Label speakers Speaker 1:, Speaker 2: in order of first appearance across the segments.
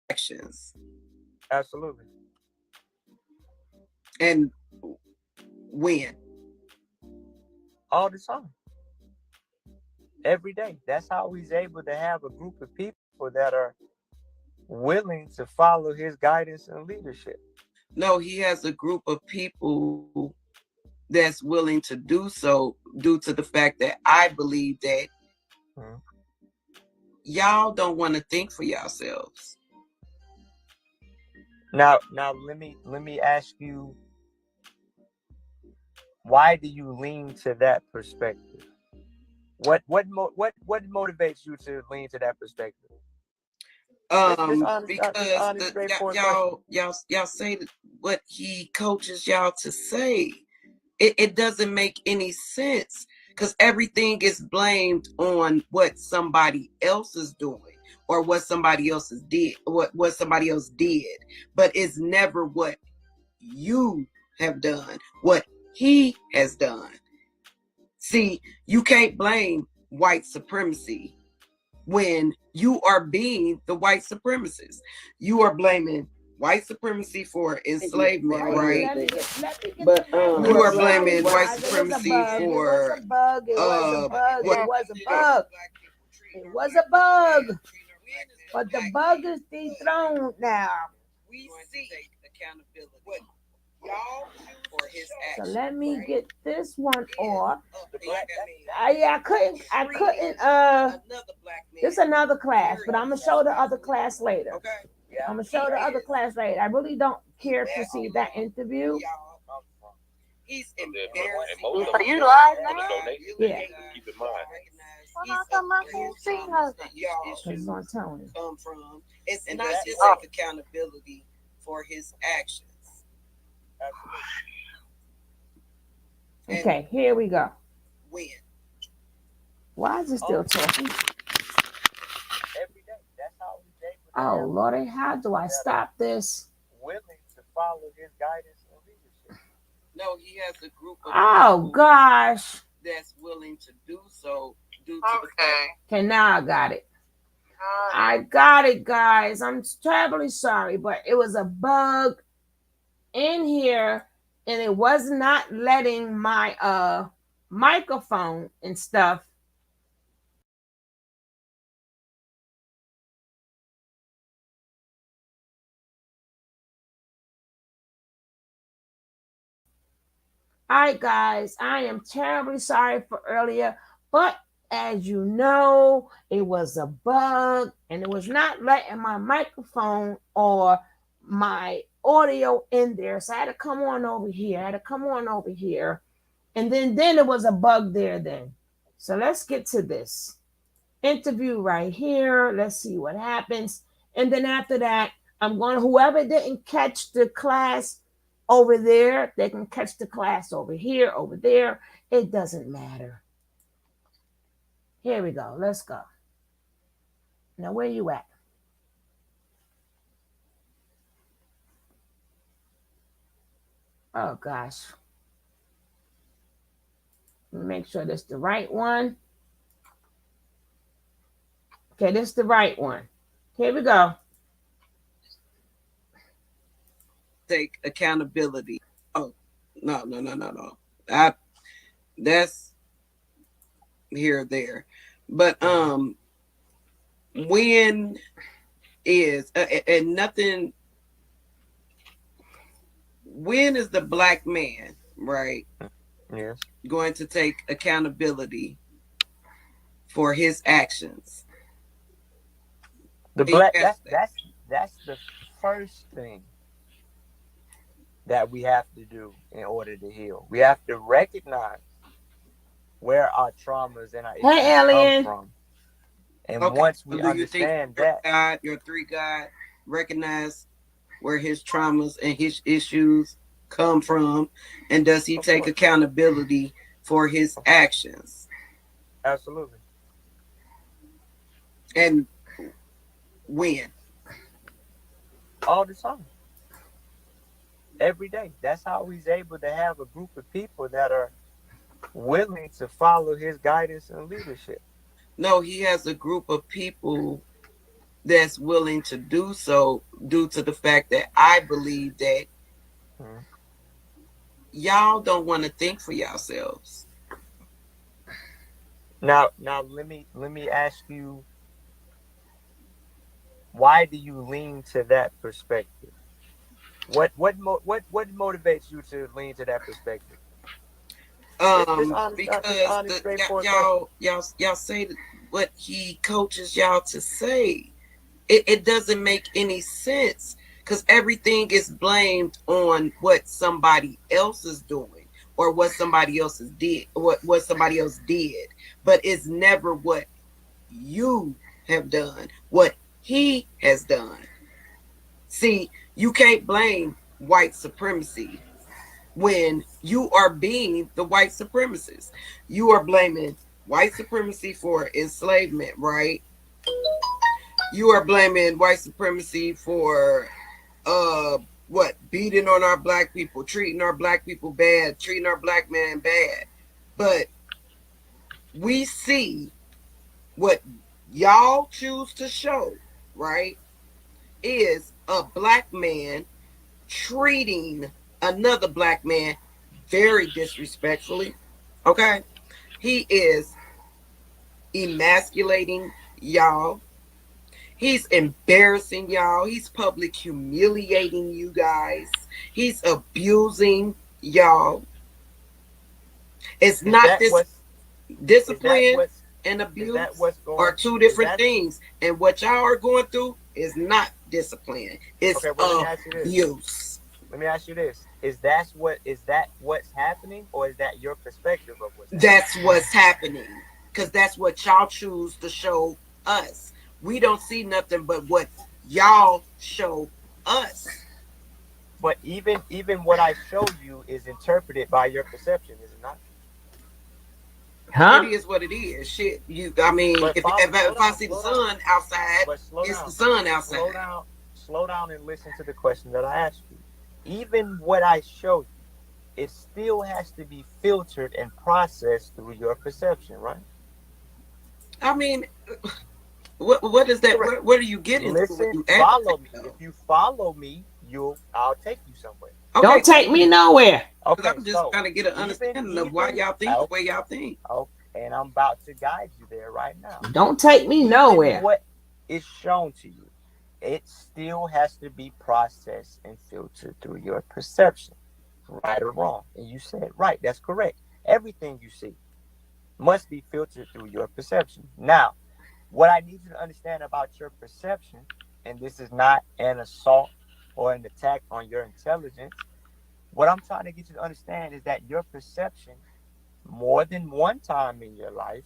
Speaker 1: actions.
Speaker 2: Absolutely.
Speaker 1: And when?
Speaker 2: All the time. Every day. That's how he's able to have a group of people that are willing to follow his guidance and leadership.
Speaker 1: No, he has a group of people that's willing to do so due to the fact that I believe that
Speaker 2: Mhm.
Speaker 1: y'all don't want to think for yourselves.
Speaker 2: Now let me ask you, why do you lean to that perspective? What motivates you to lean to that perspective? Just honest, just
Speaker 1: Because
Speaker 2: honest,
Speaker 1: the
Speaker 2: straightforward question.
Speaker 1: y'all say that what he coaches y'all to say. It doesn't make any sense because everything is blamed on what somebody else is doing or what somebody else did, what somebody else did, but it's never what you have done, what he has done. See, you can't blame white supremacy when you are being the white supremacist. You are blaming white supremacy for enslavement, right?
Speaker 3: But
Speaker 1: You are
Speaker 3: Sorry,
Speaker 1: blaming white
Speaker 3: guys. It was a
Speaker 1: supremacy
Speaker 3: bug. It was
Speaker 1: for
Speaker 3: a bug. It was a bug.
Speaker 1: what?
Speaker 3: It was a bug. It was a bug. But the bug is dethroned now.
Speaker 1: We seek accountability. Y'all for his
Speaker 3: So
Speaker 1: action.
Speaker 3: let me get this one off.
Speaker 2: The black,
Speaker 3: I couldn't
Speaker 1: Another black man.
Speaker 3: this is another class, but I'm gonna show the other class later.
Speaker 1: Okay.
Speaker 2: yeah,
Speaker 3: I'm gonna show the other class later. I really don't care to see that interview.
Speaker 1: He's
Speaker 4: So
Speaker 1: embarrassing.
Speaker 4: you live now?
Speaker 3: Yeah.
Speaker 4: Keep in mind.
Speaker 1: He's
Speaker 4: come I can't see nothing?
Speaker 3: Because it's on Tony.
Speaker 1: come from. It's not just
Speaker 4: Oh.
Speaker 1: take accountability for his actions. And
Speaker 3: Okay, here we go.
Speaker 1: when?
Speaker 3: Why is it still talking?
Speaker 2: every day. That's how he's able to
Speaker 3: Oh
Speaker 2: have
Speaker 3: Lordy, how do I stop this?
Speaker 2: willing to follow his guidance and leadership.
Speaker 1: No, he has a group of
Speaker 3: Oh
Speaker 1: people
Speaker 3: gosh.
Speaker 1: that's willing to do so due to the fact.
Speaker 3: Okay, now I got it. I got it, guys. I'm terribly sorry, but it was a bug in here and it was not letting my microphone and stuff. All right, guys, I am terribly sorry for earlier, but as you know, it was a bug and it was not letting my microphone or my audio in there. So I had to come on over here. I had to come on over here. And then it was a bug there then. So let's get to this interview right here. Let's see what happens. And then after that, I'm going, whoever didn't catch the class over there, they can catch the class over here, over there. It doesn't matter. Here we go. Let's go. Now, where you at? Oh, gosh. Let me make sure this is the right one. Okay, this is the right one. Here we go.
Speaker 1: Take accountability. Oh, no. That's here or there. But when is and nothing when is the black man, right,
Speaker 2: Yes.
Speaker 1: going to take accountability for his actions?
Speaker 2: The
Speaker 1: He
Speaker 2: black
Speaker 1: has that.
Speaker 2: that's the first thing that we have to do in order to heal. We have to recognize where our traumas and our issues
Speaker 3: Hey,
Speaker 2: come
Speaker 3: alien.
Speaker 2: from. And
Speaker 1: Okay.
Speaker 2: once
Speaker 1: So
Speaker 2: we
Speaker 1: do you think
Speaker 2: understand that,
Speaker 1: your three God, recognize where his traumas and his issues come from, and does he
Speaker 2: of
Speaker 1: take
Speaker 2: course,
Speaker 1: accountability for his
Speaker 2: of course,
Speaker 1: actions?
Speaker 2: absolutely.
Speaker 1: And when?
Speaker 2: All the time. Every day. That's how he's able to have a group of people that are willing to follow his guidance and leadership.
Speaker 1: No, he has a group of people that's willing to do so due to the fact that I believe that
Speaker 2: Mhm.
Speaker 1: y'all don't want to think for yourselves.
Speaker 2: Now, let me ask you, why do you lean to that perspective? What motivates you to lean to that perspective? This
Speaker 1: Because
Speaker 2: honest,
Speaker 1: the
Speaker 2: straightforward question.
Speaker 1: y'all say what he coaches y'all to say. It doesn't make any sense because everything is blamed on what somebody else is doing or what somebody else did, what somebody else did, but it's never what you have done, what he has done. See, you can't blame white supremacy when you are being the white supremacist. You are blaming white supremacy for enslavement, right? You are blaming white supremacy for what, beating on our black people, treating our black people bad, treating our black man bad. But we see what y'all choose to show, right? Is a black man treating another black man very disrespectfully. Okay? He is emasculating y'all. He's embarrassing y'all. He's public humiliating you guys. He's abusing y'all. It's
Speaker 2: Is
Speaker 1: not
Speaker 2: that
Speaker 1: this
Speaker 2: what's is that
Speaker 1: discipline
Speaker 2: what's
Speaker 1: and
Speaker 2: is that
Speaker 1: abuse
Speaker 2: what's
Speaker 1: are
Speaker 2: going
Speaker 1: two
Speaker 2: is
Speaker 1: different
Speaker 2: that
Speaker 1: things. And what y'all are going through is not discipline. It's
Speaker 2: okay? Well, let me ask you this.
Speaker 1: abuse.
Speaker 2: Let me ask you this: is that what's happening, or is that your perspective of what's happening?
Speaker 1: That's what's happening. Because that's what y'all choose to show us. We don't see nothing but what y'all show us.
Speaker 2: But even what I show you is interpreted by your perception, is it not?
Speaker 1: It
Speaker 3: Huh?
Speaker 1: is what it is. Shit, you. I mean,
Speaker 2: But follow, slow
Speaker 1: if I
Speaker 2: down,
Speaker 1: see the
Speaker 2: slow down.
Speaker 1: sun outside,
Speaker 2: But
Speaker 1: it's the sun outside.
Speaker 2: slow down, and listen to the question that I asked you. Even what I show you, it still has to be filtered and processed through your perception, right?
Speaker 1: I mean, what is that?
Speaker 2: Correct.
Speaker 1: What are you getting to when
Speaker 2: Listen,
Speaker 1: you ask
Speaker 2: follow
Speaker 1: that
Speaker 2: me. If
Speaker 1: though?
Speaker 2: you follow me, I'll take you somewhere.
Speaker 1: Okay,
Speaker 3: Don't
Speaker 1: take
Speaker 3: take me
Speaker 1: me.
Speaker 3: nowhere.
Speaker 1: Because
Speaker 2: Okay,
Speaker 1: I'm just
Speaker 2: so
Speaker 1: trying to get an
Speaker 2: even
Speaker 1: understanding of why
Speaker 2: even
Speaker 1: y'all think the
Speaker 2: oh,
Speaker 1: way y'all think.
Speaker 2: oh, and I'm about to guide you there right now.
Speaker 3: Don't take me
Speaker 2: Even
Speaker 3: nowhere.
Speaker 2: what is shown to you, it still has to be processed and filtered through your perception, right or wrong. And you said right, that's correct. Everything you see must be filtered through your perception. Now, what I need you to understand about your perception, and this is not an assault or an attack on your intelligence, what I'm trying to get you to understand is that your perception, more than one time in your life,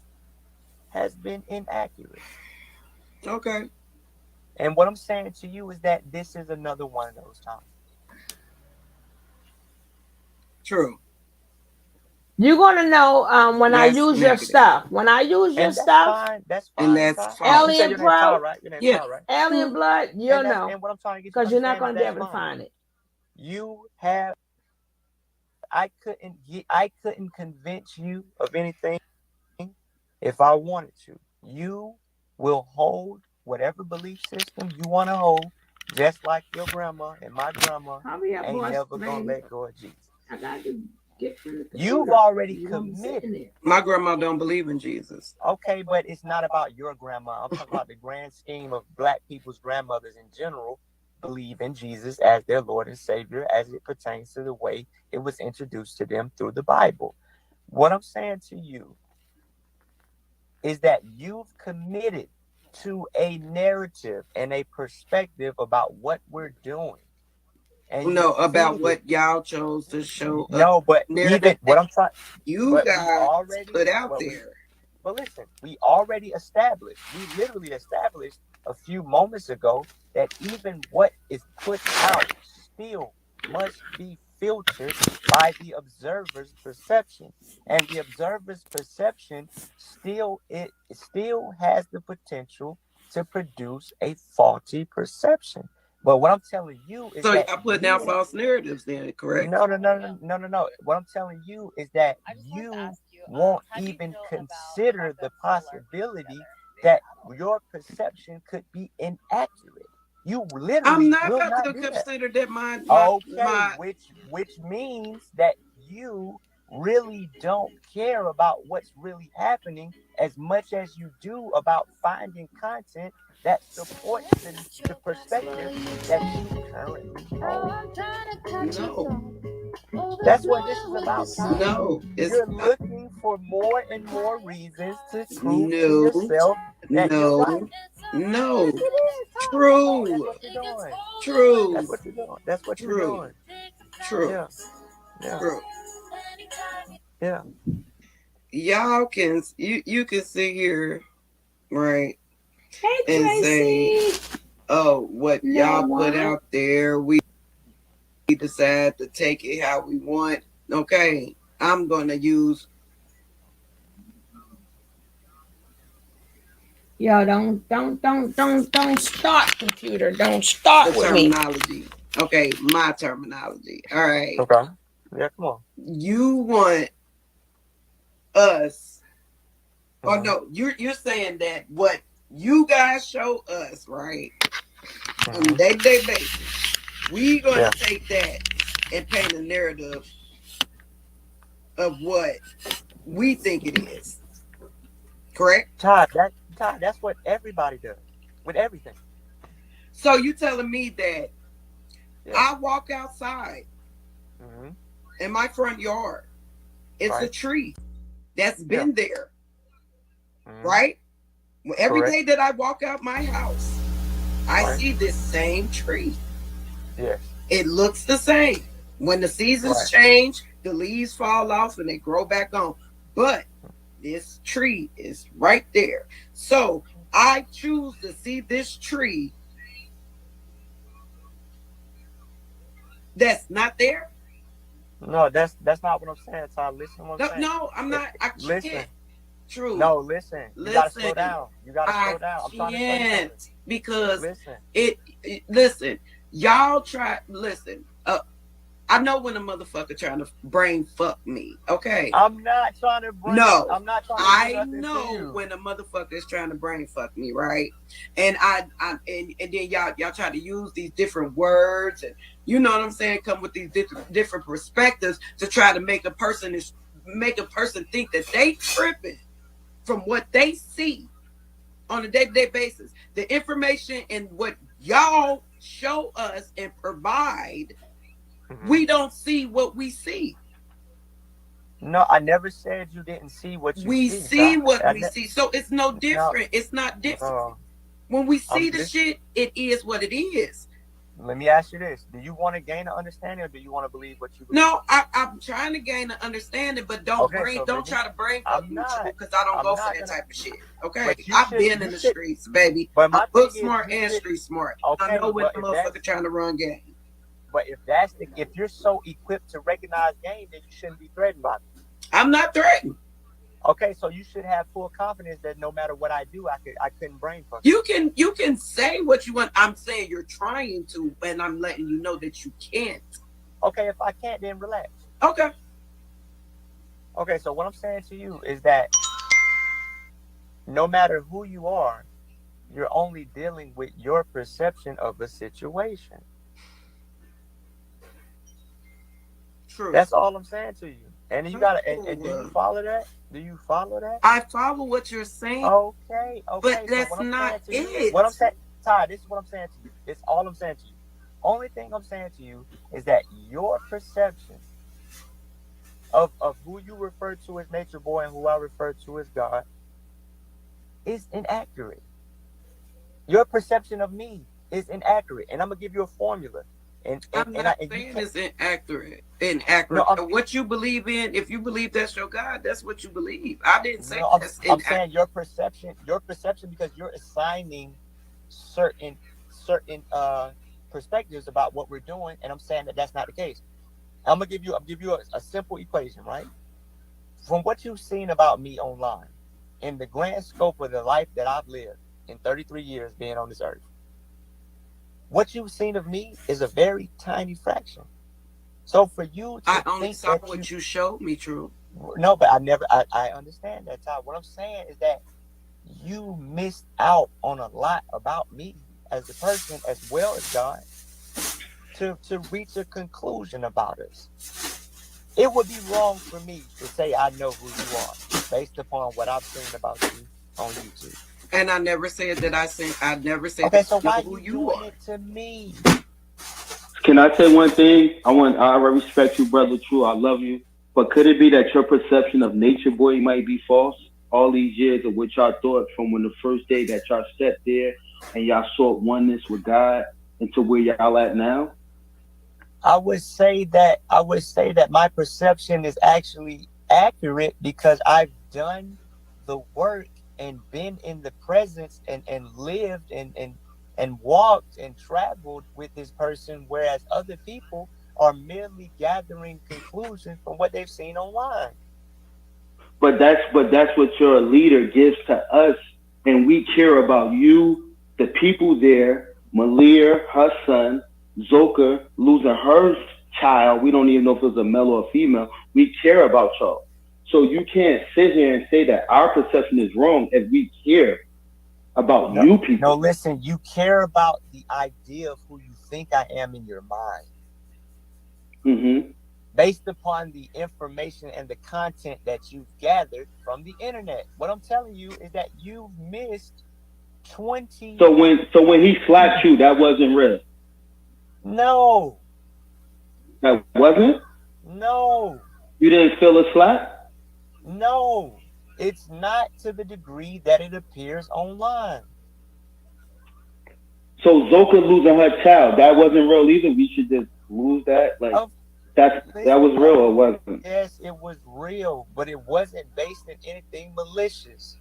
Speaker 2: has been inaccurate.
Speaker 1: Okay,
Speaker 2: And what I'm saying to you is that this is another one of those times.
Speaker 1: true.
Speaker 3: You're gonna know when I
Speaker 1: That's
Speaker 3: use your
Speaker 1: negative,
Speaker 3: stuff. When I use your
Speaker 2: And that's
Speaker 3: stuff,
Speaker 2: fine. That's
Speaker 1: and
Speaker 2: fine,
Speaker 1: that's
Speaker 2: Ty. You said
Speaker 1: false.
Speaker 3: alien
Speaker 2: your name's Ty,
Speaker 3: pro,
Speaker 2: right? Your name's
Speaker 1: Yeah.
Speaker 2: Ty, right?
Speaker 3: alien blood, you'll know.
Speaker 2: And what I'm trying to get you to
Speaker 3: Because you're not
Speaker 2: understand is
Speaker 3: gonna be
Speaker 2: that's
Speaker 3: able to
Speaker 2: fine.
Speaker 3: find it.
Speaker 2: You have I couldn't convince you of anything if I wanted to. You will hold whatever belief system you want to hold, just like your grandma and my grandma
Speaker 3: Hurry up,
Speaker 2: ain't
Speaker 3: boss
Speaker 2: never gonna
Speaker 3: lady.
Speaker 2: let go of Jesus.
Speaker 3: I got to get from the
Speaker 2: You've
Speaker 3: computer.
Speaker 2: already
Speaker 3: You're gonna be sitting
Speaker 2: committed.
Speaker 3: there.
Speaker 1: My grandma don't believe in Jesus.
Speaker 2: Okay, but it's not about your grandma. I'm talking about the grand scheme of black people's grandmothers in general believe in Jesus as their Lord and Savior as it pertains to the way it was introduced to them through the Bible. What I'm saying to you is that you've committed to a narrative and a perspective about what we're doing, and you
Speaker 1: No, about
Speaker 2: feed it.
Speaker 1: what y'all chose to show us.
Speaker 2: No, but
Speaker 1: Narrative
Speaker 2: even
Speaker 1: that
Speaker 2: what I'm trying,
Speaker 1: you
Speaker 2: but we
Speaker 1: guys
Speaker 2: already,
Speaker 1: put out
Speaker 2: but we
Speaker 1: there.
Speaker 2: But listen, we already established, we literally established a few moments ago that even what is put out still must be filtered by the observer's perception. And the observer's perception still has the potential to produce a faulty perception. But what I'm telling you is
Speaker 1: So
Speaker 2: that
Speaker 1: y'all putting out
Speaker 2: you
Speaker 1: false narratives then, correct?
Speaker 2: no. What I'm telling you is that you won't even consider the possibility that your perception could be inaccurate. You
Speaker 1: I'm
Speaker 2: literally
Speaker 1: not
Speaker 2: will
Speaker 1: about to
Speaker 2: not do that.
Speaker 1: consider that
Speaker 2: Okay, which means that you really don't care about what's really happening as much as you do about finding content that supports the perspective that you currently hold.
Speaker 1: no,
Speaker 2: That's what this is about, Ty.
Speaker 1: no, it's
Speaker 2: You're looking for more and more reasons to prove to
Speaker 1: no,
Speaker 2: yourself that you're right.
Speaker 1: no,
Speaker 2: Yes,
Speaker 1: no.
Speaker 2: it is, Ty. Come on, that's
Speaker 1: True,
Speaker 2: what you're doing. That's
Speaker 1: true,
Speaker 2: what you're doing. That's what you're
Speaker 1: true,
Speaker 2: doing.
Speaker 1: true,
Speaker 2: Yeah, yeah,
Speaker 1: true.
Speaker 2: yeah.
Speaker 1: Y'all can you can sit here, right,
Speaker 3: Hey,
Speaker 1: and say,
Speaker 3: Tracy.
Speaker 1: oh, what
Speaker 3: No
Speaker 1: y'all put
Speaker 3: one.
Speaker 1: out there, we decide to take it how we want. Okay, I'm gonna use
Speaker 3: Yo, don't start, computer. Don't start
Speaker 1: the
Speaker 3: with me.
Speaker 1: terminology. Okay, my terminology. All right.
Speaker 2: Okay. Yeah, come on.
Speaker 1: You want us, or
Speaker 2: Mhm.
Speaker 1: no, you're saying that what you guys show us, right, on a
Speaker 2: Mhm.
Speaker 1: day-to-day basis, we gonna
Speaker 2: Yeah.
Speaker 1: take that and paint a narrative of what we think it is. Correct?
Speaker 2: Todd, that's what everybody does with everything.
Speaker 1: So you telling me that
Speaker 2: Yeah.
Speaker 1: I walk outside
Speaker 2: Mhm.
Speaker 1: in my front yard, it's a
Speaker 2: Right.
Speaker 1: tree that's
Speaker 2: Yeah.
Speaker 1: been there,
Speaker 2: Mhm.
Speaker 1: right? Well, every
Speaker 2: Correct.
Speaker 1: day that I walk out my house, I
Speaker 2: Right.
Speaker 1: see this same tree.
Speaker 2: Yes.
Speaker 1: It looks the same. When the seasons
Speaker 2: Right.
Speaker 1: change, the leaves fall off and they grow back on. But this tree is right there. So I choose to see this tree that's not there.
Speaker 2: No, that's not what I'm saying, Todd. Listen to what I'm
Speaker 1: No,
Speaker 2: saying.
Speaker 1: no, I'm not. I
Speaker 2: Listen.
Speaker 1: can't. True.
Speaker 2: No, listen. You gotta slow
Speaker 1: Listen.
Speaker 2: down. You gotta
Speaker 1: I
Speaker 2: slow down. I'm trying to show you
Speaker 1: can't
Speaker 2: something.
Speaker 1: because
Speaker 2: Listen.
Speaker 1: listen, y'all try listen. I know when a motherfucker trying to brain fuck me. Okay.
Speaker 2: I'm not trying to bring.
Speaker 1: No,
Speaker 2: I'm not trying to do
Speaker 1: I
Speaker 2: nothing to
Speaker 1: know
Speaker 2: you.
Speaker 1: when a motherfucker is trying to brain fuck me, right? And and then y'all try to use these different words and you know what I'm saying, come with these different perspectives to try to make a person think that they tripping from what they see on a day-to-day basis. The information and what y'all show us and provide, we don't see what we see.
Speaker 2: No, I never said you didn't see what you
Speaker 1: We
Speaker 2: see,
Speaker 1: see
Speaker 2: Todd.
Speaker 1: what we see. So it's no
Speaker 2: No,
Speaker 1: different. It's not different.
Speaker 2: no.
Speaker 1: When we see the
Speaker 2: Listen,
Speaker 1: shit, it is what it is.
Speaker 2: let me ask you this: do you want to gain an understanding, or do you want to believe what you believe?
Speaker 1: No, I'm trying to gain an understanding, but don't try to brain fuck me because I don't go for that type of shit. Okay, I've been in the streets, baby.
Speaker 2: But
Speaker 1: I'm
Speaker 2: my
Speaker 1: book
Speaker 2: thing is,
Speaker 1: smart and street smart.
Speaker 2: okay,
Speaker 1: I know when
Speaker 2: but
Speaker 1: a
Speaker 2: if
Speaker 1: motherfucker trying to run game.
Speaker 2: But if you're so equipped to recognize game, then you shouldn't be threatened by it.
Speaker 1: I'm not threatened.
Speaker 2: Okay, so you should have full confidence that no matter what I do, I couldn't brain fuck
Speaker 1: you. You can say what you want. I'm saying you're trying to, and I'm letting you know that you can't.
Speaker 2: Okay, if I can't, then relax.
Speaker 1: Okay.
Speaker 2: Okay, so what I'm saying to you is that no matter who you are, you're only dealing with your perception of a situation.
Speaker 1: True.
Speaker 2: That's all I'm saying to you. And you gotta and do you follow that? Do you follow that?
Speaker 1: I follow what you're saying.
Speaker 2: Okay.
Speaker 1: But that's
Speaker 2: so
Speaker 1: not it.
Speaker 2: What I'm saying, Ty, this is what I'm saying to you. It's all I'm saying to you. Only thing I'm saying to you is that your perception of who you refer to as nature boy and who I refer to as God is inaccurate. Your perception of me is inaccurate. And I'm gonna give you a formula.
Speaker 1: I'm not saying it's inaccurate. No, what you believe in, if you believe that's your God, that's what you believe. I didn't say that's
Speaker 2: I'm saying your perception because you're assigning certain perspectives about what we're doing, and I'm saying that that's not the case. I'm gonna give you a simple equation, right? From what you've seen about me online, in the grand scope of the life that I've lived in 33 years being on this earth, what you've seen of me is a very tiny fraction. So for you to
Speaker 1: I only saw what you showed me, true.
Speaker 2: No, but I understand that, Todd. What I'm saying is that you missed out on a lot about me as a person as well as God to reach a conclusion about us. It would be wrong for me to say I know who you are based upon what I've seen about you on YouTube.
Speaker 1: And I never said that I never said
Speaker 2: Okay,
Speaker 1: that
Speaker 2: so
Speaker 1: I know
Speaker 2: why are
Speaker 1: who
Speaker 2: you
Speaker 1: you
Speaker 2: doing
Speaker 1: are.
Speaker 2: it to me?
Speaker 5: Can I say one thing? I respect you, brother. True, I love you. But could it be that your perception of Nature Boy might be false? All these years of what y'all thought from when the first day that y'all sat there and y'all sought oneness with God into where y'all at now?
Speaker 2: I would say that my perception is actually accurate because I've done the work and been in the presence and lived and walked and traveled with this person, whereas other people are merely gathering conclusions from what they've seen online.
Speaker 5: But that's what your leader gives to us, and we care about you, the people there, Malia, her son, Zoka losing her child. We don't even know if it was a male or a female. We care about y'all. So you can't sit here and say that our perception is wrong if we care about
Speaker 2: No,
Speaker 5: you
Speaker 2: no,
Speaker 5: people.
Speaker 2: listen, you care about the idea of who you think I am in your mind,
Speaker 5: Hmm.
Speaker 2: based upon the information and the content that you've gathered from the internet. What I'm telling you is that you've missed 20.
Speaker 5: So when he slapped you, that wasn't real.
Speaker 2: No,
Speaker 5: That wasn't.
Speaker 2: no,
Speaker 5: You didn't feel a slap.
Speaker 2: no. It's not to the degree that it appears online.
Speaker 5: So Zoka losing her child, that wasn't real either. We should just lose that. Like
Speaker 2: Of
Speaker 5: that was real or wasn't.
Speaker 2: yes, it was real, but it wasn't based in anything malicious.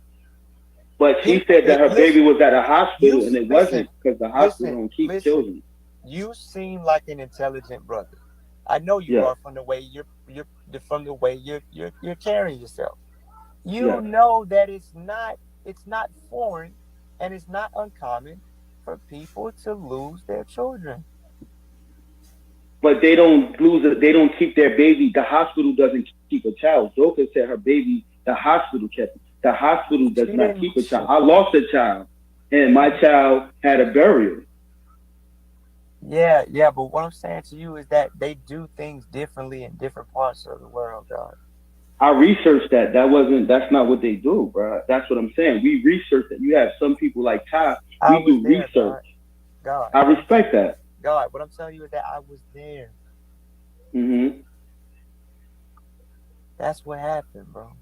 Speaker 5: But she
Speaker 2: People,
Speaker 5: said that her baby
Speaker 2: listen,
Speaker 5: was at a hospital and it
Speaker 2: listen,
Speaker 5: wasn't because the hospital
Speaker 2: listen,
Speaker 5: don't keep
Speaker 2: listen.
Speaker 5: children.
Speaker 2: You seem like an intelligent brother. I know you
Speaker 5: Yeah,
Speaker 2: are from the way you're carrying yourself. You
Speaker 5: yeah.
Speaker 2: know that it's not foreign and it's not uncommon for people to lose their children.
Speaker 5: But they don't lose it. They don't keep their baby. The hospital doesn't keep a child. Zoka said her baby, the hospital kept it. The hospital does
Speaker 2: She
Speaker 5: not keep
Speaker 2: didn't.
Speaker 5: a child. I lost a child and my child had a burial.
Speaker 2: Yeah, yeah, but what I'm saying to you is that they do things differently in different parts of the world, God.
Speaker 5: I researched that. That's not what they do, bro. That's what I'm saying. We researched that. You have some people like Ty,
Speaker 2: I
Speaker 5: we
Speaker 2: was
Speaker 5: do
Speaker 2: there,
Speaker 5: research.
Speaker 2: God. God,
Speaker 5: I
Speaker 2: what I'm telling
Speaker 5: respect that.
Speaker 2: God, what I'm telling you is that I was there.
Speaker 5: Hmm.
Speaker 2: That's what happened, bro.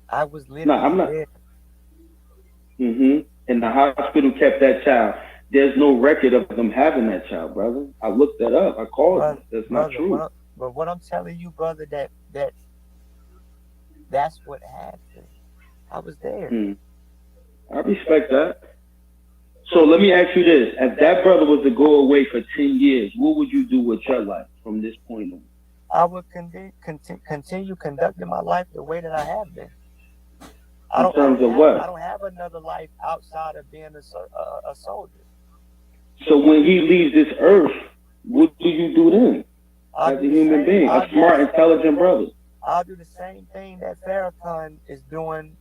Speaker 2: I was
Speaker 5: No, I'm
Speaker 2: literally
Speaker 5: not.
Speaker 2: there.
Speaker 5: Hmm. And the hospital kept that child. There's no record of them having that child, brother. I looked that up. I called them.
Speaker 2: Brother,
Speaker 5: That's not
Speaker 2: brother,
Speaker 5: true.
Speaker 2: but what I'm telling you, brother, that's what happened. I was there.
Speaker 5: Hmm. I respect that. So let me ask you this: if that brother was to go away for 10 years, what would you do with your life from this point on?
Speaker 2: I would continue conducting my life the way that I have been. I
Speaker 5: In
Speaker 2: don't I
Speaker 5: terms
Speaker 2: don't
Speaker 5: of
Speaker 2: have I
Speaker 5: what?
Speaker 2: don't have another life outside of being a soldier.
Speaker 5: So when he leaves this earth, what do you do then
Speaker 2: I'll
Speaker 5: as a
Speaker 2: do the
Speaker 5: human
Speaker 2: same.
Speaker 5: being, a smart, intelligent brother?
Speaker 2: I'll do the same thing that Farrakhan is doing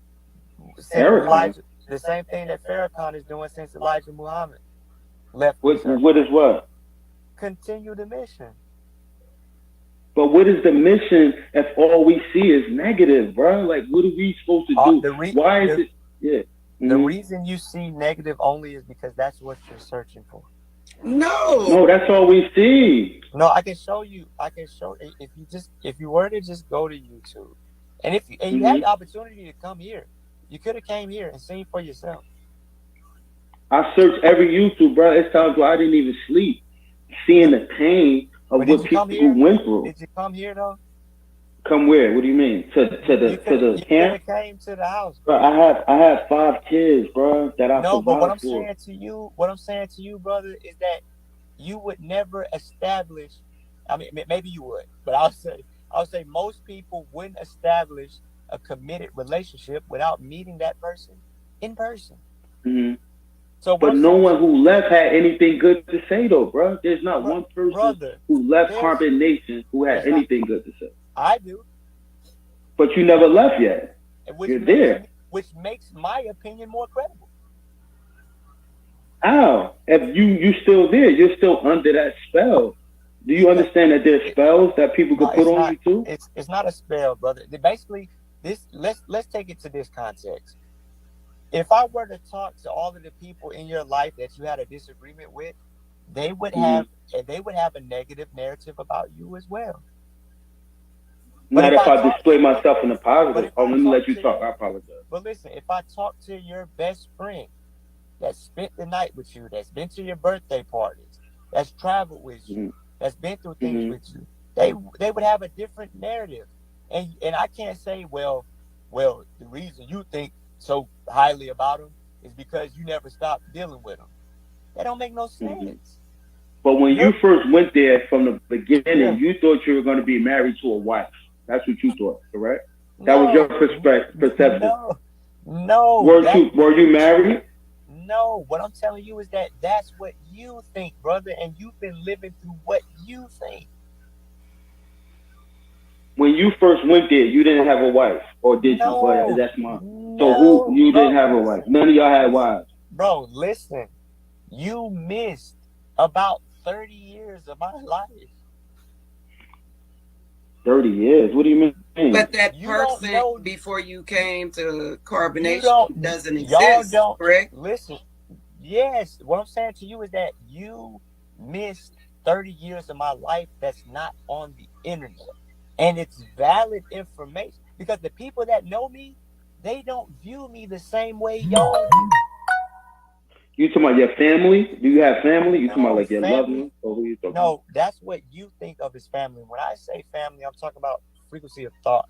Speaker 2: since
Speaker 5: Farrakhan.
Speaker 2: Elijah. The same thing that Farrakhan is doing since Elijah Muhammad left this earth.
Speaker 5: What is what?
Speaker 2: Continue the mission.
Speaker 5: But what is the mission if all we see is negative, bro? Like, what are we supposed to do?
Speaker 2: The re
Speaker 5: Why is
Speaker 2: the
Speaker 5: it? Yeah.
Speaker 2: the
Speaker 5: Hmm.
Speaker 2: reason you see negative only is because that's what you're searching for.
Speaker 5: No,
Speaker 1: No.
Speaker 5: that's all we see.
Speaker 2: No, I can show you. I can show if you were to just go to YouTube, and if you had
Speaker 5: Hmm.
Speaker 2: the opportunity to come here, you could have came here and seen for yourself.
Speaker 5: I search every YouTube, bro. It's times where I didn't even sleep, seeing
Speaker 2: No,
Speaker 5: the pain of
Speaker 2: but did
Speaker 5: what
Speaker 2: you come
Speaker 5: people
Speaker 2: here?
Speaker 5: went through.
Speaker 2: Did you come here though?
Speaker 5: Come where? What do you mean? To the
Speaker 2: You could
Speaker 5: camp?
Speaker 2: have came to the house,
Speaker 5: Bro,
Speaker 2: brother.
Speaker 5: I have 5 kids, bro, that I
Speaker 2: No, but
Speaker 5: provide for.
Speaker 2: what I'm saying to you, brother, is that you would never establish. I mean, maybe you would, but I'll say most people wouldn't establish a committed relationship without meeting that person in person.
Speaker 5: Hmm.
Speaker 2: So what
Speaker 5: But
Speaker 2: I'm
Speaker 5: no
Speaker 2: saying to
Speaker 5: one who left had anything good to say, though, bro. There's not one person
Speaker 2: brother,
Speaker 5: who left
Speaker 2: there's
Speaker 5: Carbon Nation who had
Speaker 2: there's not.
Speaker 5: anything good to say.
Speaker 2: I do.
Speaker 5: But you never left yet.
Speaker 2: And which
Speaker 5: You're
Speaker 2: makes
Speaker 5: there.
Speaker 2: me which makes my opinion more credible.
Speaker 5: How? If you still there, you're still under that spell. Do you
Speaker 2: Because
Speaker 5: understand that there's spells that people
Speaker 2: no,
Speaker 5: could put on you too?
Speaker 2: it's not a spell, brother. Basically, this let's take it to this context. If I were to talk to all of the people in your life that you had a disagreement with, they would have a negative narrative about you as well. But
Speaker 5: Not
Speaker 2: if
Speaker 5: if
Speaker 2: I
Speaker 5: I
Speaker 2: talk,
Speaker 5: display myself in the
Speaker 2: but
Speaker 5: positive.
Speaker 2: if
Speaker 5: Oh,
Speaker 2: I
Speaker 5: let me
Speaker 2: talk
Speaker 5: let you
Speaker 2: to,
Speaker 5: talk. I apologize.
Speaker 2: but listen, if I talk to your best friend that spent the night with you, that's been to your birthday parties, that's traveled with you,
Speaker 5: Mm-hmm.
Speaker 2: that's been through things
Speaker 5: Mm-hmm.
Speaker 2: with you, they would have a different narrative. And I can't say, well, the reason you think so highly about them is because you never stopped dealing with them. That don't make no
Speaker 5: Mm-hmm.
Speaker 2: sense.
Speaker 5: But when you
Speaker 2: You're
Speaker 5: first went there from the beginning,
Speaker 2: yeah.
Speaker 5: you thought you were going to be married to a wife. That's what you thought, correct? That was your
Speaker 2: No,
Speaker 5: perception.
Speaker 2: no, no.
Speaker 5: Were you married?
Speaker 2: No. What I'm telling you is that that's what you think, brother, and you've been living through what you think.
Speaker 5: When you first went there, you didn't have a wife, or did you? But
Speaker 2: No,
Speaker 5: that's mine. So who
Speaker 2: no,
Speaker 5: you didn't
Speaker 2: bro.
Speaker 5: have a wife? None of y'all had
Speaker 2: Listen,
Speaker 5: wives.
Speaker 2: bro. Listen. You missed about 30 years of my life.
Speaker 5: 30 years. What do you mean?
Speaker 1: But that
Speaker 2: You don't
Speaker 1: person
Speaker 2: know.
Speaker 1: before you came to
Speaker 2: You
Speaker 1: carbonation
Speaker 2: don't.
Speaker 1: doesn't
Speaker 2: Y'all
Speaker 1: exist,
Speaker 2: don't
Speaker 1: correct?
Speaker 2: listen. Yes, what I'm saying to you is that you missed 30 years of my life that's not on the internet. And it's valid information because the people that know me, they don't view me the same way y'all do.
Speaker 5: You talking about your family? Do you have family? You talking about
Speaker 2: No,
Speaker 5: like your loved
Speaker 2: family.
Speaker 5: ones, or who you talking about?
Speaker 2: No, that's what you think of as family. When I say family, I'm talking about frequency of thought.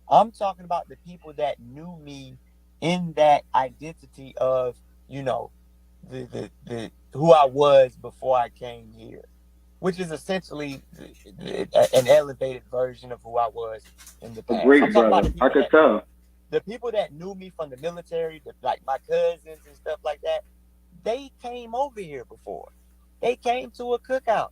Speaker 2: I'm talking about the people that knew me in that identity of, you know, the who I was before I came here, which is essentially an elevated version of who I was in the
Speaker 5: A
Speaker 2: past. I'm
Speaker 5: great
Speaker 2: talking about
Speaker 5: brother. I could tell.
Speaker 2: the people that knew me from the military, like my cousins and stuff like that. They came over here before. They came to a cookout.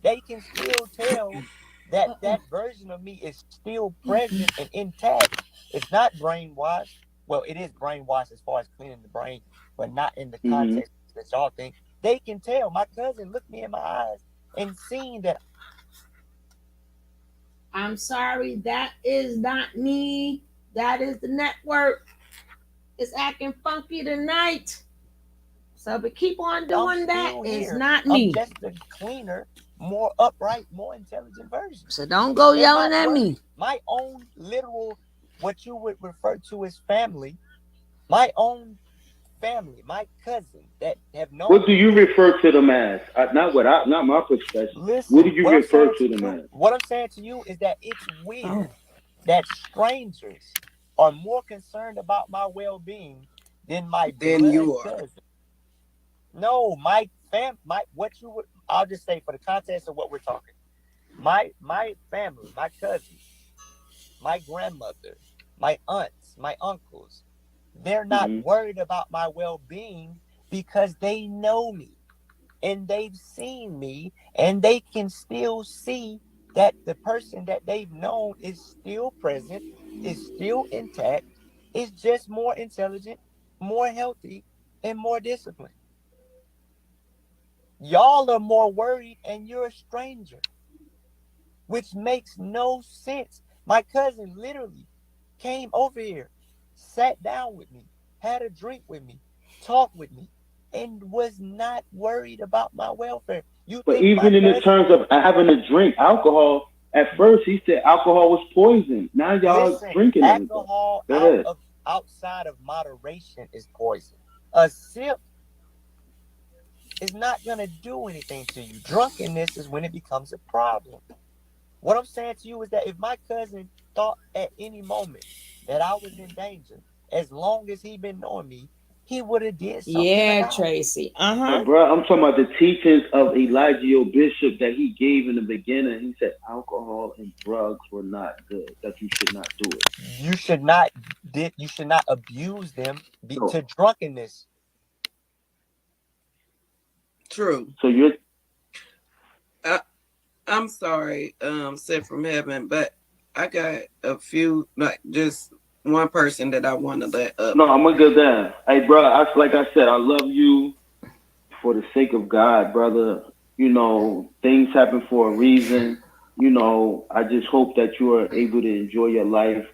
Speaker 2: They can still tell that version of me is still present and intact. It's not brainwashed. Well, it is brainwashed as far as cleaning the brain, but not in the
Speaker 5: Mm-hmm.
Speaker 2: context that y'all think. They can tell. My cousin looked me in my eyes and seen that.
Speaker 3: I'm sorry, that is not me. That is the network. It's acting funky tonight. So, but keep on
Speaker 2: I'm
Speaker 3: doing that.
Speaker 2: still
Speaker 3: It's
Speaker 2: here.
Speaker 3: not
Speaker 2: I'm
Speaker 3: me.
Speaker 2: just a cleaner, more upright, more intelligent version.
Speaker 3: So don't go
Speaker 2: They're
Speaker 3: yelling
Speaker 2: not
Speaker 3: at me.
Speaker 2: worried. My own literal, what you would refer to as family, my own family, my cousins that have known
Speaker 5: What do
Speaker 2: me
Speaker 5: you
Speaker 2: for
Speaker 5: refer to them as? Not my perspective. What do
Speaker 2: listen,
Speaker 5: you refer to them as?
Speaker 2: what I'm saying to you is that it's weird that strangers are more concerned about my well-being than my
Speaker 1: Then
Speaker 2: blood
Speaker 1: you are.
Speaker 2: cousin. No, my what you would I'll just say for the context of what we're talking. My family, my cousins, my grandmother, my aunts, my uncles, they're not
Speaker 5: Mm-hmm.
Speaker 2: worried about my well-being because they know me and they've seen me and they can still see that the person that they've known is still present, is still intact, is just more intelligent, more healthy, and more disciplined. Y'all are more worried and you're a stranger, which makes no sense. My cousin literally came over here, sat down with me, had a drink with me, talked with me, and was not worried about my welfare. You
Speaker 5: But
Speaker 2: think my
Speaker 5: even in the
Speaker 2: cousin?
Speaker 5: terms of having a drink, alcohol, at first he said alcohol was poison. Now y'all
Speaker 2: Listen,
Speaker 5: drinking everything.
Speaker 2: alcohol
Speaker 5: Go ahead.
Speaker 2: outside of moderation is poison. A sip is not gonna do anything to you. Drunkenness is when it becomes a problem. What I'm saying to you is that if my cousin thought at any moment that I was in danger, as long as he been knowing me, he would have did something
Speaker 3: Yeah,
Speaker 2: about it.
Speaker 3: Tracy.
Speaker 5: But bro, I'm talking about the teachings of Elijah Bishop that he gave in the beginning. He said alcohol and drugs were not good. That you should not do it.
Speaker 2: You should not abuse them
Speaker 5: So,
Speaker 2: to drunkenness.
Speaker 1: True.
Speaker 5: so you're
Speaker 1: I'm sorry, sent from heaven, but I got a few, like, just one person that I want to let up.
Speaker 5: No, I'm gonna go down. Hey, bro, like I said, I love you for the sake of God, brother. You know, things happen for a reason. You know, I just hope that you are able to enjoy your life.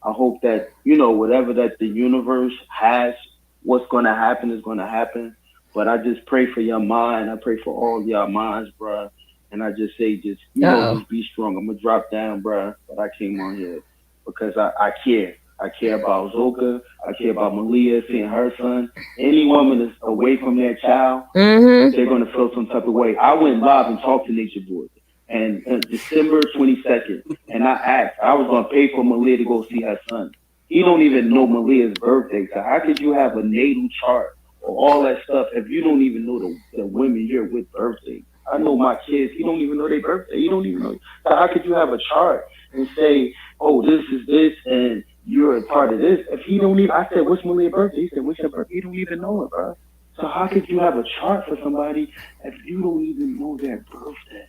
Speaker 5: I hope that, you know, whatever that the universe has, what's going to happen is going to happen. But I just pray for your mind. I pray for all y'all minds, bro. And I just say, just, you know,
Speaker 3: Uh-oh.
Speaker 5: just be strong. I'm going to drop down, bro. But I came on here because I care. I care about Zoka. I care about Malia seeing her son. Any woman that's away from their child,
Speaker 3: Mm-hmm.
Speaker 5: they're going to feel some type of way. I went live and talked to Nature Boy, and December 22nd, and I asked, I was going to pay for Malia to go see her son. He don't even know Malia's birthday. So how could you have a natal chart or all that stuff if you don't even know the women you're with birthday? I know my kids, he don't even know their birthday. He don't even know. So how could you have a chart and say, oh, this is this, and you're a part of this? If he don't even, I said, what's Malia's birthday? He said, what's your birthday? He don't even know it, bro. So how could you have a chart for somebody if you don't even know their birthday?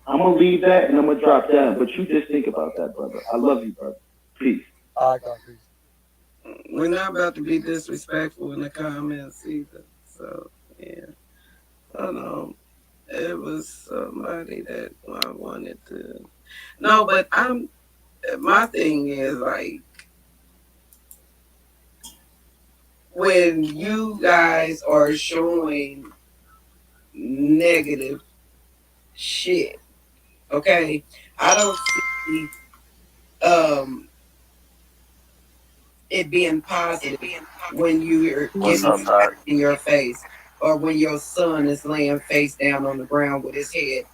Speaker 5: I'm gonna leave that and I'm gonna drop down. But you just think about that, brother. I love you, brother. Peace.
Speaker 2: All right, God, peace.
Speaker 1: We're not about to be disrespectful in the comments either. So yeah, I don't know. It was somebody that I wanted to. No, but my thing is like when you guys are showing negative shit, okay? I don't see um it being positive when you're
Speaker 2: What's
Speaker 1: getting
Speaker 2: up,
Speaker 1: smacked
Speaker 2: Doc?
Speaker 1: in your face or when your son is laying face down on the ground with his head,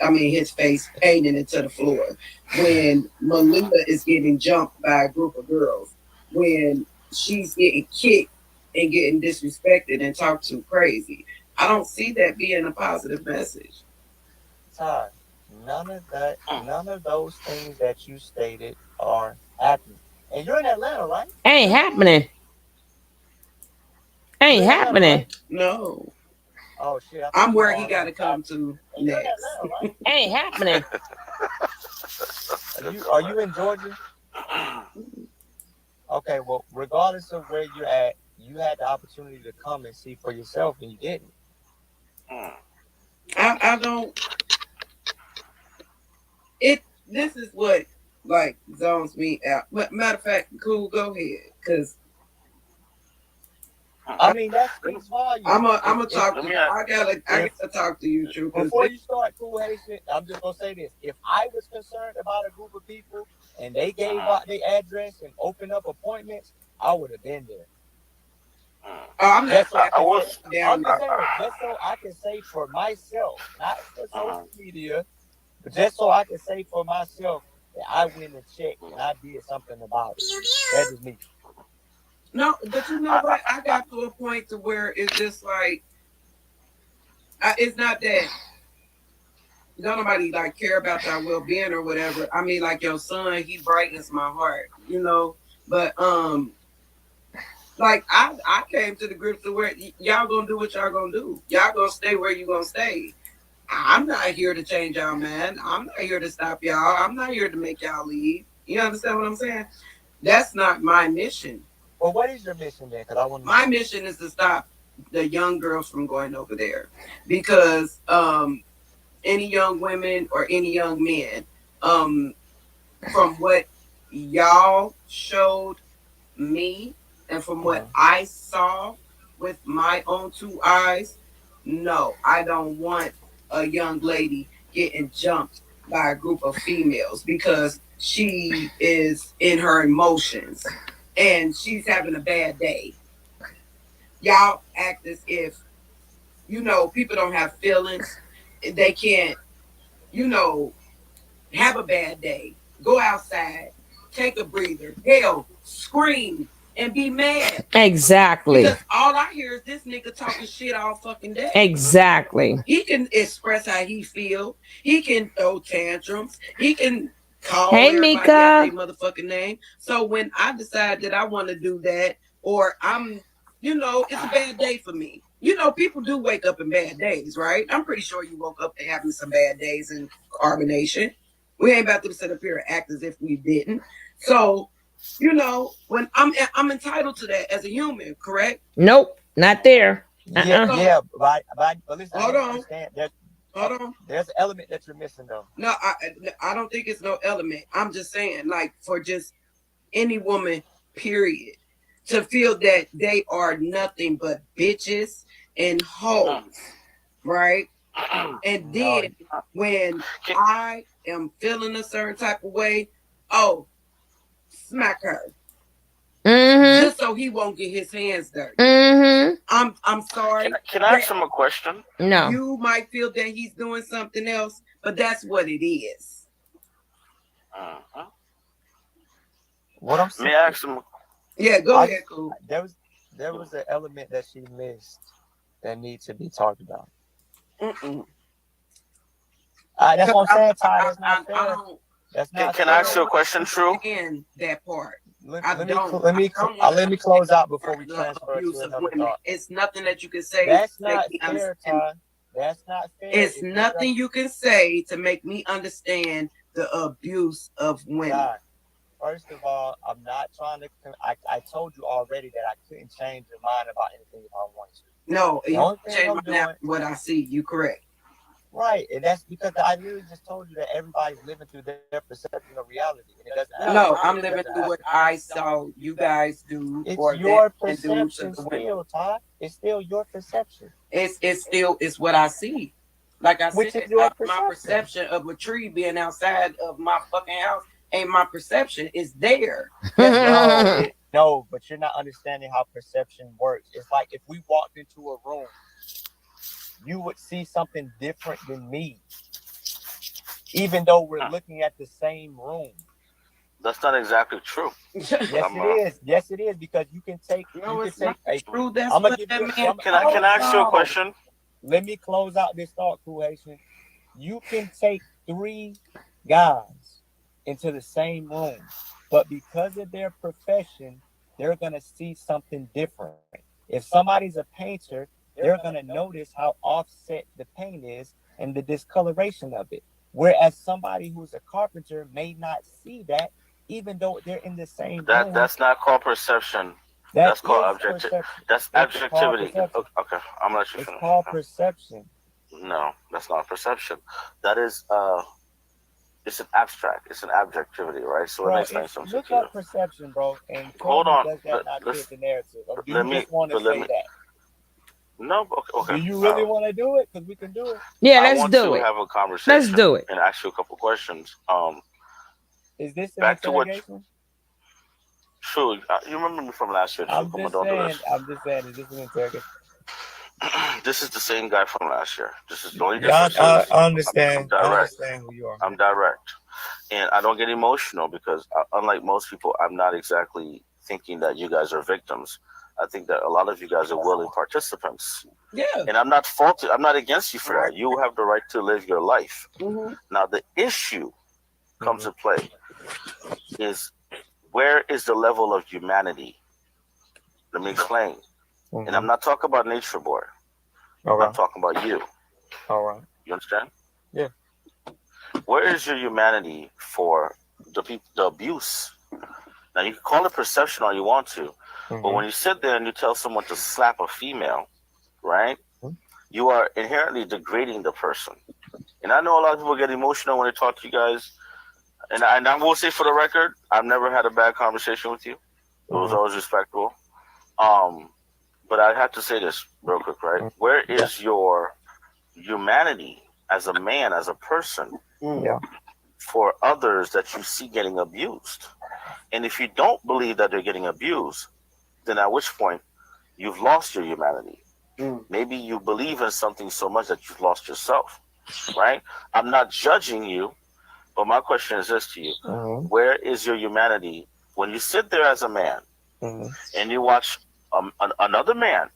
Speaker 1: I mean, his face painted into the floor. When Melinda is getting jumped by a group of girls. When she's getting kicked and getting disrespected and talked to crazy. I don't see that being a positive message.
Speaker 2: Todd, none of those things that you stated are happening. And you're in Atlanta, right?
Speaker 3: Ain't happening.
Speaker 2: You're
Speaker 3: Ain't
Speaker 2: in Atlanta,
Speaker 3: happening.
Speaker 2: right?
Speaker 1: No.
Speaker 2: Oh shit, I
Speaker 1: I'm
Speaker 2: thought you
Speaker 1: where
Speaker 2: were
Speaker 1: he
Speaker 2: all
Speaker 1: got
Speaker 2: over
Speaker 1: to
Speaker 2: the
Speaker 1: come
Speaker 2: top.
Speaker 1: to
Speaker 2: And you're in
Speaker 1: next.
Speaker 2: Atlanta, right?
Speaker 3: Ain't happening.
Speaker 2: Are you in Georgia? Okay, well, regardless of where you're at, you had the opportunity to come and see for yourself, and you didn't.
Speaker 1: I don't. It. This is what like zones me out. But matter of fact, cool. Go ahead, cause
Speaker 2: I mean, that speaks volumes.
Speaker 1: I'm gonna
Speaker 2: If
Speaker 1: talk to. I
Speaker 2: if
Speaker 1: gotta talk to you, True, cause
Speaker 2: before you start, cool Haitian, I'm just gonna say this: if I was concerned about a group of people and they gave out their address and opened up appointments, I would have been there.
Speaker 1: I'm not
Speaker 2: Just so I can
Speaker 1: down
Speaker 2: I'm
Speaker 1: there.
Speaker 2: just saying, just so I can say for myself, not for social media, but just so I can say for myself that I went and checked and I did something about it. That is me.
Speaker 1: No, but you know what? I got to a point to where it's just like it's not that don't nobody like care about your well being or whatever. I mean, like your son, he brightens my heart, you know. But like I came to the grips to where y'all gonna do what y'all gonna do. Y'all gonna stay where you gonna stay. I'm not here to change y'all, man. I'm not here to stop y'all. I'm not here to make y'all leave. You understand what I'm saying? That's not my mission.
Speaker 2: Well, what is your mission then? Because I want to
Speaker 1: My
Speaker 2: know.
Speaker 1: mission is to stop the young girls from going over there because any young women or any young men um from what y'all showed me and from what I saw with my own two eyes, no, I don't want a young lady getting jumped by a group of females because she is in her emotions and she's having a bad day. Y'all act as if, people don't have feelings. They can't, you know, have a bad day, go outside, take a breather, hell, scream and be mad.
Speaker 3: Exactly.
Speaker 1: Because all I hear is this nigga talking shit all fucking day.
Speaker 3: Exactly.
Speaker 1: He can express how he feel. He can throw tantrums. He can call
Speaker 3: Hey,
Speaker 1: everybody
Speaker 3: Mika.
Speaker 1: out their motherfucking name. So when I decide that I want to do that, or it's a bad day for me. People do wake up in bad days, right? I'm pretty sure you woke up having some bad days in carbonation. We ain't about to sit up here and act as if we didn't. So You know, when I'm entitled to that as a human, correct?
Speaker 3: Nope, not there.
Speaker 2: Yeah,
Speaker 1: So,
Speaker 2: yeah, but listen, I
Speaker 1: hold
Speaker 2: don't
Speaker 1: on,
Speaker 2: understand.
Speaker 1: hold on.
Speaker 2: There's an element that you're missing though.
Speaker 1: No, I don't think it's no element. I'm just saying, like, for just any woman, period, to feel that they are nothing but bitches and hoes, right? And
Speaker 2: No,
Speaker 1: then when I am feeling a certain type of way, oh, smack her.
Speaker 3: Mm-hmm.
Speaker 1: Just so he won't get his hands dirty.
Speaker 3: Mm-hmm.
Speaker 1: I'm sorry.
Speaker 6: Can I ask him a question?
Speaker 3: No.
Speaker 1: You might feel that he's doing something else, but that's what it is.
Speaker 6: Uh-huh.
Speaker 2: what I'm saying.
Speaker 6: May I ask him?
Speaker 1: Yeah, go ahead, cool.
Speaker 2: There was an element that she missed that needs to be talked about.
Speaker 1: Mm-mm.
Speaker 2: That's what I'm saying, Ty. That's not
Speaker 1: I
Speaker 2: fair.
Speaker 1: don't
Speaker 2: That's not
Speaker 6: Can
Speaker 2: fair.
Speaker 6: I ask you a question, True?
Speaker 1: understand that part.
Speaker 2: Let me
Speaker 1: don't
Speaker 2: close out before we
Speaker 1: the
Speaker 2: transfer
Speaker 1: abuse
Speaker 2: to
Speaker 1: of
Speaker 2: another
Speaker 1: women.
Speaker 2: thought.
Speaker 1: It's nothing that you can say
Speaker 2: That's
Speaker 1: to make
Speaker 2: not
Speaker 1: me
Speaker 2: fair,
Speaker 1: understand.
Speaker 2: Ty. That's not fair.
Speaker 1: It's
Speaker 2: If you're
Speaker 1: nothing you can say to make me understand the abuse of women.
Speaker 2: Ty, first of all, I'm not trying to. I told you already that I couldn't change your mind about anything if I wanted to.
Speaker 1: No,
Speaker 2: The
Speaker 1: you
Speaker 2: only
Speaker 1: can't
Speaker 2: thing
Speaker 1: change
Speaker 2: I'm
Speaker 1: my
Speaker 2: doing,
Speaker 1: mind what I see. You correct.
Speaker 2: right, and that's because I literally just told you that everybody's living through their perception of reality, and it doesn't happen.
Speaker 1: No,
Speaker 2: It
Speaker 1: I'm
Speaker 2: doesn't
Speaker 1: living through
Speaker 2: happen.
Speaker 1: what I saw you guys do,
Speaker 2: It's
Speaker 1: or
Speaker 2: your
Speaker 1: that and do to
Speaker 2: perception
Speaker 1: the women.
Speaker 2: still, Ty. It's still your perception.
Speaker 1: It's still it's what I see. Like I
Speaker 2: Which
Speaker 1: said,
Speaker 2: is your
Speaker 1: my
Speaker 2: perception.
Speaker 1: perception of a tree being outside of my fucking house ain't my perception. It's there.
Speaker 2: No, but you're not understanding how perception works. It's like if we walked into a room, you would see something different than me, even though we're looking at the same room.
Speaker 6: That's not exactly true.
Speaker 2: Yes, it is. Yes, it is, because you can take.
Speaker 1: No,
Speaker 2: You
Speaker 1: it's
Speaker 2: can
Speaker 1: not
Speaker 2: take.
Speaker 1: true. That's
Speaker 2: I'm gonna
Speaker 1: what
Speaker 2: give
Speaker 1: that
Speaker 2: you.
Speaker 1: man.
Speaker 6: Can I ask you a question?
Speaker 2: Let me close out this thought, Cool Haitian. You can take 3 guys into the same room, but because of their profession, they're gonna see something different. If somebody's a painter, they're gonna notice how offset the paint is and the discoloration of it. Whereas somebody who's a carpenter may not see that, even though they're in the same room.
Speaker 6: That's not called perception.
Speaker 2: That's
Speaker 6: called
Speaker 2: objective.
Speaker 6: That's objectivity. Okay, I'm gonna let you
Speaker 2: It's
Speaker 6: finish.
Speaker 2: called perception.
Speaker 6: No, that's not perception. That is it's an abstract. It's an objectivity, right? So let me explain something
Speaker 2: Look
Speaker 6: to you.
Speaker 2: up perception, bro, and
Speaker 6: Hold on.
Speaker 2: does that not fit the narrative? Or do
Speaker 6: let
Speaker 2: you
Speaker 6: me-
Speaker 2: just want to
Speaker 6: but let
Speaker 2: say
Speaker 6: me-
Speaker 2: that?
Speaker 6: No, okay.
Speaker 2: Do you really want to do it? Because we can do it.
Speaker 3: Yeah,
Speaker 6: I
Speaker 3: let's
Speaker 6: want
Speaker 3: do
Speaker 6: to
Speaker 3: it.
Speaker 6: have a conversation.
Speaker 3: Let's do it.
Speaker 6: And ask you a couple questions.
Speaker 2: Is this an
Speaker 6: back to what?
Speaker 2: interrogation?
Speaker 6: True. You remember me from last year.
Speaker 2: I'm
Speaker 6: True.
Speaker 2: just
Speaker 6: Don't do
Speaker 2: saying.
Speaker 6: this.
Speaker 2: I'm just saying. Is this an interrogation?
Speaker 6: This is the same guy from last year. This is the only
Speaker 2: Yeah,
Speaker 6: difference.
Speaker 2: I understand.
Speaker 6: I'm
Speaker 2: I
Speaker 6: direct.
Speaker 2: understand who you are.
Speaker 6: I'm direct, and I don't get emotional because, unlike most people, I'm not exactly thinking that you guys are victims. I think that a lot of you guys are willing participants.
Speaker 1: Yeah.
Speaker 6: And I'm not faulted. I'm not against you for that. You have the right to live your life.
Speaker 1: Mm-hmm.
Speaker 6: Now, the issue comes to play is where is the level of humanity? Let me explain.
Speaker 2: Mm-hmm.
Speaker 6: And I'm not talking about nature boy.
Speaker 2: Okay.
Speaker 6: I'm talking about you.
Speaker 2: All right.
Speaker 6: You understand?
Speaker 2: Yeah.
Speaker 6: Where is your humanity for the abuse? Now, you can call it perception all you want to, but when you sit there and you tell someone to slap a female, right, you are inherently degrading the person. And I know a lot of people get emotional when they talk to you guys. And I will say for the record, I've never had a bad conversation with you. It was always respectful. But I have to say this real quick, right? Where is your humanity as a man, as a person, for others that you see getting abused? And if you don't believe that they're getting abused, then at which point you've lost your humanity. Maybe you believe in something so much that you've lost yourself, right? I'm not judging you, but my question is this to you. Where is your humanity when you sit there as a man and you watch another man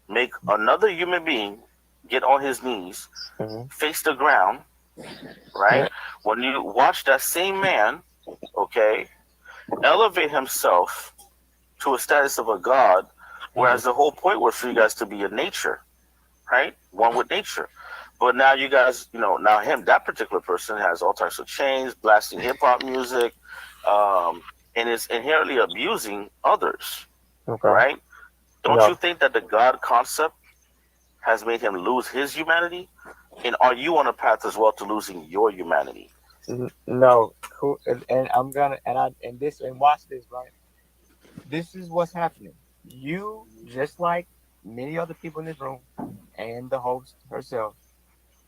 Speaker 6: make another human being get on his knees, face the ground, right? When you watch that same man, okay, elevate himself to a status of a god, whereas the whole point was for you guys to be in nature, right? One with nature. But now you guys, now that particular person has all types of chains, blasting hip hop music, and is inherently abusing others,
Speaker 2: Okay.
Speaker 6: right? Don't
Speaker 2: No.
Speaker 6: you think that the God concept has made him lose his humanity? And are you on a path as well to losing your humanity?
Speaker 2: No. Cool. And I'm gonna and watch this, right? This is what's happening. You, just like many other people in this room and the host herself,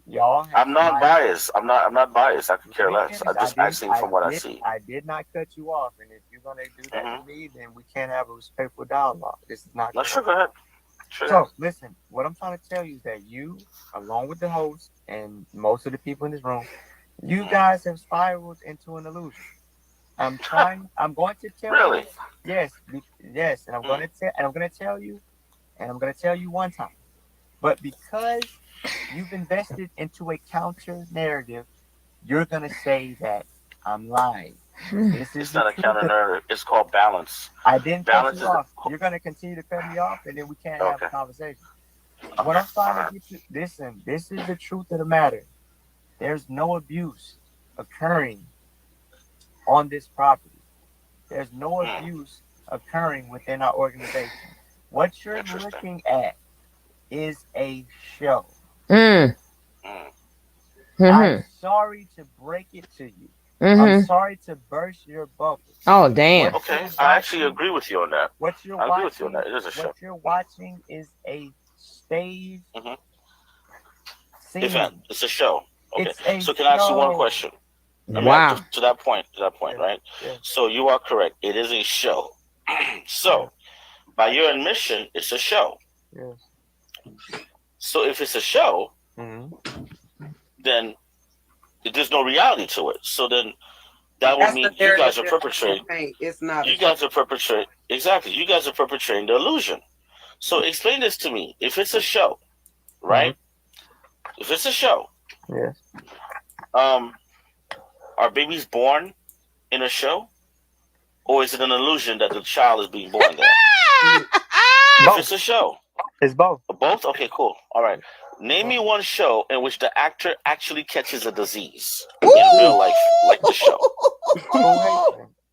Speaker 2: y'all have
Speaker 6: I'm not biased. I'm not biased. I could care
Speaker 2: Let me
Speaker 6: less.
Speaker 2: finish.
Speaker 6: I'm just acting from what I see.
Speaker 2: I did not cut you off, and if you're gonna do that
Speaker 6: Mhm.
Speaker 2: to me, then we can't have a respectful dialogue. This is not.
Speaker 6: No, sure, go ahead. Sure.
Speaker 2: So listen, what I'm trying to tell you is that you, along with the host and most of the people in this room, you guys have spiraled into an illusion. I'm going to tell
Speaker 6: Really?
Speaker 2: you. Yes, yes, and I'm going to tell. And I'm going to tell you. And I'm going to tell you one time. But because you've invested into a counter narrative, you're going to say that I'm lying. This is
Speaker 6: It's not a counter narrative. It's called balance.
Speaker 2: I didn't
Speaker 6: Balance
Speaker 2: cut you off. You're going to continue to cut me off, and then we can't have a conversation. What I'm trying to get you, listen, this is the truth of the matter. There's no abuse occurring on this property. There's no abuse occurring within our organization. What you're looking at is a show. I'm sorry to break it to you. I'm sorry to burst your bubble.
Speaker 3: Oh, damn.
Speaker 6: Okay, I actually agree with you on that.
Speaker 2: What you're
Speaker 6: I agree with you on that. It is a show.
Speaker 2: What you're watching is a stage scene.
Speaker 6: Event. It's a show. Okay.
Speaker 2: It's
Speaker 6: So can I ask you one question?
Speaker 3: Wow.
Speaker 6: To that point, right?
Speaker 2: Yeah.
Speaker 6: So you are correct. It is a show. So, by your admission, it's a show.
Speaker 2: Yes.
Speaker 6: So if it's a show, then there's no reality to it. So then that would mean you guys are perpetrating.
Speaker 1: It's not.
Speaker 6: You guys are perpetrating. Exactly. You guys are perpetrating the illusion. So explain this to me. If it's a show, right? If it's a show,
Speaker 2: yes.
Speaker 6: Are babies born in a show, or is it an illusion that the child is being born there? If it's a show,
Speaker 2: it's both.
Speaker 6: Both? Okay, cool. All right. Name me one show in which the actor actually catches a disease in real life, like the show.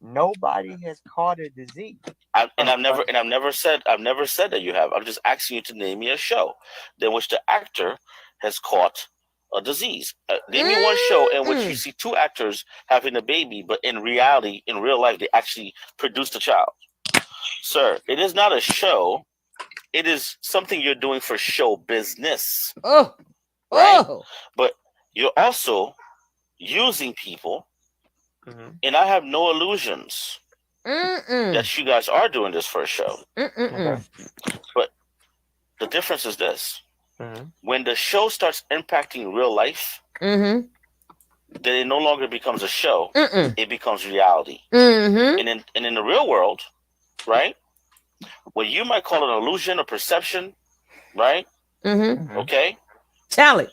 Speaker 2: Nobody has caught a disease.
Speaker 6: I've never said that you have. I'm just asking you to name me a show in which the actor has caught a disease. Name me one show in which you see two actors having a baby, but in reality, in real life, they actually produced a child. Sir, it is not a show. It is something you're doing for show business. Right? But you're also using people, and I have no illusions that you guys are doing this for a show. But the difference is this. When the show starts impacting real life, then it no longer becomes a show. It becomes reality. And in the real world, right, what you might call an illusion or perception, right? Okay?
Speaker 3: Tell it.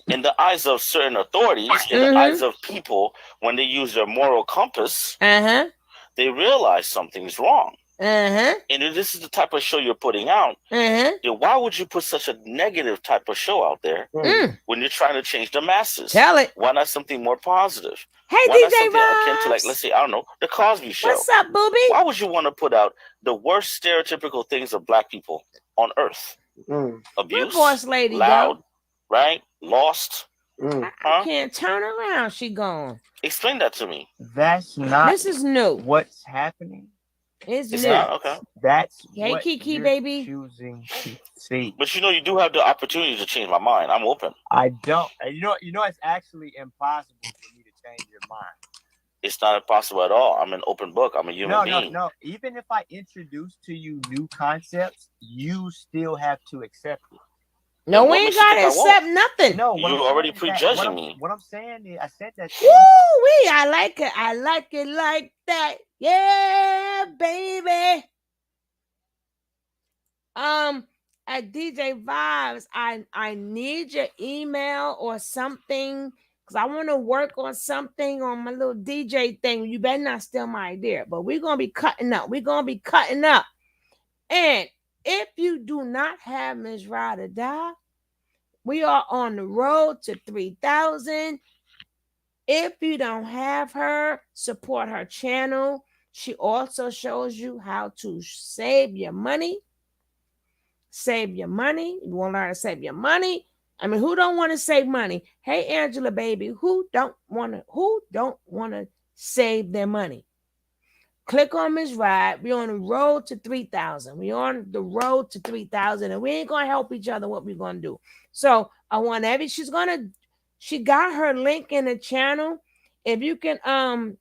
Speaker 6: In the eyes of certain authorities, in the eyes of people, when they use their moral compass, they realize something's wrong. And if this is the type of show you're putting out, then why would you put such a negative type of show out there when you're trying to change the masses?
Speaker 3: Tell it.
Speaker 6: Why not something more positive?
Speaker 3: Hey,
Speaker 6: why not
Speaker 3: DJ
Speaker 6: something akin to,
Speaker 3: Vibes.
Speaker 6: like, let's say, I don't know, the Cosby Show?
Speaker 3: What's up, booby?
Speaker 6: Why would you want to put out the worst stereotypical things of black people on earth? Abuse,
Speaker 3: boss lady,
Speaker 6: loud, right? Lost.
Speaker 3: I can't turn around. She gone.
Speaker 6: Explain that to me.
Speaker 2: That's not.
Speaker 3: This is new.
Speaker 2: What's happening?
Speaker 3: It's
Speaker 6: It's
Speaker 3: new.
Speaker 6: not okay.
Speaker 2: That's
Speaker 3: Hey,
Speaker 2: what
Speaker 3: Kiki,
Speaker 2: you're
Speaker 3: baby.
Speaker 2: choosing to see.
Speaker 6: But you know, you do have the opportunity to change my mind. I'm open.
Speaker 2: I don't. You know, it's actually impossible for me to change your mind.
Speaker 6: It's not impossible at all. I'm an open book. I'm a human being.
Speaker 2: No. Even if I introduce to you new concepts, you still have to accept it.
Speaker 3: No,
Speaker 6: What
Speaker 3: we ain't
Speaker 6: makes you think
Speaker 3: gotta
Speaker 6: I won't?
Speaker 3: accept nothing.
Speaker 2: No,
Speaker 6: You're already prejudging me.
Speaker 2: What I'm saying is, I said that.
Speaker 3: Woo-wee, I like it. I like it like that. Yeah, baby. At DJ Vibes, I need your email or something because I want to work on something on my little DJ thing. You better not steal my idea, but we're gonna be cutting up. And if you do not have Ms. Ride or Die, we are on the road to 3,000. If you don't have her, support her channel. She also shows you how to save your money. Save your money. You want to learn to save your money? I mean, who don't want to save money? Hey, Angela, baby, who don't want to save their money? Click on Ms. Ride. We're on the road to 3,000. We're on the road to 3,000, and we ain't gonna help each other. What we're gonna do? So I want she got her link in the channel. If you can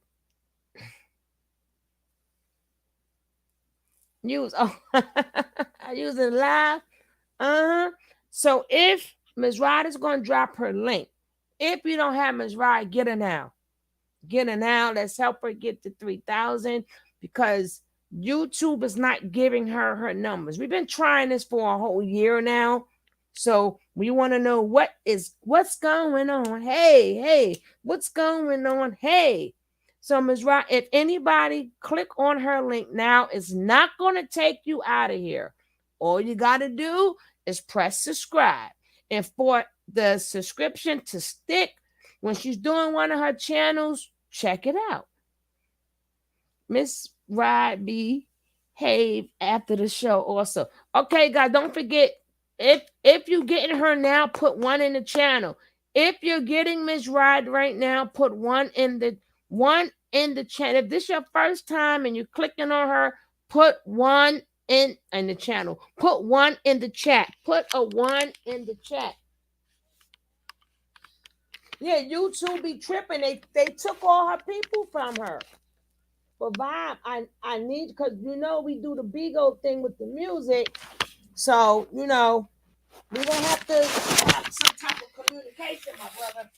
Speaker 3: use I use it live. So if Ms. Ride is gonna drop her link, if you don't have Ms. Ride, get her now. Get her now. Let's help her get to 3,000 because YouTube is not giving her numbers. We've been trying this for a whole year now. So we want to know what's going on. Hey, what's going on? Hey. So Ms. Rod, if anybody click on her link now, it's not going to take you out of here. All you got to do is press subscribe. And for the subscription to stick, when she's doing one of her channels, check it out. Miss Ride behave after the show also. Okay, guys, don't forget, if you're getting her now, put one in the channel. If you're getting Miss Ride right now, put one in the channel. If this is your first time and you're clicking on her, put one in the channel. Put one in the chat. Put a one in the chat. Yeah, YouTube be tripping. They took all her people from her. But Vibe, I need, because we do the Bigo thing with the music. So, we're gonna have to have some type of communication, my brother.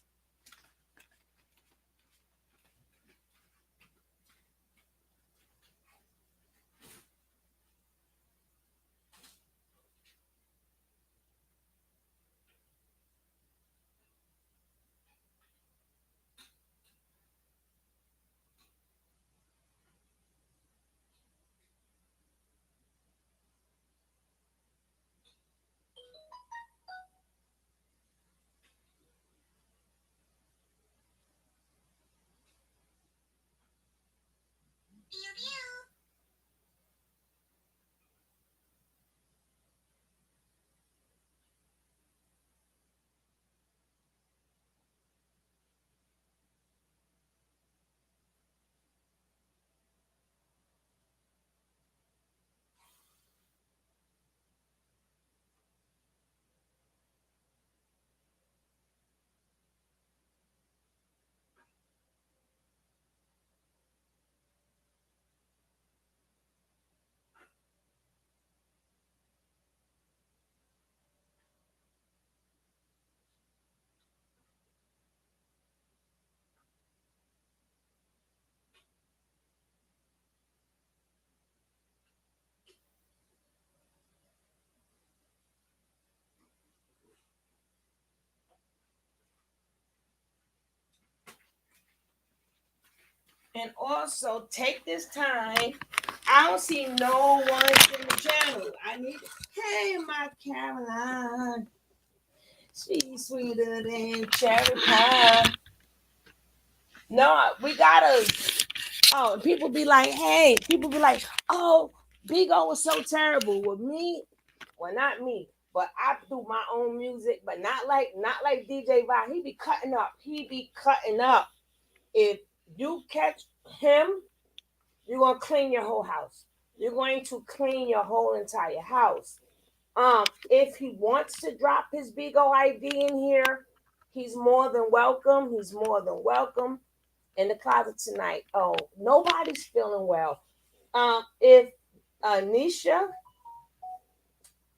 Speaker 3: And also take this time. I don't see no one in the channel. Hey, my Caroline. She's sweeter than cherry pie. No, we gotta. Oh, people be like, oh, Bigo was so terrible with me. Well, not me, but I do my own music, but not like DJ Vi. He be cutting up. If you catch him, you're gonna clean your whole house. You're going to clean your whole entire house. If he wants to drop his Bigo ID in here, he's more than welcome. In the closet tonight. Oh, nobody's feeling well. If Anisha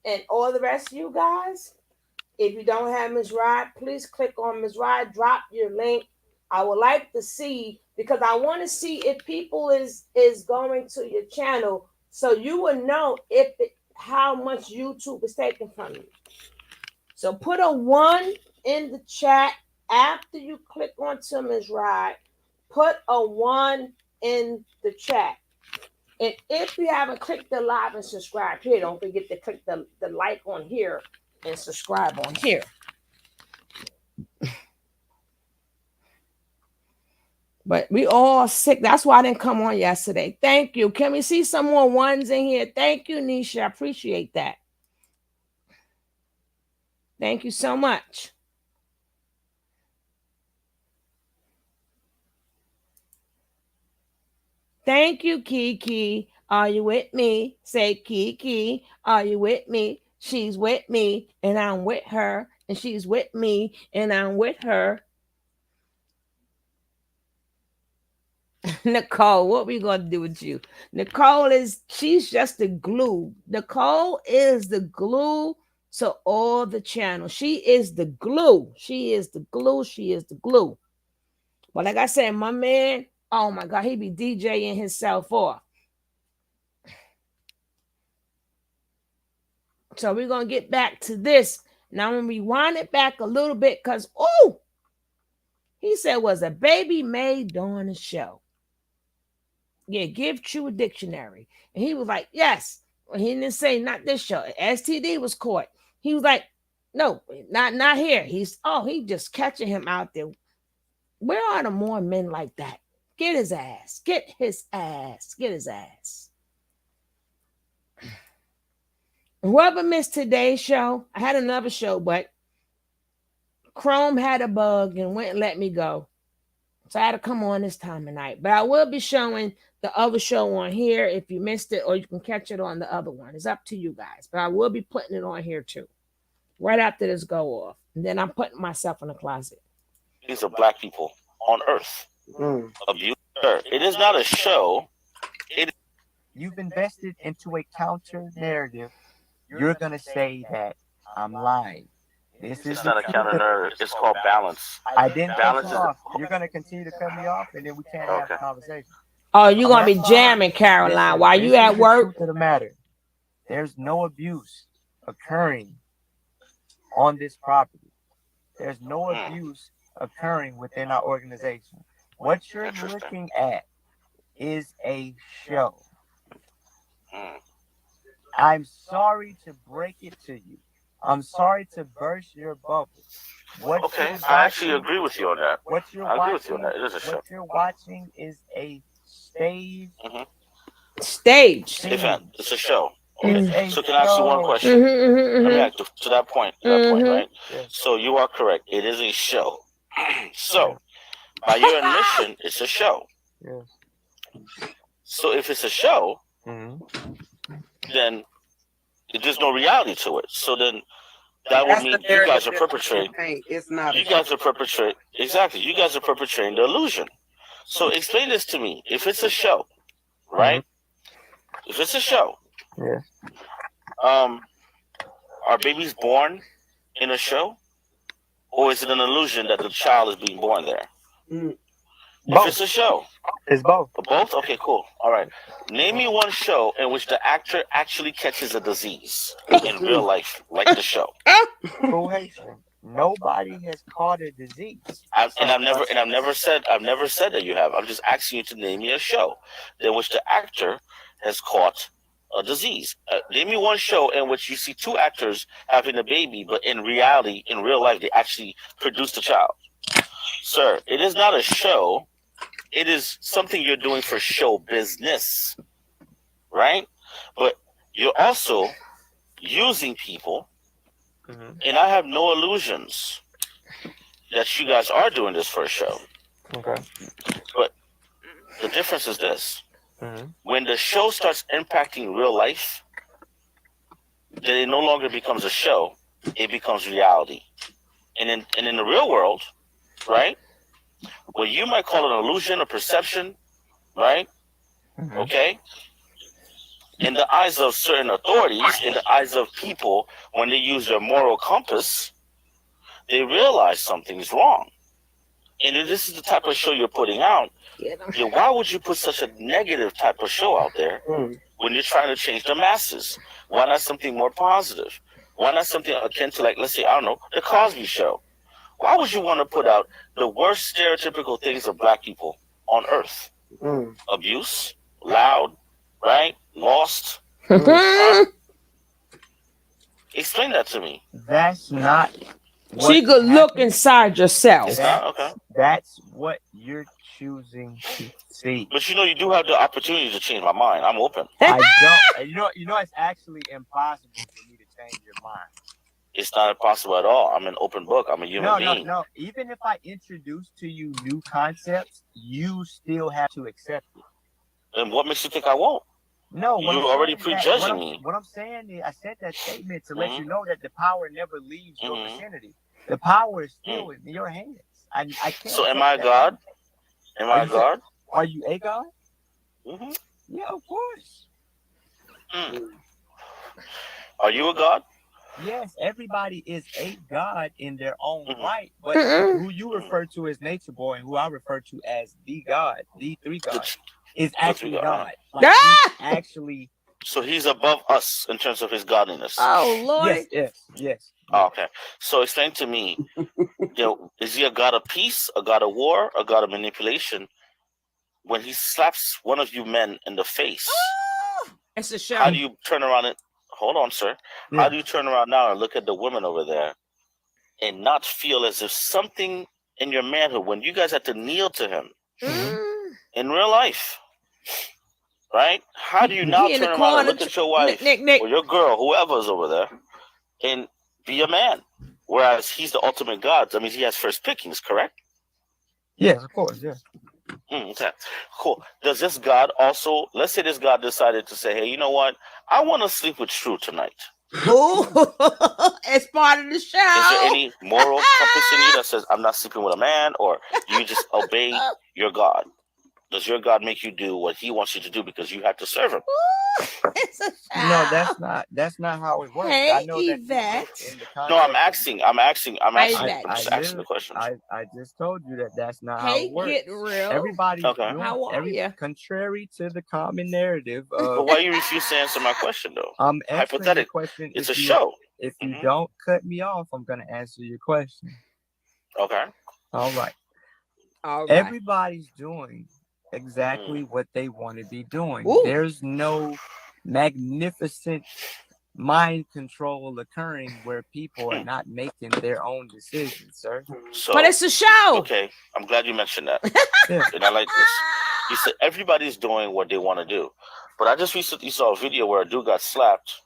Speaker 3: and all the rest of you guys, if you don't have Ms. Rod, please click on Ms. Rod, drop your link. I would like to see, because I want to see if people is going to your channel, so you will know how much YouTube is taking from you. So put a 1 in the chat after you click onto Ms. Rod. Put a 1 in the chat. And if you haven't clicked the live and subscribe here, don't forget to click the like on here and subscribe on here. But we all sick. That's why I didn't come on yesterday. Thank you. Can we see some more ones in here? Thank you, Nisha. I appreciate that. Thank you so much. Thank you, Kiki. Are you with me? Say, Kiki, are you with me? She's with me, and I'm with her, and she's with me, and I'm with her. Nicole, what we gonna do with you? Nicole she's just the glue. Nicole is the glue to all the channels. She is the glue. She is the glue. She is the glue. But like I said, my man, oh my God, he be DJing himself off. So we're gonna get back to this. Now I'm gonna rewind it back a little bit because he said was a baby made during the show. Yeah, give True a dictionary. And he was like, yes. He didn't say not this show. STD was caught. He was like, no, not here. He just catching him out there. Where are the more men like that? Get his ass. Get his ass. Get his ass. Whoever missed today's show, I had another show, but Chrome had a bug and went and let me go. So I had to come on this time of night. But I will be showing the other show on here if you missed it, or you can catch it on the other one. It's up to you guys. But I will be putting it on here too. Right after this go off. And then I'm putting myself in the closet.
Speaker 6: These are black people on Earth. Abuse. It is not a show.
Speaker 2: You've invested into a counter narrative. You're going to say that I'm lying. This is
Speaker 6: not a counter narrative. It's called balance.
Speaker 2: I didn't cut you off. You're going to continue to cut me off, and then we can't have a conversation.
Speaker 3: Oh, you're going to be jamming, Caroline, while you at work?
Speaker 2: To the matter. There's no abuse occurring on this property. There's no abuse occurring within our organization. What you're looking at is a show. I'm sorry to break it to you. I'm sorry to burst your bubble.
Speaker 6: I actually agree with you on that.
Speaker 2: I agree with you on that. It is a show. What you're watching is a stage.
Speaker 3: Stage
Speaker 6: event. It's a show. Okay. So can I ask you one question? Let me ask you to that point. Right? Yeah. So you are correct. It is a show. So by your admission, it's a show.
Speaker 2: Yeah.
Speaker 6: So if it's a show, then there's no reality to it. So then that would mean you guys are perpetrating.
Speaker 1: It's not.
Speaker 6: You guys are perpetrating. Exactly. You guys are perpetrating the illusion. So explain this to me. If it's a show, right? If it's a show, are babies born in a show, or is it an illusion that the child is being born there? If it's a show,
Speaker 2: it's both.
Speaker 6: Both? Okay, cool. All right. Name me one show in which the actor actually catches a disease in real life, like the show.
Speaker 2: Nobody has caught a disease.
Speaker 6: I've never said that you have. I'm just asking you to name me a show in which the actor has caught a disease. Name me one show in which you see two actors having a baby, but in reality, in real life, they actually produced a child. Sir, it is not a show. It is something you're doing for show business, right? But you're also using people, and I have no illusions that you guys are doing this for a show.
Speaker 2: Okay.
Speaker 6: But the difference is this. When the show starts impacting real life, then it no longer becomes a show. It becomes reality. And in the real world, right? What you might call an illusion or perception, right? Okay? In the eyes of certain authorities, in the eyes of people, when they use their moral compass, they realize something's wrong. And if this is the type of show you're putting out, why would you put such a negative type of show out there when you're trying to change the masses? Why not something more positive? Why not something akin to, like, let's say, I don't know, The Cosby Show? Why would you want to put out the worst stereotypical things of black people on earth? Abuse, loud, right? Lost. Explain that to me.
Speaker 2: That's not
Speaker 3: So you could look inside yourself.
Speaker 6: It's not okay.
Speaker 2: That's what you're choosing to see.
Speaker 6: But you do have the opportunity to change my mind. I'm open.
Speaker 2: I don't. You know, it's actually impossible for me to change your mind.
Speaker 6: It's not impossible at all. I'm an open book. I'm a human being.
Speaker 2: No. Even if I introduce to you new concepts, you still have to accept it.
Speaker 6: And what makes you think I won't?
Speaker 2: No,
Speaker 6: you're already prejudging me.
Speaker 2: What I'm saying is, I said that statement to let you know that the power never leaves your vicinity. The power is still in your hands. I can't.
Speaker 6: So am I God? Am I God?
Speaker 2: Are you a God?
Speaker 6: Mm-hmm.
Speaker 2: Yeah, of course.
Speaker 6: Are you a God?
Speaker 2: Yes, everybody is a God in their own right, but who you refer to as nature boy and who I refer to as the God, the three gods, is actually God. Like he's actually.
Speaker 6: So he's above us in terms of his godliness.
Speaker 3: Oh Lord.
Speaker 2: Yes.
Speaker 6: Oh, okay. So explain to me, is he a God of peace, a God of war, a God of manipulation? When he slaps one of you men in the face,
Speaker 3: it's a show.
Speaker 6: How do you turn around and hold on, sir? How do you turn around now and look at the women over there and not feel as if something in your manhood, when you guys had to kneel to him in real life, right? How do you now turn around and look at your wife or your girl, whoever's over there, and be a man? Whereas he's the ultimate God. That means he has first pickings, correct?
Speaker 2: Yes, of course, yeah.
Speaker 6: Okay, cool. Does this God also, let's say this God decided to say, hey, you know what? I want to sleep with True tonight.
Speaker 3: As part of the show.
Speaker 6: Is there any moral compass in you that says, I'm not sleeping with a man, or you just obey your God? Does your God make you do what he wants you to do because you have to serve him?
Speaker 3: It's a show.
Speaker 2: No, that's not how it works.
Speaker 3: Hey,
Speaker 2: I know
Speaker 3: Yvette.
Speaker 6: No, I'm asking. I'm just asking the question.
Speaker 2: I just told you that's not how it works.
Speaker 3: Get real.
Speaker 2: Everybody's
Speaker 6: okay.
Speaker 3: How are you?
Speaker 2: Contrary to the common narrative.
Speaker 6: But why you refuse to answer my question though?
Speaker 2: I'm
Speaker 6: hypothetical.
Speaker 2: Question.
Speaker 6: It's a show.
Speaker 2: If you don't cut me off, I'm gonna answer your question.
Speaker 6: Okay.
Speaker 2: All right. Everybody's doing exactly what they want to be doing. Ooh. There's no magnificent mind control occurring where people are not making their own decisions, sir.
Speaker 6: So,
Speaker 3: but it's a show.
Speaker 6: Okay, I'm glad you mentioned that. And I like this. You said everybody's doing what they want to do. But I just recently saw a video where a dude got slapped.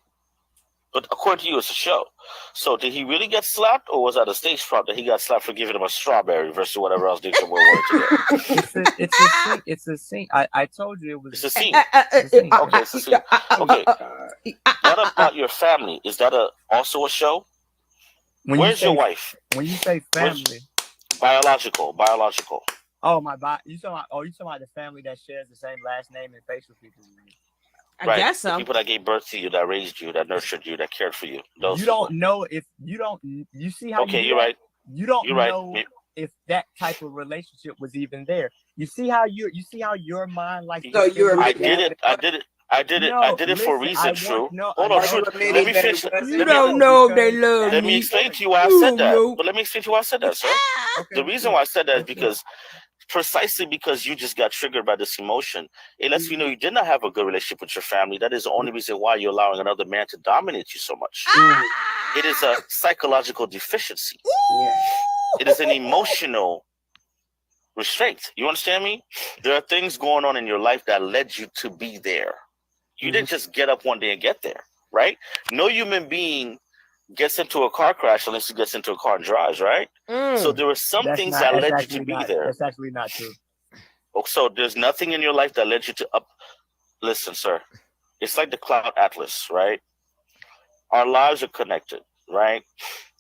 Speaker 6: But according to you, it's a show. So did he really get slapped, or was that a stage prop that he got slapped for giving him a strawberry versus whatever else Deconstructing wanted to get?
Speaker 2: It's a scene. I told you it was.
Speaker 6: It's a scene. Okay, it's a scene. Okay. What about your family? Is that also a show? Where's your wife?
Speaker 2: When you say family,
Speaker 6: biological.
Speaker 2: Oh my! You talking about the family that shares the same last name and facial features?
Speaker 3: I guess so.
Speaker 6: The people that gave birth to you, that raised you, that nurtured you, that cared for you. Those
Speaker 2: you don't know if you don't. You see how?
Speaker 6: Okay, you're right.
Speaker 2: You don't know if that type of relationship was even there. You see how your mind like.
Speaker 1: So you're.
Speaker 6: I did it for a reason, True. Hold on, True. Let me finish.
Speaker 3: You don't know they love me.
Speaker 6: Let me explain to you why I said that. But let me explain to you why I said that, sir.
Speaker 2: Okay,
Speaker 6: the reason why I said that is because precisely because you just got triggered by this emotion. It lets me know you did not have a good relationship with your family. That is the only reason why you're allowing another man to dominate you so much. It is a psychological deficiency. It is an emotional restraint. You understand me? There are things going on in your life that led you to be there. You didn't just get up one day and get there, right? No human being gets into a car crash unless he gets into a car and drives, right? So there were some things that led you to be there.
Speaker 2: That's actually not true.
Speaker 6: So there's nothing in your life that led you to up. Listen, sir, it's like the cloud atlas, right? Our lives are connected, right?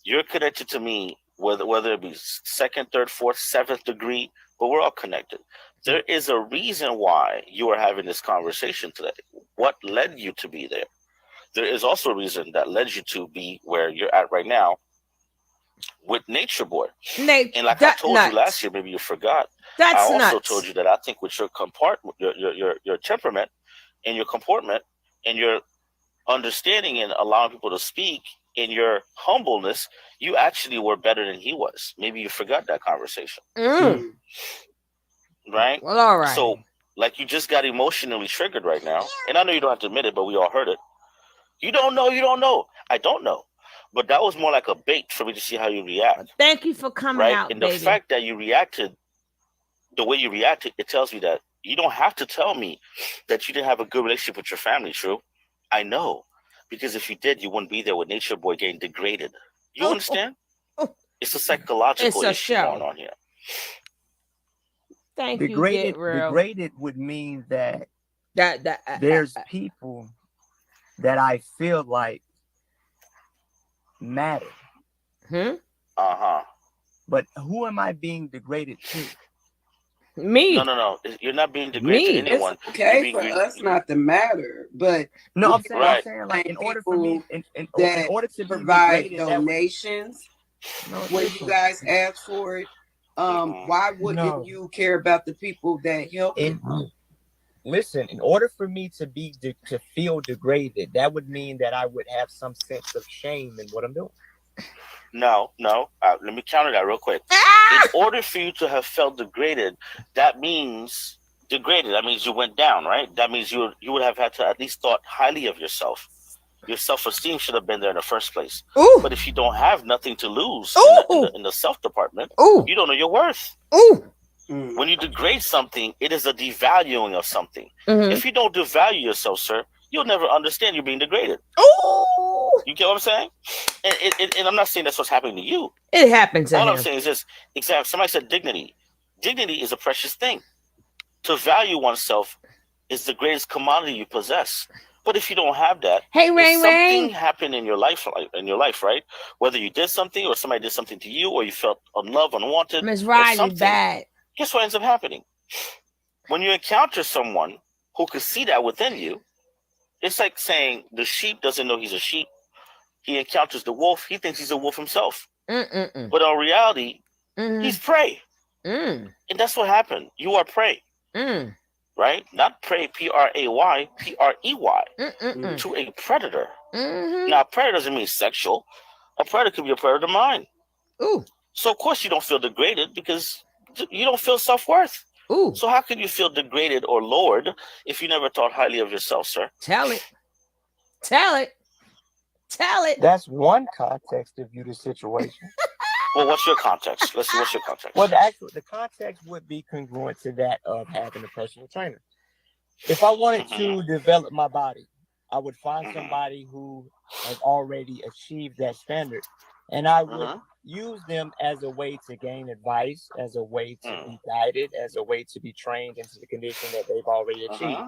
Speaker 6: You're connected to me, whether it be second, third, fourth, seventh degree, but we're all connected. There is a reason why you are having this conversation today. What led you to be there? There is also a reason that led you to be where you're at right now with Nature Boy. And like I told you last year, maybe you forgot. I also told you that I think with your compartment, your temperament and your comportment and your understanding and allowing people to speak and your humbleness, you actually were better than he was. Maybe you forgot that conversation. Right?
Speaker 3: Well, all right.
Speaker 6: So, like, you just got emotionally triggered right now. And I know you don't have to admit it, but we all heard it. You don't know. I don't know. But that was more like a bait for me to see how you react.
Speaker 3: Thank you for coming
Speaker 6: Right?
Speaker 3: out,
Speaker 6: And the
Speaker 3: baby.
Speaker 6: fact that you reacted the way you reacted, it tells me that you don't have to tell me that you didn't have a good relationship with your family, True. I know. Because if you did, you wouldn't be there with Nature Boy getting degraded. You understand? It's a psychological
Speaker 3: It's a
Speaker 6: issue
Speaker 3: show.
Speaker 6: going on here.
Speaker 3: Thank
Speaker 2: Degraded,
Speaker 3: you, Get Real.
Speaker 2: degraded would mean that
Speaker 3: That
Speaker 2: there's people that I feel like matter.
Speaker 6: Uh-huh.
Speaker 2: But who am I being degraded to?
Speaker 3: Me.
Speaker 6: No. You're not being degraded to anyone.
Speaker 1: It's okay
Speaker 6: You're being
Speaker 1: for us not to matter, but
Speaker 2: no, I'm saying,
Speaker 6: Right.
Speaker 2: I'm saying like in order for
Speaker 1: people
Speaker 2: me, in
Speaker 1: that
Speaker 2: order to be
Speaker 1: provide
Speaker 2: degraded, that would,
Speaker 1: donations
Speaker 2: no,
Speaker 1: when you guys ask for it. Why wouldn't
Speaker 2: No.
Speaker 1: you care about the people that help you?
Speaker 2: Listen, in order for me to be to feel degraded, that would mean that I would have some sense of shame in what I'm doing.
Speaker 6: No. Let me counter that real quick. In order for you to have felt degraded, that means degraded. That means you went down, right? That means you would have had to at least thought highly of yourself. Your self-esteem should have been there in the first place.
Speaker 3: Ooh.
Speaker 6: But if you don't have nothing to lose in the self department, you don't know your worth. When you degrade something, it is a devaluing of something. If you don't devalue yourself, sir, you'll never understand you're being degraded. You get what I'm saying? And I'm not saying that's what's happening to you.
Speaker 3: It happens to
Speaker 6: All
Speaker 3: him.
Speaker 6: I'm saying is this. Exactly. Somebody said dignity. Dignity is a precious thing. To value oneself is the greatest commodity you possess. But if you don't have that,
Speaker 3: Hey,
Speaker 6: if something
Speaker 3: Rain.
Speaker 6: happened in your life, right? Whether you did something or somebody did something to you, or you felt unloved, unwanted,
Speaker 3: Miss
Speaker 6: or
Speaker 3: Riley
Speaker 6: something,
Speaker 3: bad.
Speaker 6: guess what ends up happening? When you encounter someone who could see that within you, it's like saying the sheep doesn't know he's a sheep. He encounters the wolf. He thinks he's a wolf himself. But in reality, he's prey. And that's what happened. You are prey. Right? Not prey, P-R-A-Y, P-R-E-Y, to a predator. Now, a predator doesn't mean sexual. A predator could be a predator mind. So, of course, you don't feel degraded because you don't feel self-worth. So how can you feel degraded or lowered if you never thought highly of yourself, sir?
Speaker 3: Tell it.
Speaker 2: That's one context to view the situation.
Speaker 6: Well, what's your context? Let's see. What's your context?
Speaker 2: Well, the context would be congruent to that of having a personal trainer. If I wanted to develop my body, I would find somebody who has already achieved that standard, and I would use them as a way to gain advice, as a way to be guided, as a way to be trained into the condition that they've already achieved.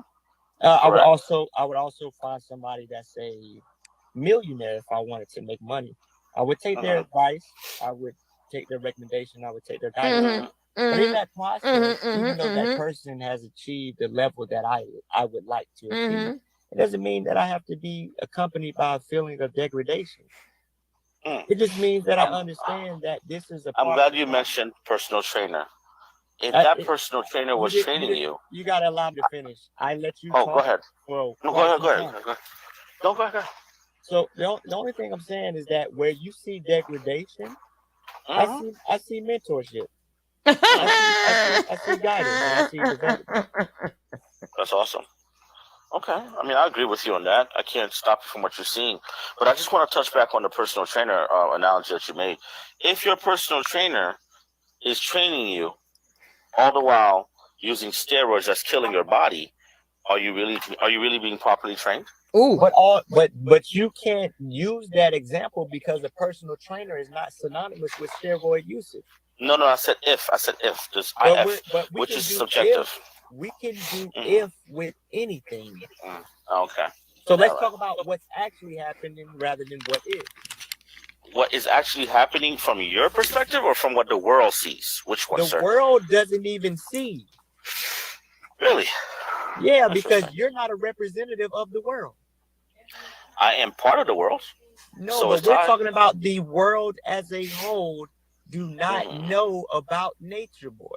Speaker 2: I would also find somebody that's a millionaire if I wanted to make money. I would take their advice, I would take their recommendation, I would take their guidance. But in that process, even though that person has achieved the level that I would like to achieve, it doesn't mean that I have to be accompanied by a feeling of degradation. It just means that I understand that this is a
Speaker 6: I'm glad you mentioned personal trainer. If that personal trainer was training you...
Speaker 2: You got to allow me to finish. I let you talk.
Speaker 6: Go ahead.
Speaker 2: Well,
Speaker 6: no, go ahead. No, go ahead.
Speaker 2: So the only thing I'm saying is that where you see degradation, I see mentorship. I see guidance. And I see development.
Speaker 6: That's awesome. Okay. I mean, I agree with you on that. I can't stop you from what you're seeing. But I just want to touch back on the personal trainer analogy that you made. If your personal trainer is training you all the while using steroids that's killing your body, are you really being properly trained?
Speaker 2: But you can't use that example because a personal trainer is not synonymous with steroid usage.
Speaker 6: No, I said if. Just which is subjective.
Speaker 2: We can do if with anything.
Speaker 6: Okay.
Speaker 2: So let's talk about what's actually happening rather than what is.
Speaker 6: What is actually happening from your perspective or from what the world sees? Which one, sir?
Speaker 2: The world doesn't even see.
Speaker 6: Really?
Speaker 2: Yeah, because you're not a representative of the world.
Speaker 6: I am part of the world.
Speaker 2: No, so but we're talking about the world as a whole do not know about Nature Boy.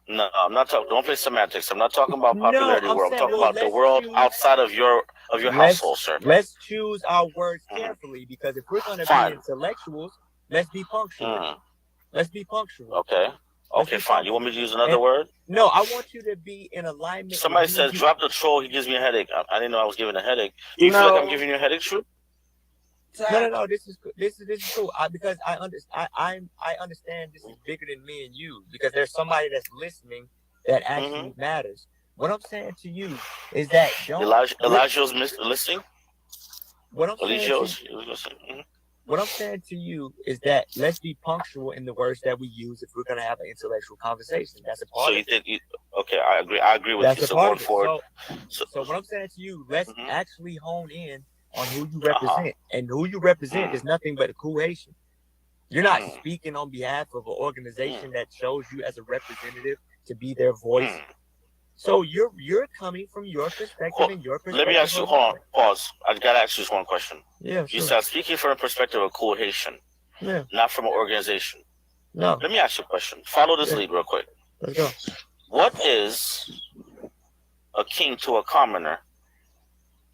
Speaker 6: No, I'm not talking. Don't play semantics. I'm not talking about popularity world. I'm talking about the world outside of your household, sir.
Speaker 2: Let's choose our words carefully because if we're going to be intellectuals, let's be punctual. Let's be punctual.
Speaker 6: Okay, fine. You want me to use another word?
Speaker 2: No, I want you to be in alignment.
Speaker 6: Somebody says, drop the troll. He gives me a headache. I didn't know I was giving a headache. Do you feel like I'm giving you a headache, True?
Speaker 2: No. This is cool. Because I understand this is bigger than me and you, because there's somebody that's listening that actually matters. What I'm saying to you is that
Speaker 6: Elijah's listening.
Speaker 2: What I'm saying to you is that let's be punctual in the words that we use if we're going to have an intellectual conversation. That's a part.
Speaker 6: So you think? Okay, I agree with you. So going forward.
Speaker 2: So what I'm saying to you, let's actually hone in on who you represent, and who you represent is nothing but a cool Haitian. You're not speaking on behalf of an organization that chose you as a representative to be their voice. So you're coming from your perspective and your perspective.
Speaker 6: Let me ask you. Hold on. Pause. I gotta ask you just one question.
Speaker 2: Yeah.
Speaker 6: You said speaking from a perspective of cool Haitian. Yeah. Not from an organization.
Speaker 2: No.
Speaker 6: Let me ask you a question. Follow this lead real quick.
Speaker 2: Let's go.
Speaker 6: What is a king to a commoner?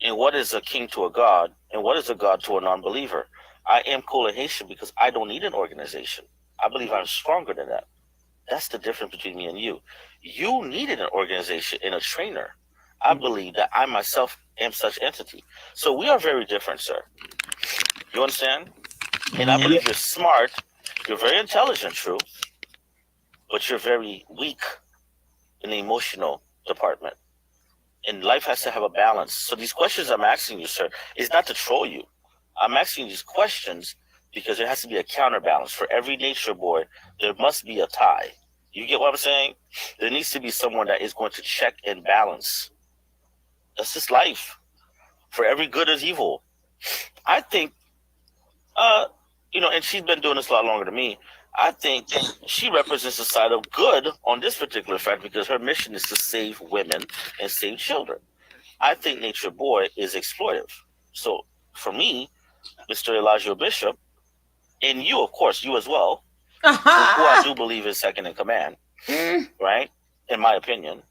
Speaker 6: And what is a king to a god? And what is a god to a non-believer? I am cool and Haitian because I don't need an organization. I believe I'm stronger than that. That's the difference between me and you. You needed an organization and a trainer. I believe that I myself am such entity. So we are very different, sir. You understand? And I believe you're smart. You're very intelligent, true. But you're very weak in the emotional department. And life has to have a balance. So these questions I'm asking you, sir, is not to troll you. I'm asking these questions because there has to be a counterbalance. For every nature boy, there must be a tie. You get what I'm saying? There needs to be someone that is going to check and balance. That's just life. For every good is evil. I think, and she's been doing this a lot longer than me. I think she represents the side of good on this particular fact because her mission is to save women and save children. I think Nature Boy is exploitive. So for me, Mr. Elijah Bishop, and you, of course, you as well, who I do believe is second in command, right? In my opinion,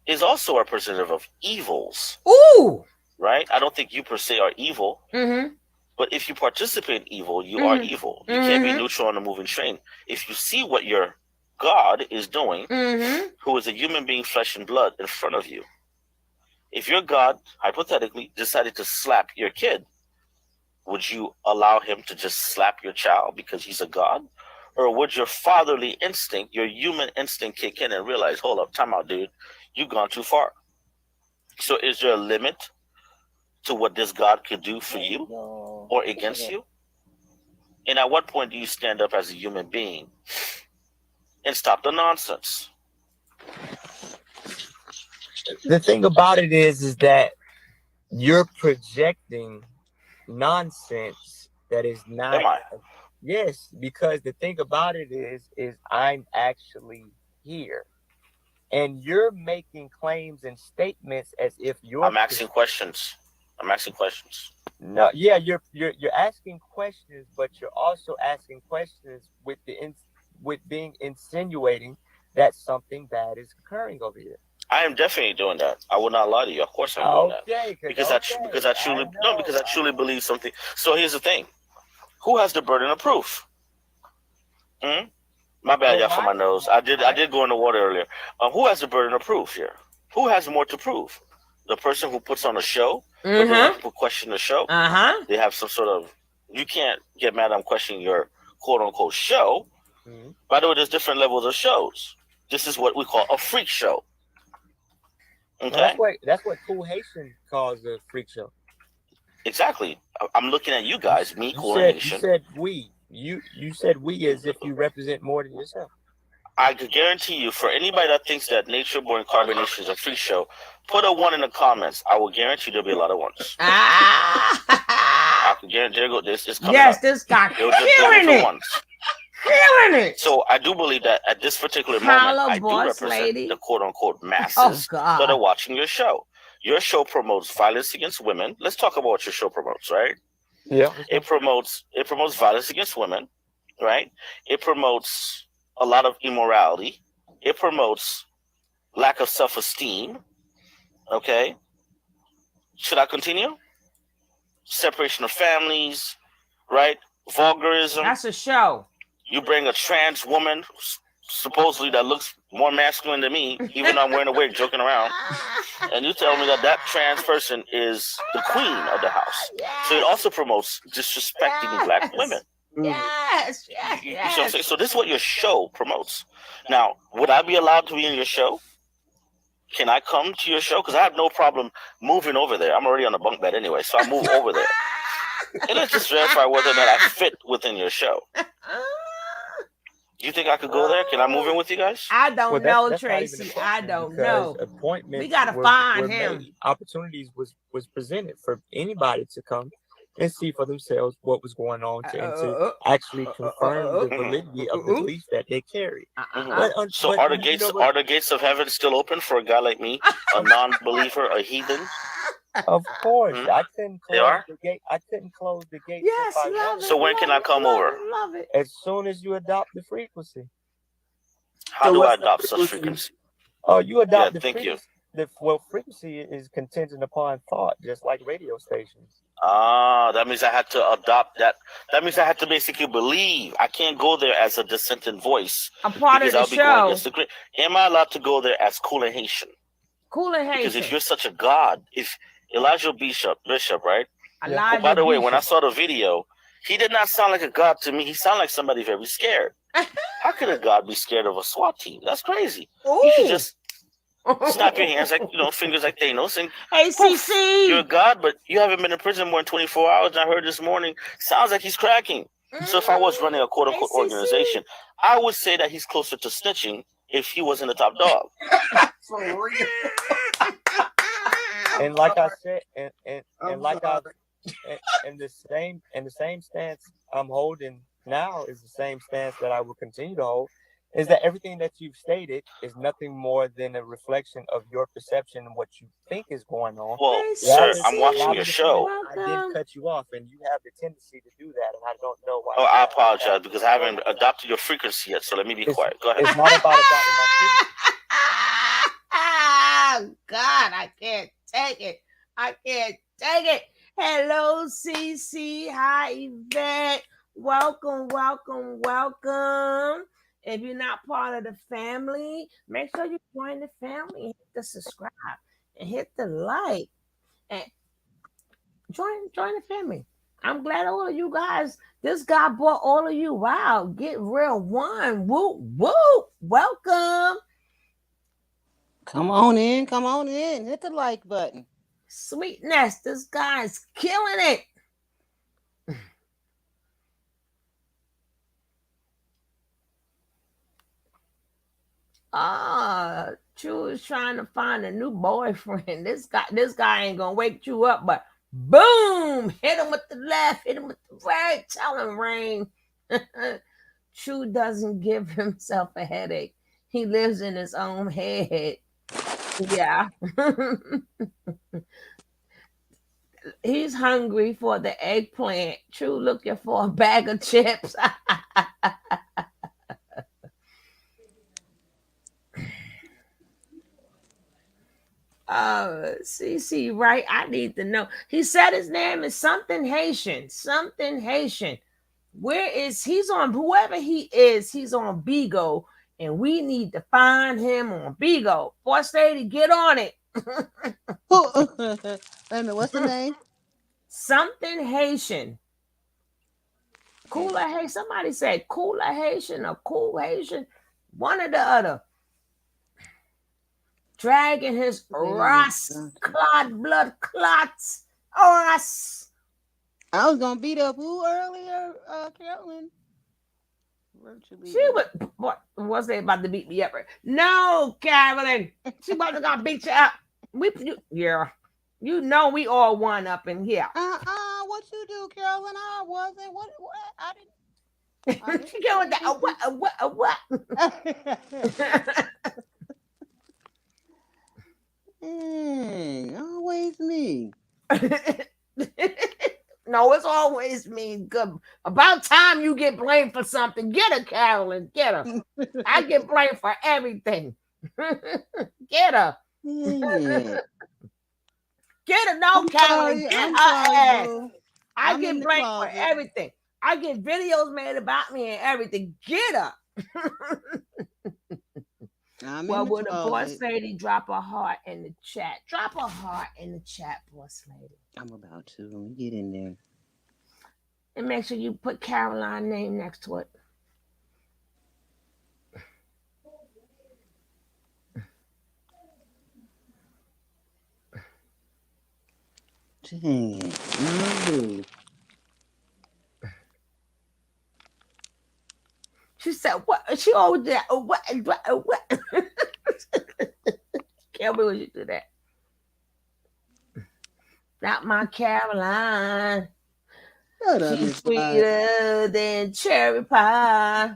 Speaker 6: is also a representative of evils.
Speaker 3: Ooh!
Speaker 6: Right? I don't think you per se are evil. But if you participate in evil, you are evil. You can't be neutral on a moving train. If you see what your God is doing, who is a human being, flesh and blood, in front of you, if your God, hypothetically, decided to slap your kid, would you allow him to just slap your child because he's a God? Or would your fatherly instinct, your human instinct kick in and realize, hold up, time out, dude, you've gone too far. So is there a limit to what this God could do for you or against you? And at what point do you stand up as a human being and stop the nonsense?
Speaker 2: The thing about it is that you're projecting nonsense that is not.
Speaker 6: Am I?
Speaker 2: Yes, because the thing about it is I'm actually here. And you're making claims and statements as if you're.
Speaker 6: I'm asking questions.
Speaker 2: No, yeah, you're asking questions, but you're also asking questions with being insinuating that something bad is occurring over here.
Speaker 6: I am definitely doing that. I will not lie to you. Of course I'm doing that. Because I truly believe something. So here's the thing. Who has the burden of proof? My bad, y'all, for my nose. I did go in the water earlier. Who has the burden of proof here? Who has more to prove? The person who puts on a show, but they have to question the show. They have some sort of. You can't get mad. I'm questioning your quote unquote show. By the way, there's different levels of shows. This is what we call a freak show. Okay,
Speaker 2: well, that's what Cool Haitian calls a freak show.
Speaker 6: Exactly. I'm looking at you guys. Me, Cool Haitian.
Speaker 2: You said we. You said we as if you represent more than yourself.
Speaker 6: I could guarantee you, for anybody that thinks that Nature Boy Carbonation is a freak show, put a 1 in the comments. I will guarantee there'll be a lot of ones. I can guarantee there go. This is coming.
Speaker 3: Yes,
Speaker 6: up.
Speaker 3: this guy
Speaker 6: killing it. So I do believe that at this particular moment, I do represent the quote unquote masses that are watching your show. Your show promotes violence against women. Let's talk about what your show promotes, right?
Speaker 2: Yeah.
Speaker 6: It promotes violence against women, right? It promotes a lot of immorality. It promotes lack of self-esteem. Okay. Should I continue? Separation of families, right? Vulgarism.
Speaker 3: That's a show.
Speaker 6: You bring a trans woman supposedly that looks more masculine than me, even though I'm wearing a wig, joking around, and you tell me that trans person is the queen of the house.
Speaker 3: Yes.
Speaker 6: So it also promotes disrespecting black women.
Speaker 3: Yes.
Speaker 6: You see what I'm saying? So this is what your show promotes. Now, would I be allowed to be in your show? Can I come to your show? Because I have no problem moving over there. I'm already on the bunk bed anyway, so I'll move over there. And let's just verify whether or not I fit within your show. You think I could go there? Can I move in with you guys?
Speaker 3: I don't know,
Speaker 2: that's
Speaker 3: Tracy. I don't know.
Speaker 2: Appointments
Speaker 3: We gotta find him.
Speaker 2: Opportunities was presented for anybody to come and see for themselves what was going on and to actually confirm the validity of the belief that they carry.
Speaker 6: So are the gates of heaven still open for a guy like me, a non-believer, a heathen?
Speaker 2: Of course, I couldn't close the gate. I couldn't close the gate.
Speaker 3: Yes, love it.
Speaker 6: So when can I come over?
Speaker 3: Love it.
Speaker 2: As soon as you adopt the frequency.
Speaker 6: How do I adopt such frequency?
Speaker 2: Oh, you adopt the
Speaker 6: frequency.
Speaker 2: Thank you. Frequency is contingent upon thought, just like radio stations.
Speaker 6: That means I had to adopt that. That means I had to basically believe. I can't go there as a dissenting voice.
Speaker 3: A part of the show.
Speaker 6: Am I allowed to go there as Cool and Haitian?
Speaker 3: Cool and Haitian.
Speaker 6: Because if you're such a god, if Elijah Bishop, right?
Speaker 3: Elijah
Speaker 6: by the way,
Speaker 3: Bishop.
Speaker 6: when I saw the video, he did not sound like a god to me. He sounded like somebody very scared. How could a god be scared of a SWAT team? That's crazy.
Speaker 3: Ooh.
Speaker 6: You should just snap your hands like, fingers like Thanos, and
Speaker 3: ACC.
Speaker 6: you're a god, but you haven't been in prison more than 24 hours. And I heard this morning, sounds like he's cracking. So if I was running a quote-unquote organization, I would say that he's closer to snitching if he wasn't the top dog.
Speaker 1: For real.
Speaker 2: And like I said, and like I, and the same stance I'm holding now is the same stance that I will continue to hold. Is that everything that you've stated is nothing more than a reflection of your perception and what you think is going on.
Speaker 6: Well, sir, I'm watching your show.
Speaker 2: I didn't cut you off, and you have the tendency to do that, and I don't know why.
Speaker 6: Oh, I apologize because I haven't adopted your frequency yet, so let me be quiet. Go ahead.
Speaker 2: It's not about adopting my frequency.
Speaker 3: Oh, God, I can't take it. I can't take it. Hello, CC. Hi, Yvette. Welcome, welcome, welcome. If you're not part of the family, make sure you join the family and hit the subscribe and hit the like and join the family. I'm glad all of you guys, this guy brought all of you. Wow, get real one. Woo, woo. Welcome.
Speaker 7: Come on in. Hit the like button.
Speaker 3: Sweetness, this guy's killing it. Chu is trying to find a new boyfriend. This guy ain't gonna wake you up, but boom, hit him with the left, hit him with the right, tell him Rain. Chu doesn't give himself a headache. He lives in his own head. Yeah. He's hungry for the eggplant. Chu looking for a bag of chips. CC, right? I need to know. He said his name is something Haitian. Something Haitian. Where is he's on? Whoever he is, he's on Bigo, and we need to find him on Bigo. Boss Lady, get on it.
Speaker 7: Wait a minute, what's the name?
Speaker 3: Something Haitian. Cooler Haitian. Somebody said Cooler Haitian or Cool Haitian. One or the other. Dragging his Ross blood clots. Us.
Speaker 7: I was gonna beat up who earlier, Carolyn?
Speaker 3: She was they about to beat me up? No, Carolyn. She wasn't gonna beat you up. Yeah. You know we all one up in here.
Speaker 7: What you do, Carolyn? I wasn't. What? I didn't.
Speaker 3: She going that what?
Speaker 7: Always me.
Speaker 3: No, it's always me. Good. About time you get blamed for something. Get her, Carolyn. Get her. I get blamed for everything. Get her. Get her, no, Carolyn. Get her ass. I get blamed for everything. I get videos made about me and everything. Get her.
Speaker 7: I'm
Speaker 3: Well,
Speaker 7: in the
Speaker 3: would a boss
Speaker 7: closet.
Speaker 3: lady drop a heart in the chat? Drop a heart in the chat, boss lady.
Speaker 7: I'm about to. Let me get in there.
Speaker 3: And make sure you put Caroline's name next to it.
Speaker 7: Dang it. No.
Speaker 3: She said, what? She always did that. What? Can't believe when you do that. Not my Caroline.
Speaker 7: Shut up,
Speaker 3: She's
Speaker 7: Miss White.
Speaker 3: sweeter than cherry pie.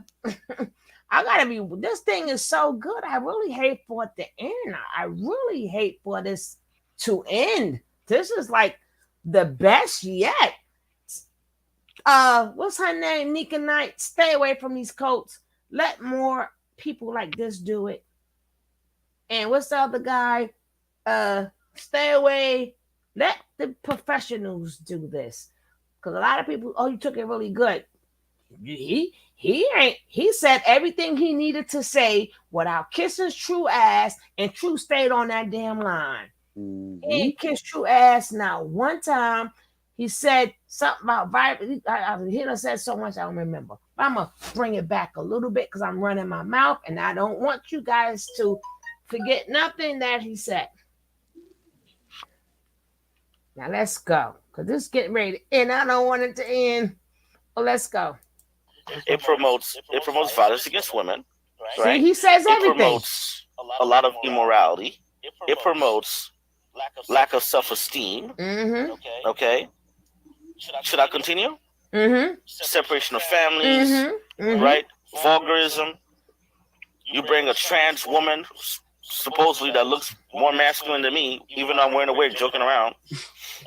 Speaker 3: I gotta be. This thing is so good. I really hate for it to end. I really hate for this to end. This is like the best yet. What's her name? Nika Knight. Stay away from these coats. Let more people like this do it. And what's the other guy? Stay away. Let the professionals do this. Because a lot of people, oh, you took it really good. He said everything he needed to say without kissing True ass, and True stayed on that damn line.
Speaker 7: Mm-hmm.
Speaker 3: He ain't kissed True ass now one time. He said something about violence. He done said so much I don't remember. But I'm gonna bring it back a little bit because I'm running my mouth and I don't want you guys to forget nothing that he said. Now let's go, because this is getting ready to end. I don't want it to end. Well, let's go.
Speaker 6: It promotes violence against women, right?
Speaker 3: See, he says
Speaker 6: It
Speaker 3: everything.
Speaker 6: promotes a lot of immorality. It promotes lack of self-esteem.
Speaker 3: Mm-hmm.
Speaker 6: Okay. Should I continue?
Speaker 3: Mm-hmm.
Speaker 6: Separation of families,
Speaker 3: Mm-hmm.
Speaker 6: right? Vulgarism. You bring a trans woman, supposedly that looks more masculine than me, even though I'm wearing a wig, joking around,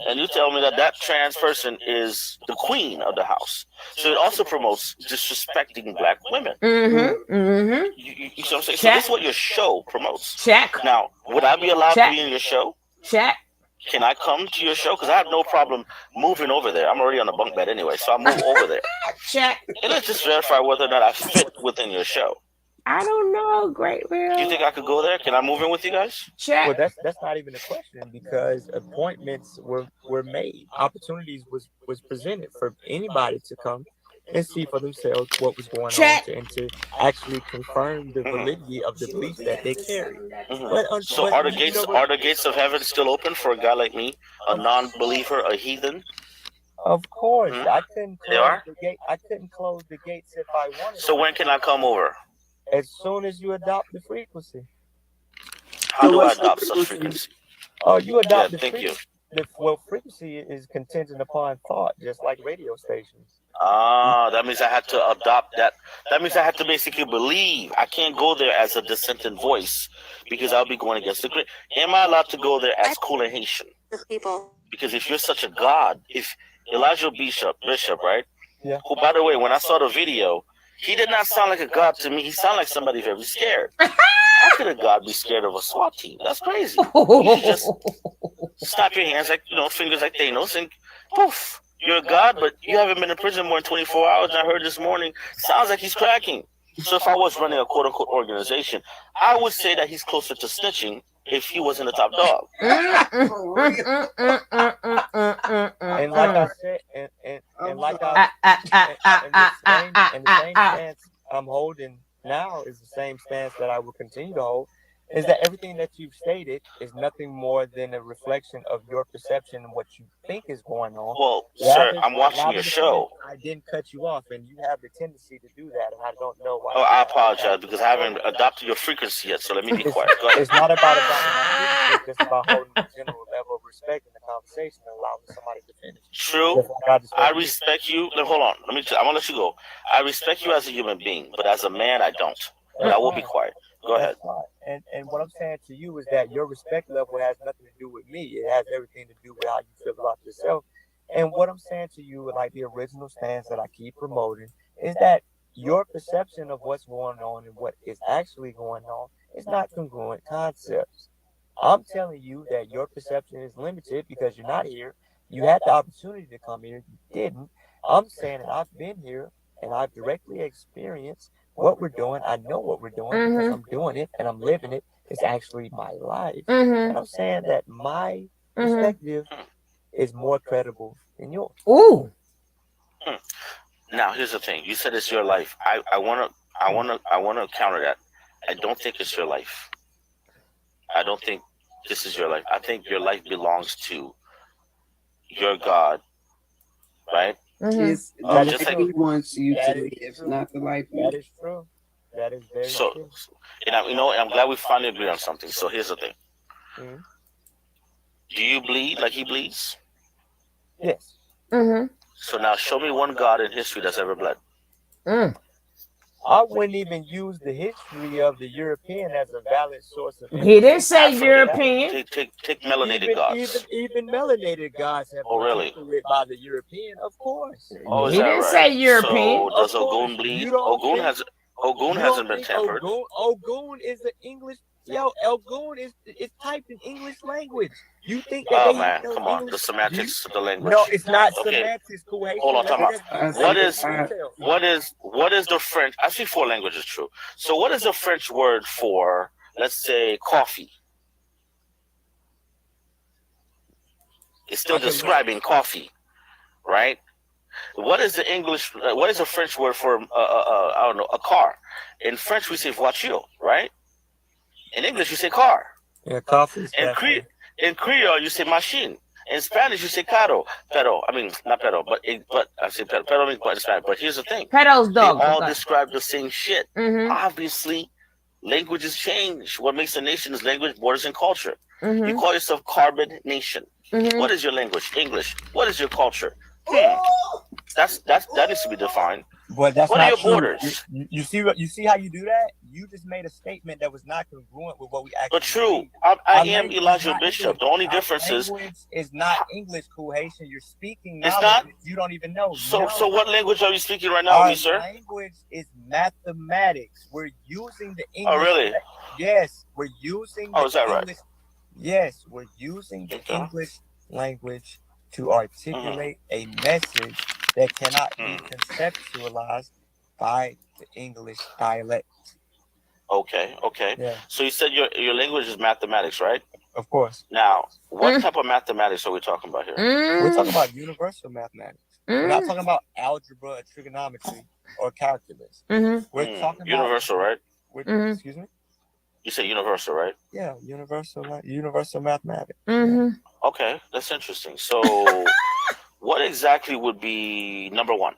Speaker 6: and you tell me that trans person is the queen of the house. So it also promotes disrespecting black women.
Speaker 3: Mm-hmm. Mm-hmm.
Speaker 6: You see what I'm saying?
Speaker 3: Check.
Speaker 6: So this is what your show promotes.
Speaker 3: Check.
Speaker 6: Now, would I be allowed
Speaker 3: Check.
Speaker 6: to be in your show?
Speaker 3: Check.
Speaker 6: Can I come to your show? Because I have no problem moving over there. I'm already on the bunk bed anyway, so I'll move over there.
Speaker 3: Check.
Speaker 6: And let's just verify whether or not I fit within your show.
Speaker 3: I don't know, Great Will.
Speaker 6: Do you think I could go there? Can I move in with you guys?
Speaker 3: Check.
Speaker 2: Well, that's not even a question, because appointments were made. Opportunities was presented for anybody to come and see for themselves what was going
Speaker 3: Check.
Speaker 2: on, and to actually confirm the validity of the beliefs that they carry.
Speaker 6: So are the gates of heaven still open for a guy like me, a non-believer, a heathen?
Speaker 2: Of course,
Speaker 6: Mhm.
Speaker 2: I couldn't
Speaker 6: They
Speaker 2: close
Speaker 6: are?
Speaker 2: the gate. I couldn't close the gates if I wanted.
Speaker 6: So when can I come over?
Speaker 2: As soon as you adopt the frequency.
Speaker 6: How do I adopt such frequency?
Speaker 2: Oh, you adopt
Speaker 6: Yeah,
Speaker 2: the
Speaker 6: thank
Speaker 2: frequency.
Speaker 6: you.
Speaker 2: Well, frequency is contingent upon thought, just like radio stations.
Speaker 6: That means I had to adopt that. That means I had to basically believe. I can't go there as a dissenting voice because I'll be going against the grain. Am I allowed to go there as cool and Haitian? Because if you're such a god, if Elijah Bishop, right?
Speaker 2: Yeah.
Speaker 6: Who, by the way, when I saw the video, he did not sound like a god to me. He sounded like somebody very scared. How could a god be scared of a SWAT team? That's crazy. You should just snap your hands like, fingers like Thanos, and poof. You're a god, but you haven't been in prison more than 24 hours. And I heard this morning, sounds like he's cracking. So if I was running a quote-unquote organization, I would say that he's closer to snitching if he wasn't the top dog.
Speaker 2: And like I said, and like I, and the same stance I'm holding now is the same stance that I will continue to hold. Is that everything that you've stated is nothing more than a reflection of your perception and what you think is going on.
Speaker 6: Well, sir, I'm watching your show.
Speaker 2: I didn't cut you off, and you have the tendency to do that, and I don't know why.
Speaker 6: Oh, I apologize because I haven't adopted your frequency yet, so let me be quiet. Go ahead.
Speaker 2: It's not about adopting my frequency, it's just about holding a general level of respect in the conversation and allowing somebody to finish.
Speaker 6: True. I respect you. No, hold on. I'm gonna let you go. I respect you as a human being, but as a man, I don't. But I will be quiet. Go ahead.
Speaker 2: And what I'm saying to you is that your respect level has nothing to do with me. It has everything to do with how you feel about yourself. And what I'm saying to you, like the original stance that I keep promoting, is that your perception of what's going on and what is actually going on is not congruent concepts. I'm telling you that your perception is limited because you're not here. You had the opportunity to come here. You didn't. I'm saying that I've been here and I've directly experienced what we're doing. I know what we're doing because I'm doing it and I'm living it. It's actually my life. And I'm saying that my perspective is more credible than yours.
Speaker 3: Ooh.
Speaker 6: Now, here's the thing. You said it's your life. I wanna counter that. I don't think it's your life. I don't think this is your life. I think your life belongs to your God, right?
Speaker 1: It's the
Speaker 2: That
Speaker 1: life
Speaker 2: is
Speaker 1: He
Speaker 2: true.
Speaker 1: wants you
Speaker 2: That
Speaker 1: to
Speaker 2: is
Speaker 1: live, not the life you
Speaker 2: That is true. That is very
Speaker 6: So,
Speaker 2: true.
Speaker 6: and I'm glad we finally agree on something. So here's the thing.
Speaker 2: Mhm.
Speaker 6: Do you bleed like He bleeds?
Speaker 2: Yes.
Speaker 6: So now show me one God in history that's ever bled.
Speaker 2: I wouldn't even use the history of the European as a valid source of
Speaker 3: He didn't say
Speaker 6: African.
Speaker 3: European.
Speaker 6: Take melanated gods.
Speaker 2: Even melanated gods have
Speaker 6: Oh,
Speaker 2: been
Speaker 6: really?
Speaker 2: tinkered by the European, of course.
Speaker 6: Oh, is
Speaker 3: He
Speaker 6: that
Speaker 3: didn't
Speaker 6: right?
Speaker 3: say European.
Speaker 6: So does
Speaker 2: Of course.
Speaker 6: Ogun bleed?
Speaker 2: You don't
Speaker 6: Ogun
Speaker 2: think-
Speaker 6: hasn't been tempered.
Speaker 2: Ogun is an English. Ogun is typed in English language. You think that
Speaker 6: Oh
Speaker 2: they
Speaker 6: man,
Speaker 2: know
Speaker 6: come on.
Speaker 2: English?
Speaker 6: The semantics of the language.
Speaker 2: No, it's not
Speaker 6: Okay.
Speaker 2: semantics, Kuwait.
Speaker 6: Hold on, time out. What is the French? I see 4 languages, true. So what is the French word for, let's say, coffee? It's still describing coffee, right? What is the English? What is the French word for I don't know, a car? In French we say voiture, right? In English you say car.
Speaker 2: Yeah, coffee.
Speaker 6: In Creole you say machine. In Spanish you say carro. Pero, I mean not pero, but I say pero. Pero means but in Spanish. But here's the thing:
Speaker 3: Pedo's
Speaker 6: they
Speaker 3: dog.
Speaker 6: all describe the same shit.
Speaker 3: Mm-hmm.
Speaker 6: Obviously, languages change. What makes a nation is language, borders, and culture.
Speaker 3: Mm-hmm.
Speaker 6: You call yourself Carbon Nation.
Speaker 3: Mm-hmm.
Speaker 6: What is your language? English. What is your culture? That needs to be defined.
Speaker 2: But that's
Speaker 6: What
Speaker 2: not
Speaker 6: are your
Speaker 2: true.
Speaker 6: borders?
Speaker 2: You see how you do that? You just made a statement that was not congruent with what we actually.
Speaker 6: But true,
Speaker 2: believe.
Speaker 6: I
Speaker 2: Our
Speaker 6: am
Speaker 2: language is
Speaker 6: Elijah
Speaker 2: not
Speaker 6: Bishop.
Speaker 2: English.
Speaker 6: The only
Speaker 2: Our
Speaker 6: difference is
Speaker 2: language is not English, cool Haitian. You're speaking
Speaker 6: It's
Speaker 2: knowledge
Speaker 6: not?
Speaker 2: that you don't even know.
Speaker 6: so.
Speaker 2: No.
Speaker 6: So what language are you speaking right now,
Speaker 2: Our
Speaker 6: me, sir?
Speaker 2: language is mathematics. We're using the English.
Speaker 6: Oh, really?
Speaker 2: Yes, we're using.
Speaker 6: Oh,
Speaker 2: the
Speaker 6: is that right?
Speaker 2: English, yes, we're using the
Speaker 6: Okay.
Speaker 2: English language to articulate a message that cannot be conceptualized by the English dialect.
Speaker 6: Okay.
Speaker 2: Yeah,
Speaker 6: So you said your language is mathematics, right?
Speaker 2: of course.
Speaker 6: Now, what type of mathematics are we talking about here?
Speaker 2: We're talking about universal mathematics. We're not talking about algebra, or trigonometry, or calculus. We're talking about
Speaker 6: Universal, right?
Speaker 2: Excuse me?
Speaker 6: You say universal, right?
Speaker 2: Yeah, universal mathematics.
Speaker 6: Okay, that's interesting. So, what exactly would be number 1?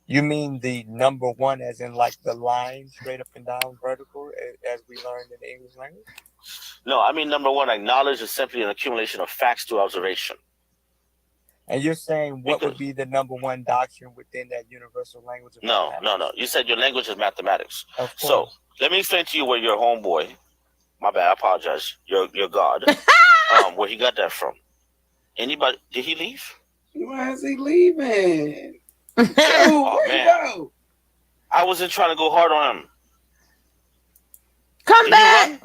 Speaker 2: You mean the number 1 as in like the line straight up and down vertical as we learned in the English language?
Speaker 6: No, I mean number 1. Like knowledge is simply an accumulation of facts through observation.
Speaker 2: And you're saying what would be the number 1 doctrine within that universal language of
Speaker 6: No.
Speaker 2: mathematics?
Speaker 6: You said your language is mathematics.
Speaker 2: Of course.
Speaker 6: So let me explain to you where your homeboy, my bad, I apologize, your God, where he got that from. Anybody? Did he leave?
Speaker 1: Why is he leaving?
Speaker 6: Oh,
Speaker 1: Where'd he
Speaker 6: man.
Speaker 1: go?
Speaker 6: I wasn't trying to go hard on him.
Speaker 3: Come
Speaker 6: Did he
Speaker 3: back.
Speaker 6: run?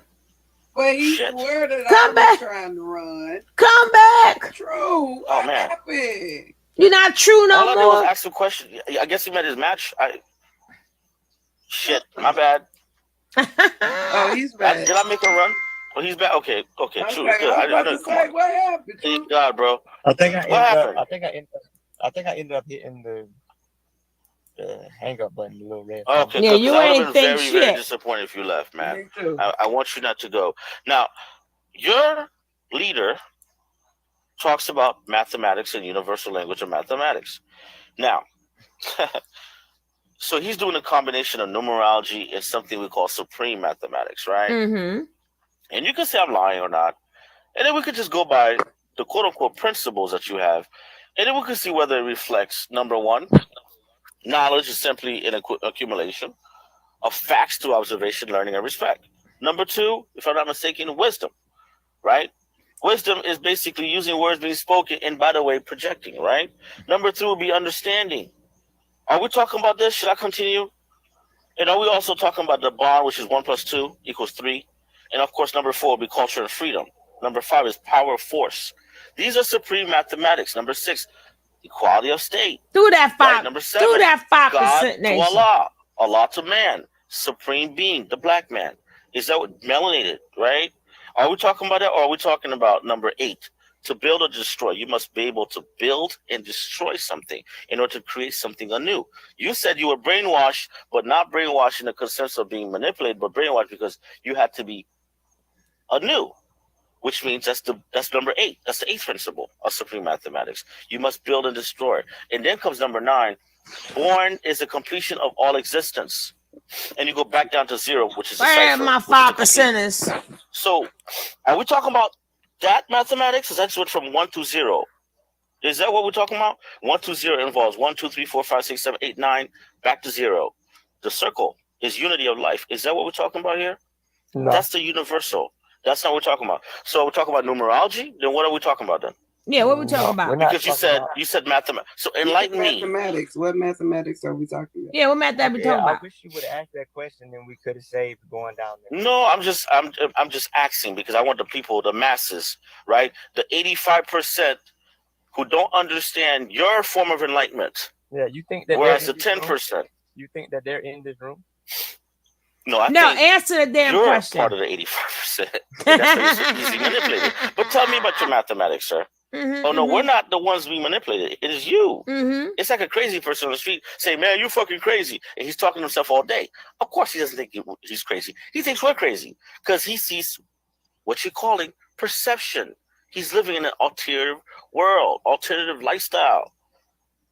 Speaker 1: But he
Speaker 6: Shit.
Speaker 1: swear that
Speaker 3: Come
Speaker 1: I
Speaker 3: back.
Speaker 1: was trying to run.
Speaker 3: Come back.
Speaker 1: True. What happened?
Speaker 3: You're not true
Speaker 6: All I
Speaker 3: no
Speaker 6: did was
Speaker 3: more.
Speaker 6: ask a question. I guess he met his match. Shit, my bad.
Speaker 1: Oh, he's back.
Speaker 6: Did I make him run? Oh, he's back. Okay, true. Good.
Speaker 1: I was about to say, what happened?
Speaker 6: Thank God, bro.
Speaker 2: I think
Speaker 6: What happened?
Speaker 2: I think I ended up hitting the hang up button, the little red.
Speaker 6: Okay,
Speaker 3: Yeah,
Speaker 6: good, 'cause
Speaker 3: you
Speaker 6: I would
Speaker 3: ain't
Speaker 6: have been
Speaker 3: think
Speaker 6: very, very
Speaker 3: shit.
Speaker 6: disappointed if you left, man.
Speaker 1: Me too.
Speaker 6: I want you not to go. Now, your leader talks about mathematics and universal language of mathematics. Now, so he's doing a combination of numerology and something we call supreme mathematics, right? And you can say I'm lying or not. And then we could just go by the quote-unquote principles that you have. And then we can see whether it reflects, number 1, knowledge is simply an accumulation of facts through observation, learning, and respect. Number 2, if I'm not mistaken, wisdom, right? Wisdom is basically using words being spoken and, by the way, projecting, right? Number 2 would be understanding. Are we talking about this? Should I continue? And are we also talking about the bond, which is 1 + 2 = 3? And, of course, number 4 would be culture and freedom. Number 5 is power of force. These are supreme mathematics. Number 6, equality of state.
Speaker 3: Do that
Speaker 6: Right,
Speaker 3: 5.
Speaker 6: number
Speaker 3: Do
Speaker 6: 7,
Speaker 3: that 5%
Speaker 6: God to
Speaker 3: nation.
Speaker 6: Allah, Allah to man, supreme being, the black man. Is that what melanated, right? Are we talking about that, or are we talking about number 8? To build or destroy, you must be able to build and destroy something in order to create something anew. You said you were brainwashed, but not brainwashed in the sense of being manipulated, but brainwashed because you had to be anew, which means that's number 8. That's the 8th principle of supreme mathematics. You must build and destroy. And then comes number 9. Born is the completion of all existence. And you go back down to 0, which is a
Speaker 3: Where
Speaker 6: cipher.
Speaker 3: my 5%ers?
Speaker 6: So, are we talking about that mathematics? Because that's what from 1 to 0. Is that what we're talking about? 1 to 0 involves 1, 2, 3, 4, 5, 6, 7, 8, 9, back to 0. The circle is unity of life. Is that what we're talking about here?
Speaker 2: No.
Speaker 6: That's the universal. That's not what we're talking about. So we're talking about numerology. Then what are we talking about then?
Speaker 3: Yeah, what we talking about?
Speaker 6: Because you said mathematics. So enlighten me.
Speaker 1: Mathematics. What mathematics are we talking about?
Speaker 3: Yeah, what mathematics we talking about?
Speaker 2: I wish you would have asked that question, and we could have saved going down there.
Speaker 6: No, I'm just asking because I want the people, the masses, right? The 85% who don't understand your form of enlightenment.
Speaker 2: Yeah, you think that?
Speaker 6: Whereas the 10%.
Speaker 2: You think that they're in this room?
Speaker 6: No, I think
Speaker 3: answer the damn
Speaker 6: you're
Speaker 3: question.
Speaker 6: part of the 85%. That's why you're easy manipulated. But tell me about your mathematics, sir.
Speaker 3: Mm-hmm,
Speaker 6: Oh no, we're not the ones being manipulated. It is you.
Speaker 3: Mm-hmm.
Speaker 6: It's like a crazy person on the street saying, "Man, you fucking crazy," and he's talking to himself all day. Of course, he doesn't think he's crazy. He thinks we're crazy because he sees what you're calling perception. He's living in an alternative world, alternative lifestyle.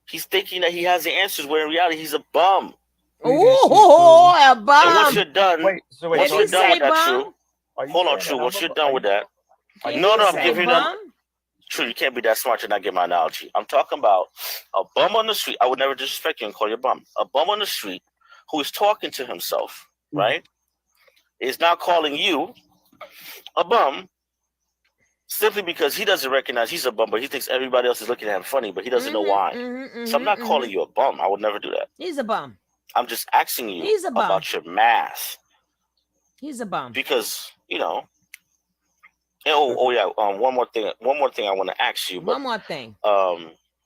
Speaker 6: He's thinking that he has the answers, where in reality, he's a bum.
Speaker 3: Oh, a bum.
Speaker 6: And once you're done, once you're done with that, True. Hold on, True. Once you're done with that, no, I'm giving them. True, you can't be that smart to not get my analogy. I'm talking about a bum on the street. I would never disrespect you and call you a bum. A bum on the street who is talking to himself, right, is now calling you a bum simply because he doesn't recognize he's a bum, but he thinks everybody else is looking at him funny, but he doesn't know why. So I'm not calling you a bum. I would never do that.
Speaker 3: He's a bum.
Speaker 6: I'm just asking you about your math.
Speaker 3: He's a bum.
Speaker 6: Because, you know. One more thing I want to ask you.
Speaker 3: One more thing.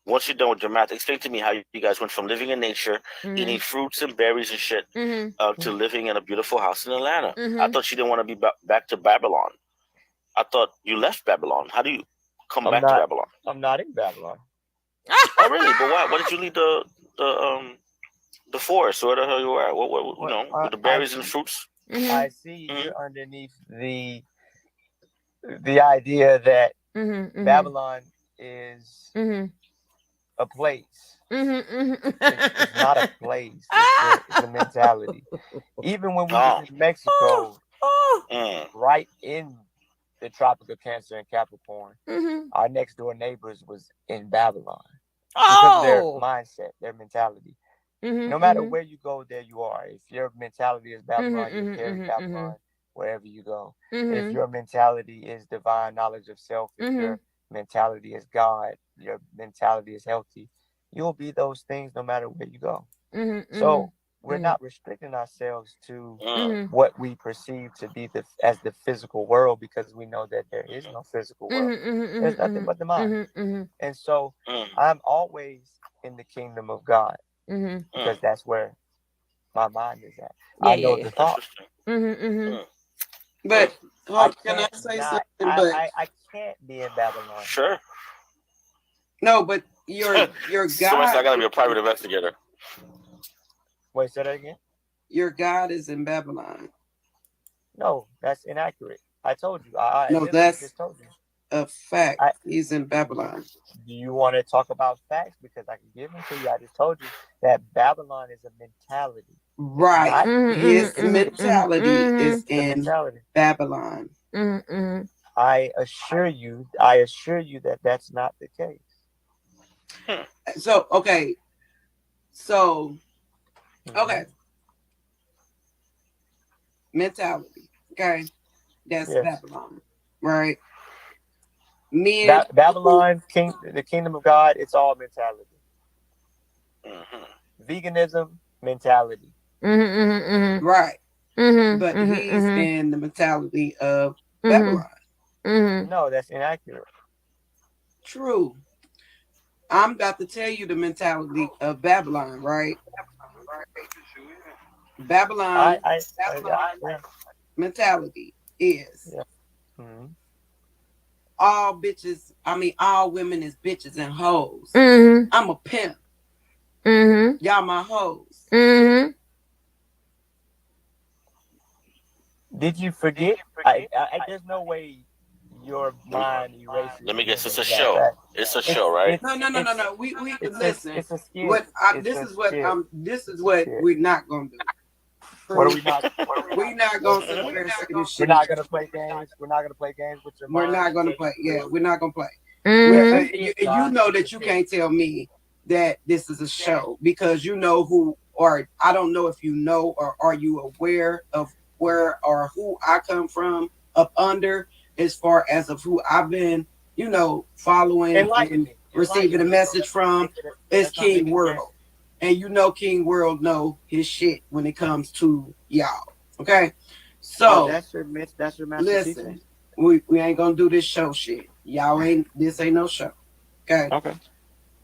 Speaker 6: Once you're done with your math, explain to me how you guys went from living in nature, eating fruits and berries and shit, to living in a beautiful house in Atlanta. I thought you didn't want to be back to Babylon. I thought you left Babylon. How do you come back to Babylon?
Speaker 2: I'm not in Babylon.
Speaker 6: Oh, really? But why? Why did you leave the forest? Where the hell you were? What with the berries and fruits?
Speaker 2: I see you're underneath the idea that Babylon is a place. It's not a place. It's a mentality. Even when we was in Mexico, right in the Tropic of Cancer and Capricorn, our next door neighbors was in Babylon. Because of their mindset, their mentality. No matter where you go, there you are. If your mentality is Babylon, you carry Babylon wherever you go. If your mentality is divine knowledge of self, if your mentality is God, your mentality is healthy, you'll be those things no matter where you go. So we're not restricting ourselves to what we perceive to be as the physical world, because we know that there is no physical world. There's nothing but the mind. And so I'm always in the kingdom of God, because that's where my mind is at. I know the thought.
Speaker 1: But can I say something?
Speaker 2: I can't be in Babylon.
Speaker 6: Sure.
Speaker 1: No, but your God.
Speaker 6: So I gotta be a private investigator.
Speaker 2: Wait, say that again?
Speaker 1: Your God is in Babylon.
Speaker 2: No, that's inaccurate. I told you.
Speaker 1: That's
Speaker 2: just told you.
Speaker 1: A fact. He's in Babylon.
Speaker 2: Do you want to talk about facts? Because I can give them to you. I just told you that Babylon is a mentality.
Speaker 1: Right. His mentality is in Babylon.
Speaker 2: I assure you that that's not the case.
Speaker 1: So, okay. Mentality. Okay. That's Babylon. Right.
Speaker 2: Babylon, the kingdom of God, it's all mentality. Veganism, mentality.
Speaker 1: Right. But he's in the mentality of Babylon.
Speaker 2: No, that's inaccurate.
Speaker 1: True. I'm about to tell you the mentality of Babylon, right? Babylon
Speaker 2: Yeah.
Speaker 1: mentality is
Speaker 2: Yeah. Mm-hmm.
Speaker 1: all bitches, I mean, all women is bitches and hoes.
Speaker 3: Mm-hmm.
Speaker 1: I'm a pimp.
Speaker 3: Mm-hmm.
Speaker 1: Y'all my hoes.
Speaker 3: Mm-hmm.
Speaker 2: Did you forget? There's no way your mind erases
Speaker 6: Let me guess.
Speaker 2: any
Speaker 6: It's
Speaker 2: of
Speaker 6: a
Speaker 2: that
Speaker 6: show.
Speaker 2: fact.
Speaker 6: It's a show, right?
Speaker 1: No. We listen.
Speaker 2: It's a skit.
Speaker 1: What
Speaker 2: It's a
Speaker 1: this is what
Speaker 2: skit.
Speaker 1: we're not gonna do.
Speaker 2: What are we not?
Speaker 1: We're not gonna sit there and say this
Speaker 2: We're
Speaker 1: shit.
Speaker 2: not gonna play games. We're not gonna play games with your
Speaker 1: We're
Speaker 2: mind.
Speaker 1: not gonna play. Yeah, we're not gonna play.
Speaker 3: Mm-hmm.
Speaker 1: You know that you can't tell me that this is a show because you know who, or I don't know if you know, or are you aware of where or who I come from up under as far as of who I've been, following and receiving a message from is King World. And you know King World know his shit when it comes to y'all. Okay? So
Speaker 2: that's your master
Speaker 1: listen,
Speaker 2: teacher.
Speaker 1: we ain't gonna do this show shit. This ain't no show. Okay.
Speaker 2: Okay.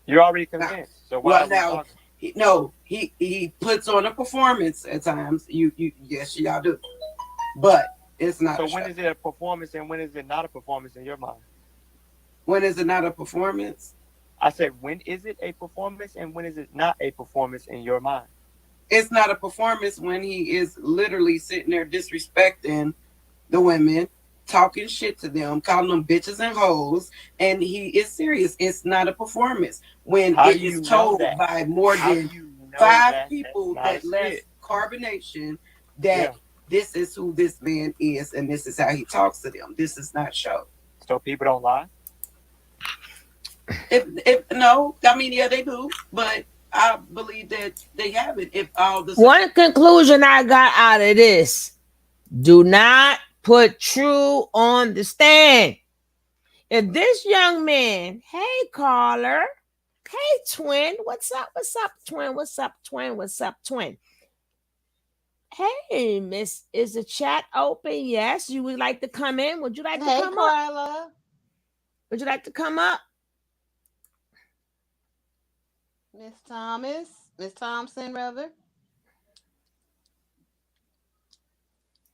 Speaker 2: You're already
Speaker 1: Now,
Speaker 2: convinced. So why
Speaker 1: well
Speaker 2: are we
Speaker 1: now
Speaker 2: talking?
Speaker 1: he puts on a performance at times. You yes, y'all do. But it's not
Speaker 2: So
Speaker 1: a
Speaker 2: when
Speaker 1: show.
Speaker 2: is it a performance and when is it not a performance in your mind?
Speaker 1: When is it not a performance?
Speaker 2: I said, when is it a performance and when is it not a performance in your mind?
Speaker 1: It's not a performance when he is literally sitting there disrespecting the women, talking shit to them, calling them bitches and hoes, and he is serious. It's not a performance when
Speaker 2: How
Speaker 1: it
Speaker 2: do you
Speaker 1: is
Speaker 2: know
Speaker 1: told
Speaker 2: that?
Speaker 1: by more
Speaker 2: How
Speaker 1: than
Speaker 2: do you know
Speaker 1: 5
Speaker 2: that
Speaker 1: people
Speaker 2: that's not
Speaker 1: that
Speaker 2: a
Speaker 1: less
Speaker 2: skit?
Speaker 1: carbonation that
Speaker 2: Yeah.
Speaker 1: this is who this man is and this is how he talks to them. This is not show.
Speaker 2: So people don't lie?
Speaker 1: If no, I mean yeah they do, but I believe that they have it. If all the
Speaker 3: One conclusion I got out of this: do not put True on the stand. If this young man, hey caller, hey twin, what's up? What's up, twin? What's up, twin? What's up, twin? Hey, miss, is the chat open? Yes. You would like to come in? Would you like to
Speaker 7: Hey,
Speaker 3: come up?
Speaker 7: Carla.
Speaker 3: Would you like to come up?
Speaker 7: Miss Thomas. Miss Thompson, rather.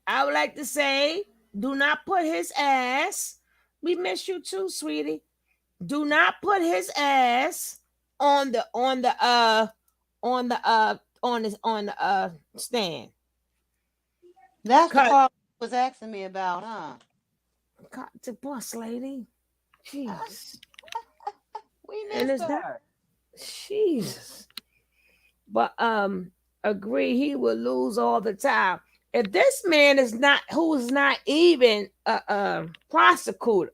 Speaker 3: I would like to say, do not put his ass. We miss you too, sweetie. Do not put his ass on the stand.
Speaker 7: That's the Carla was asking me about, huh?
Speaker 3: God, the boss lady. Jeez.
Speaker 7: We
Speaker 3: And
Speaker 7: missed
Speaker 3: is that
Speaker 7: her.
Speaker 3: Jesus? But agree, he will lose all the time. If this man is not, who's not even a prosecutor,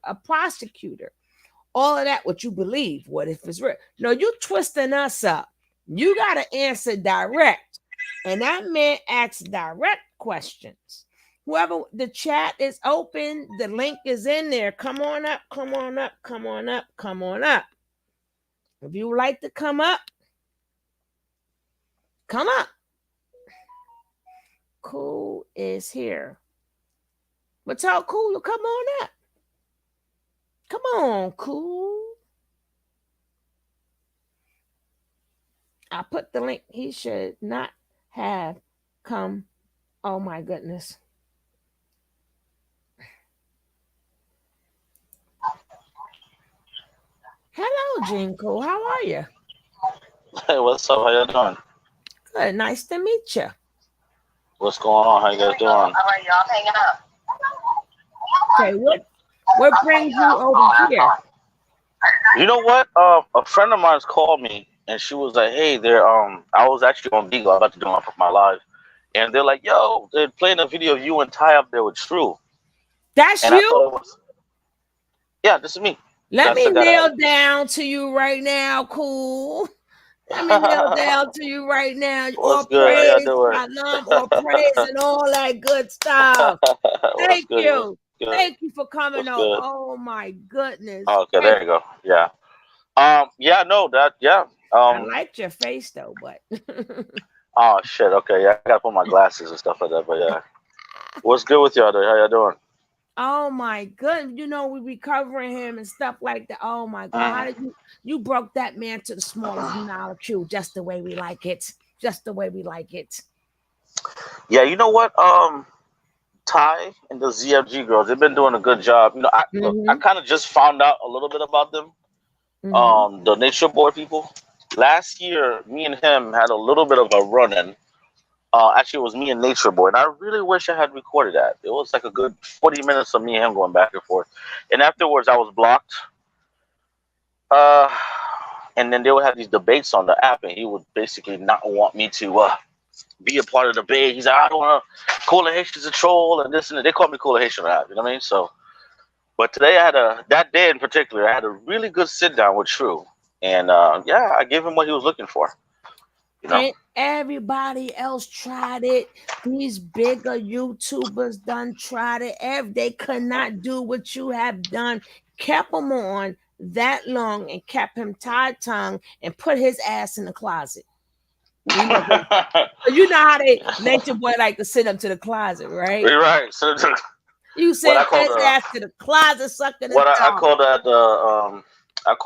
Speaker 3: all of that, what you believe, what if it's real? No, you twisting us up. You got to answer direct. And that man asks direct questions. Whoever, the chat is open, the link is in there. Come on up, come on up, come on up, come on up. If you would like to come up, come up. Cool is here. But tell Cool to come on up. Come on, Cool. I put the link. He should not have come. Oh my goodness. Hello, Jean Cool. How are you?
Speaker 6: Hey, what's up? How you doing?
Speaker 3: Good. Nice to meet you.
Speaker 6: What's going on? How you guys doing?
Speaker 8: All right, y'all hanging up.
Speaker 3: Okay, what brings you over here?
Speaker 6: You know what? A friend of mine's called me and she was like, "Hey, I was actually on Beagle about to do my live, and they're like, yo, they're playing a video of you and Ty up there with True."
Speaker 3: That's
Speaker 6: And I
Speaker 3: you?
Speaker 6: thought it was, yeah, this is me.
Speaker 3: Let me kneel down to you right now, Cool. Let me kneel down to you right now.
Speaker 6: What's
Speaker 3: All
Speaker 6: good? How y'all
Speaker 3: praise,
Speaker 6: doing?
Speaker 3: shalom, all praise, and all that good stuff. Thank
Speaker 6: What's
Speaker 3: you.
Speaker 6: good?
Speaker 3: Thank you for coming
Speaker 6: What's
Speaker 3: over.
Speaker 6: good?
Speaker 3: Oh my goodness.
Speaker 6: Okay, there you go. Yeah.
Speaker 3: I liked your face though, but
Speaker 6: Oh shit. Okay, yeah, I gotta put my glasses and stuff like that. But yeah, what's good with y'all? How y'all doing?
Speaker 3: Oh my goodness. You know, we recovering him and stuff like that. Oh my God. How did you broke that man to the smallest molecule, just the way we like it. Just the way we like it.
Speaker 6: Yeah, you know what? Ty and the ZFG girls, they've been doing a good job. You know, I kind of just found out a little bit about them. The Nature Boy people. Last year, me and him had a little bit of a run-in. Actually, it was me and Nature Boy, and I really wish I had recorded that. It was like a good 40 minutes of me and him going back and forth. And afterwards, I was blocked. And then they would have these debates on the app, and he would basically not want me to be a part of the debate. He's like, I don't want to call the Haitians a troll and this and that. They call me Cool Haitian rap, you know what I mean? So, but today that day in particular, I had a really good sit down with True. And yeah, I gave him what he was looking for. You know?
Speaker 3: And everybody else tried it. These bigger YouTubers done tried it. They could not do what you have done. Kept him on that long and kept him tied tongue and put his ass in the closet. You know how they Nature Boy like to send him to the closet, right?
Speaker 6: Right. So
Speaker 3: you send his ass to the closet, sucking his
Speaker 6: I call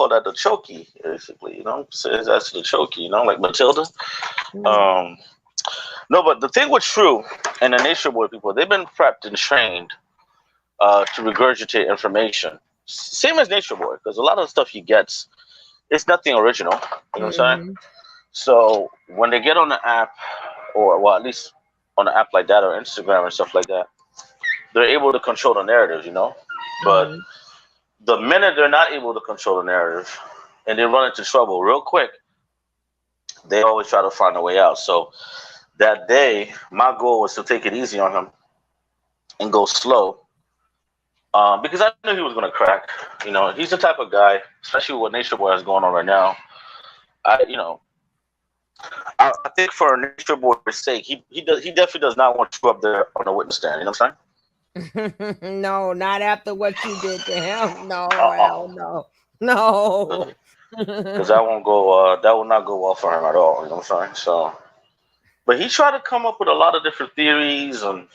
Speaker 6: that the chokey, basically. You know, so his ass to the chokey. You know, like Matilda. No, but the thing with True and the Nature Boy people, they've been prepped and trained to regurgitate information. Same as Nature Boy, because a lot of the stuff he gets, it's nothing original. You know what I'm saying? So when they get on the app, or well, at least on an app like that or Instagram and stuff like that, they're able to control the narrative, you know. But the minute they're not able to control the narrative and they run into trouble real quick, they always try to find a way out. So that day, my goal was to take it easy on him and go slow, because I knew he was going to crack. You know, he's the type of guy, especially with what Nature Boy has going on right now. I think for Nature Boy's sake, he definitely does not want you up there on the witness stand. You know what I'm
Speaker 3: saying? No, not after what you did to him. No, no.
Speaker 6: Because that won't go. That will not go well for him at all. You know what I'm saying? So, but he tried to come up with a lot of different theories, and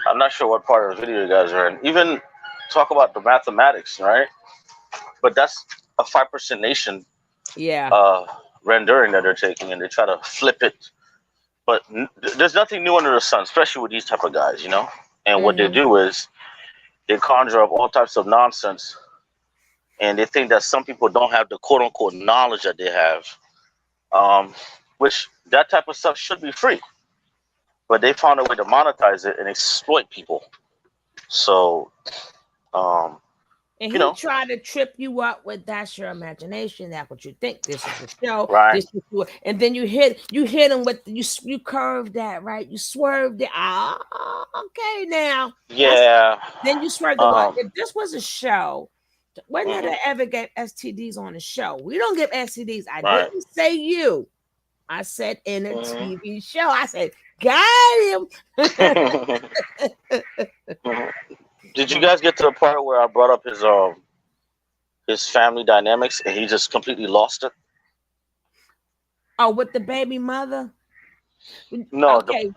Speaker 6: I'm not sure what part of the video you guys are in. Even talk about the mathematics, right? But that's a 5% nation.
Speaker 3: Yeah.
Speaker 6: Rendering that they're taking, and they try to flip it, but there's nothing new under the sun, especially with these type of guys, you know. And what they do is they conjure up all types of nonsense, and they think that some people don't have the quote unquote knowledge that they have, which that type of stuff should be free, but they found a way to monetize it and exploit people. So
Speaker 3: and he tried to trip you up with that's your imagination. That's what you think. This is the show.
Speaker 6: Right.
Speaker 3: This is what, and then you hit him with you curved that, right? You swerved it. Okay now.
Speaker 6: Yeah.
Speaker 3: Then you swerved the if this was a show, when did I ever get STDs on a show? We don't give STDs. I didn't say you. I said in a TV show. I said, got him.
Speaker 6: Did you guys get to the part where I brought up his family dynamics and he just completely lost it?
Speaker 3: Oh, with the baby mother?
Speaker 6: No, okay.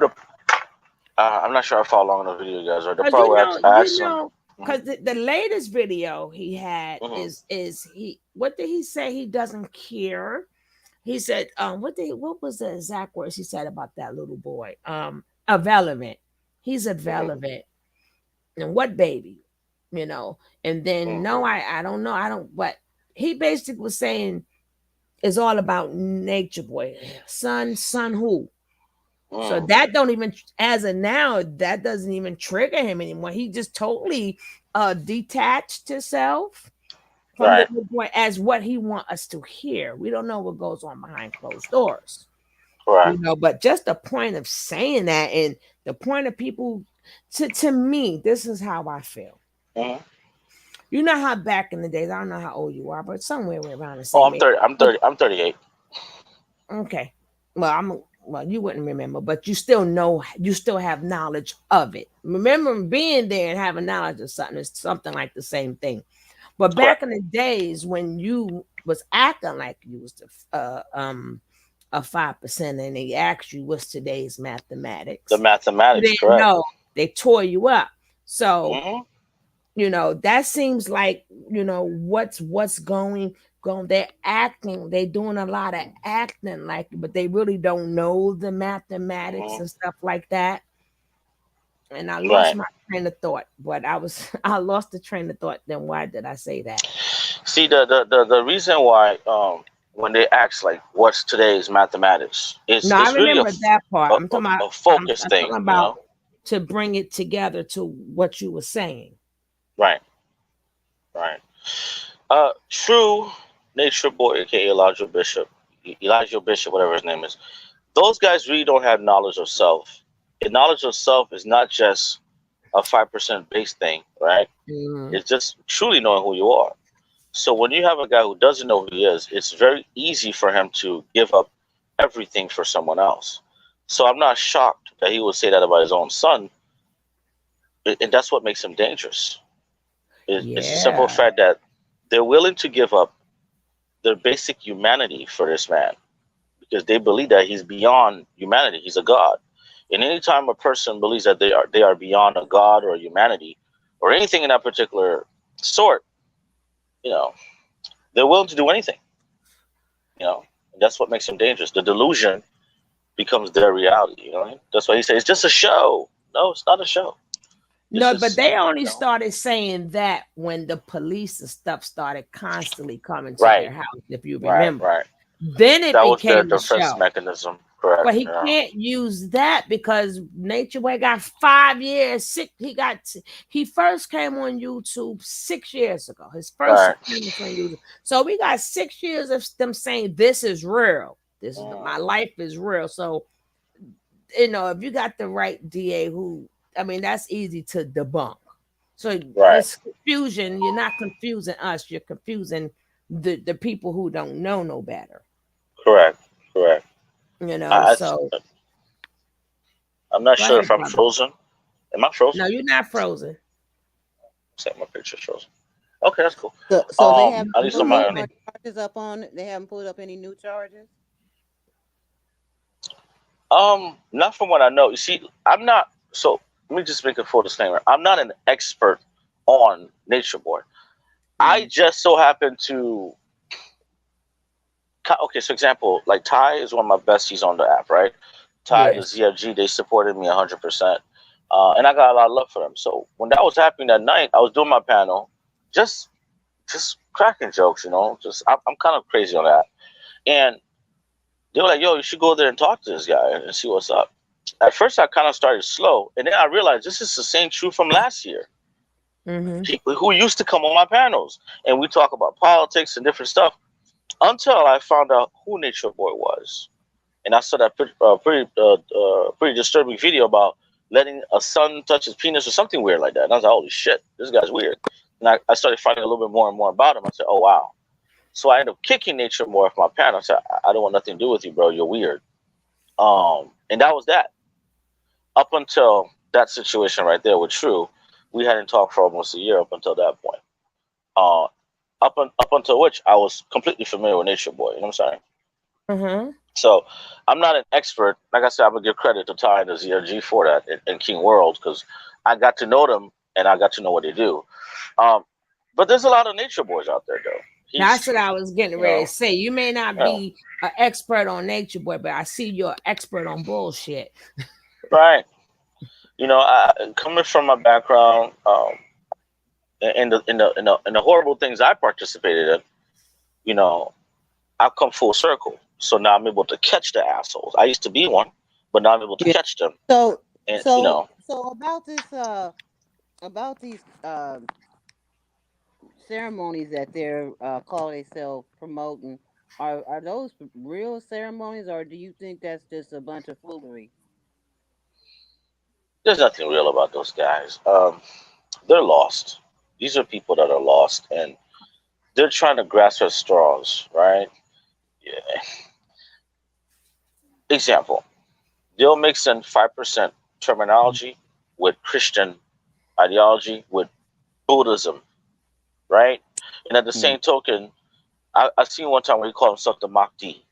Speaker 6: I'm not sure how far along in the video you guys are. The part where I asked him.
Speaker 3: Because the latest video he had is he, what did he say? He doesn't care. He said, what was the exact words he said about that little boy? Irrelevant. He's irrelevant. And what baby, you know? And then no, I don't know. But he basically was saying it's all about Nature Boy. Son who? So that don't even, as of now, that doesn't even trigger him anymore. He just totally detached himself from the little boy as what he want us to hear. We don't know what goes on behind closed doors.
Speaker 6: Right.
Speaker 3: You know, but just the point of saying that and the point of people, to me, this is how I feel. You know how back in the days, I don't know how old you are, but somewhere around the same age.
Speaker 6: I'm 38.
Speaker 3: Okay. Well, you wouldn't remember, but you still know, you still have knowledge of it. Remember being there and having knowledge of something is something like the same thing. But back in the days when you was acting like you was a 5% and they asked you what's today's mathematics.
Speaker 6: The mathematics,
Speaker 3: correct. No, they tore you up. So that seems like, what's going. They're acting. They're doing a lot of acting, like, but they really don't know the mathematics and stuff like that. And I lost my train of thought. But I lost the train of thought. Then why did I say that?
Speaker 6: See, the reason why when they ask like what's today's mathematics,
Speaker 3: No, I
Speaker 6: it's really
Speaker 3: remember that part. I'm talking about
Speaker 6: a focus thing,
Speaker 3: to bring it together to what you were saying.
Speaker 6: Right. True nature boy, aka Elijah Bishop, whatever his name is. Those guys really don't have knowledge of self. And knowledge of self is not just a 5% base thing, right? It's just truly knowing who you are. So when you have a guy who doesn't know who he is, it's very easy for him to give up everything for someone else. So I'm not shocked that he would say that about his own son. And that's what makes him dangerous. It's the simple fact that they're willing to give up their basic humanity for this man because they believe that he's beyond humanity. He's a god. And anytime a person believes that they are beyond a god or a humanity or anything in that particular sort, they're willing to do anything. And that's what makes them dangerous. The delusion becomes their reality. That's why he says it's just a show. No, it's not a show.
Speaker 3: But they only started saying that when the police and stuff started constantly coming to their house, if you remember.
Speaker 6: Right.
Speaker 3: Then it became
Speaker 6: their defense mechanism. Correct.
Speaker 3: But he can't use that because Nature Boy got 5 years. He first came on YouTube 6 years ago. His first appearance on YouTube. So we got 6 years of them saying this is real. This is my life is real. So if you got the right DA that's easy to debunk. So this confusion, you're not confusing us, you're confusing the people who don't know no better.
Speaker 6: Correct.
Speaker 3: So
Speaker 6: I'm not sure if I'm frozen. Am I frozen?
Speaker 3: No, you're not frozen.
Speaker 6: Set my picture's frozen. Okay, that's cool.
Speaker 7: So they haven't put charges up on. They haven't put up any new charges.
Speaker 6: Not from what I know. You see, I'm not. So let me just make a full disclaimer. I'm not an expert on Nature Boy. I just so happen to. Okay, so example, like Ty is one of my besties on the app, right? Ty, the ZFG, they supported me 100%. And I got a lot of love for them. So when that was happening that night, I was doing my panel, just cracking jokes, I'm kind of crazy on that. And they were like, yo, you should go there and talk to this guy and see what's up. At first, I kind of started slow. And then I realized this is the same truth from last year. People who used to come on my panels. And we talk about politics and different stuff. Until I found out who Nature Boy was. And I saw that pretty disturbing video about letting a son touch his penis or something weird like that. And I was like, holy shit, this guy's weird. And I started finding a little bit more and more about him. I said, oh, wow. So I ended up kicking Nature Boy off my panel. I said, I don't want nothing to do with you, bro. You're weird. And that was that. Up until that situation right there with True, we hadn't talked for almost a year up until that point. Up until which I was completely familiar with Nature Boy. You know what I'm saying? So I'm not an expert. Like I said, I'm going to give credit to Ty and the ZRG for that in King World because I got to know them and I got to know what they do. But there's a lot of Nature Boys out there, though.
Speaker 3: That's what I was getting ready to say. You may not be an expert on Nature Boy, but I see you're an expert on bullshit.
Speaker 6: Right. Coming from my background, in the horrible things I participated in, I've come full circle. So now I'm able to catch the assholes. I used to be one, but now I'm able to catch them.
Speaker 7: So about these ceremonies that they're calling themselves promoting, are those real ceremonies, or do you think that's just a bunch of foolery?
Speaker 6: There's nothing real about those guys. They're lost. These are people that are lost, and they're trying to grasp at straws, right? Yeah. Example, they'll mix in 5% terminology with Christian ideology, with Buddhism, right? And at the same token, I seen one time where he called himself the Mahdi.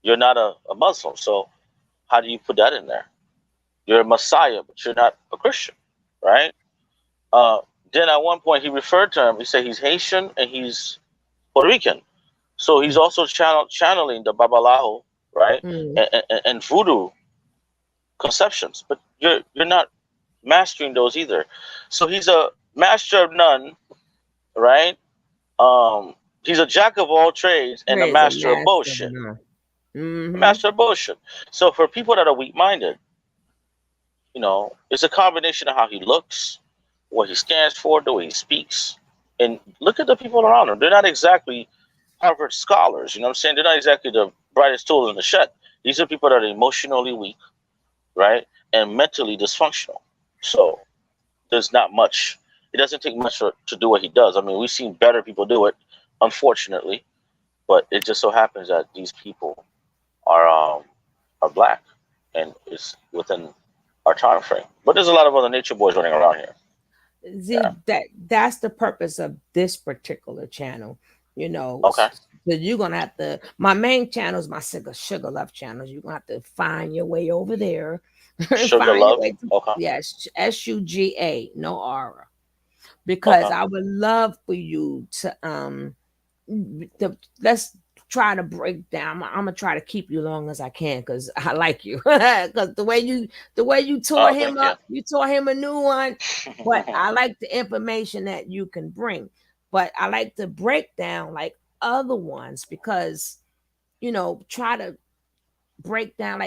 Speaker 6: You're not a Muslim, so how do you put that in there? You're a Messiah, but you're not a Christian, right? then at one point he referred to him. He said he's Haitian and he's Puerto Rican. So he's also channeling the Babalaho, right? And voodoo conceptions. But you're not mastering those either. So he's a master of none, right? He's a jack of all trades and a master of bullshit. Master of bullshit. So for people that are weak-minded, you know, it's a combination of how he looks, what he stands for, the way he speaks, and look at the people around him. They're not exactly Harvard scholars. You know what I'm saying? They're not exactly the brightest tools in the shed. These are people that are emotionally weak, right, and mentally dysfunctional. So there's not much. It doesn't take much to do what he does. I mean, we've seen better people do it, unfortunately, but it just so happens that these people are black, and it's within our time frame. But there's a lot of other nature boys running around here.
Speaker 3: See, that's the purpose of this particular channel, you know.
Speaker 6: Okay.
Speaker 3: So you're gonna have to. My main channel is my sugar love channel. You're gonna have to find your way over there.
Speaker 6: Sugar love. Okay.
Speaker 3: Yes, SUGA, no aura, because I would love for you to let's try to break down. I'm gonna try to keep you long as I can because I like you. Because the way you tore him up, you tore him a new one. But I like the information that you can bring. But I like to break down like other ones because, you know, try to break down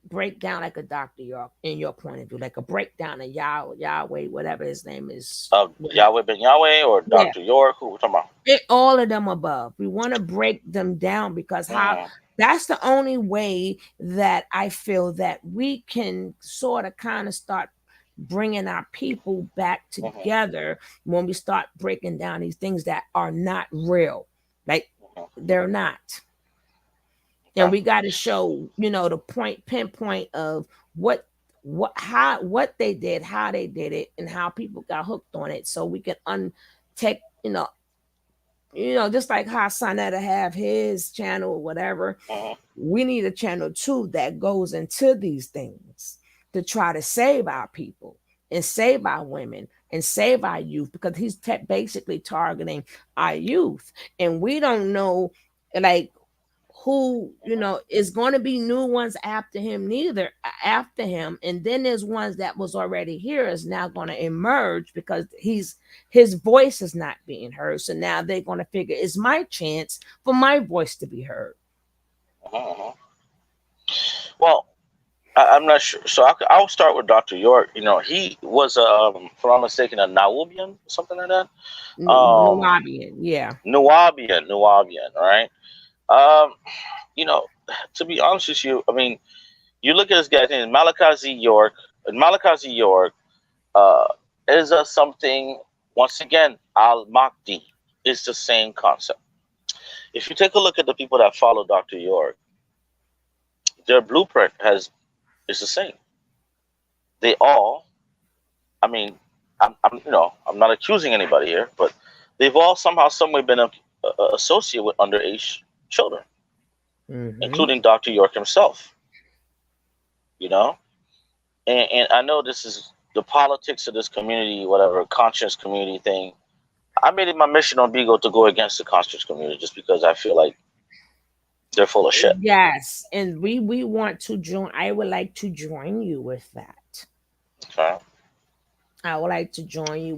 Speaker 3: break down like a Dr. York in your point of view, like a breakdown of Yahweh, whatever his name is.
Speaker 6: Yahweh Ben Yahweh or Dr. York, who we're talking about?
Speaker 3: All of them above. We want to break them down because that's the only way that I feel that we can sort of kind of start bringing our people back together when we start breaking down these things that are not real. Like they're not. And we got to show, you know, the pinpoint of what they did, how they did it, and how people got hooked on it, so we can take, you know, just like how Sonetta have his channel or whatever. We need a channel too that goes into these things to try to save our people and save our women and save our youth, because he's basically targeting our youth, and we don't know, like, who, you know, is going to be new ones after him, and then there's ones that was already here is now going to emerge because his voice is not being heard. So now they're going to figure it's my chance for my voice to be heard.
Speaker 6: Well, I'm not sure. So I'll start with Dr. York. You know, he was, if I'm not mistaken, a Nubian, something like that.
Speaker 3: Nubian, yeah.
Speaker 6: Nubian, right? You know, to be honest with you, I mean, you look at this guy's name, Malachi Z. York. And Malachi Z. York is something, once again, Al-Mahdi is the same concept. If you take a look at the people that follow Dr. York, their blueprint is the same. They all, I mean, I'm not accusing anybody here, but they've all somehow, someway been associated with underage children, including Dr. York himself. You know, and I know this is the politics of this community, whatever conscious community thing. I made it my mission on Beagle to go against the conscious community just because I feel like they're full of shit.
Speaker 3: Yes, and we want to join. I would like to join you with that.
Speaker 6: Okay.
Speaker 3: I would like to join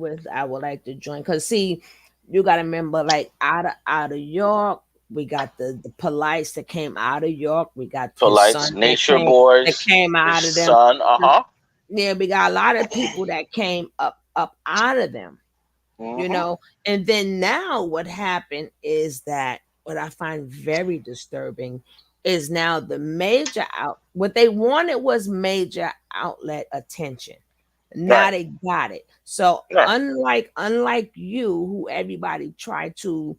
Speaker 3: because see, you got to remember, like out of York, we got the Polites that came out of York. We got
Speaker 6: Polites, nature boys
Speaker 3: that came out of them.
Speaker 6: Son,
Speaker 3: Yeah, we got a lot of people that came up out of them. You know, and then now what happened is that what I find very disturbing is now the major what they wanted was major outlet attention. Now they got it. So unlike you, who everybody tried to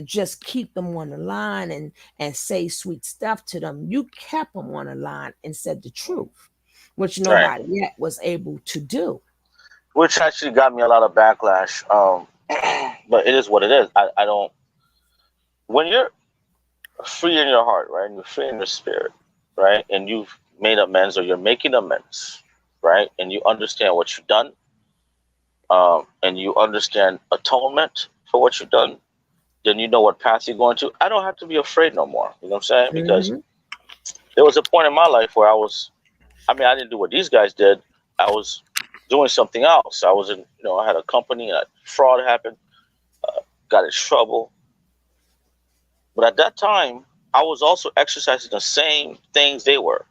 Speaker 3: just keep them on the line and say sweet stuff to them, you kept them on the line and said the truth, which nobody yet was able to do.
Speaker 6: Which actually got me a lot of backlash. But it is what it is. I don't. When you're free in your heart, right, and you're free in your spirit, right, and you've made amends or you're making amends, right, and you understand what you've done, and you understand atonement for what you've done, then you know what path you're going to. I don't have to be afraid no more. You know what I'm saying? Because there was a point in my life where I didn't do what these guys did. I was doing something else. I was I had a company and fraud happened, got in trouble. But at that time, I was also exercising the same things they were.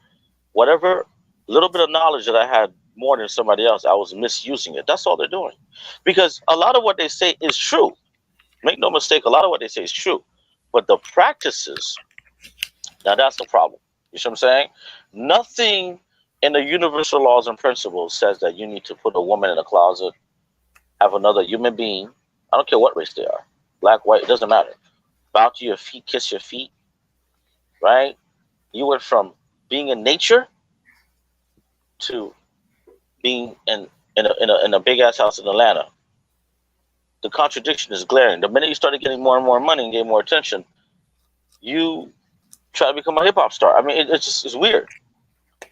Speaker 6: Whatever little bit of knowledge that I had more than somebody else, I was misusing it. That's all they're doing. Because a lot of what they say is true. Make no mistake, a lot of what they say is true. But the practices, now that's the problem. You see what I'm saying? Nothing in the universal laws and principles says that you need to put a woman in a closet, have another human being, I don't care what race they are, black, white, it doesn't matter, bow to your feet, kiss your feet, right? You went from being in nature to being in a big ass house in Atlanta. The contradiction is glaring. The minute you started getting more and more money and getting more attention, you try to become a hip hop star. I mean, it's weird.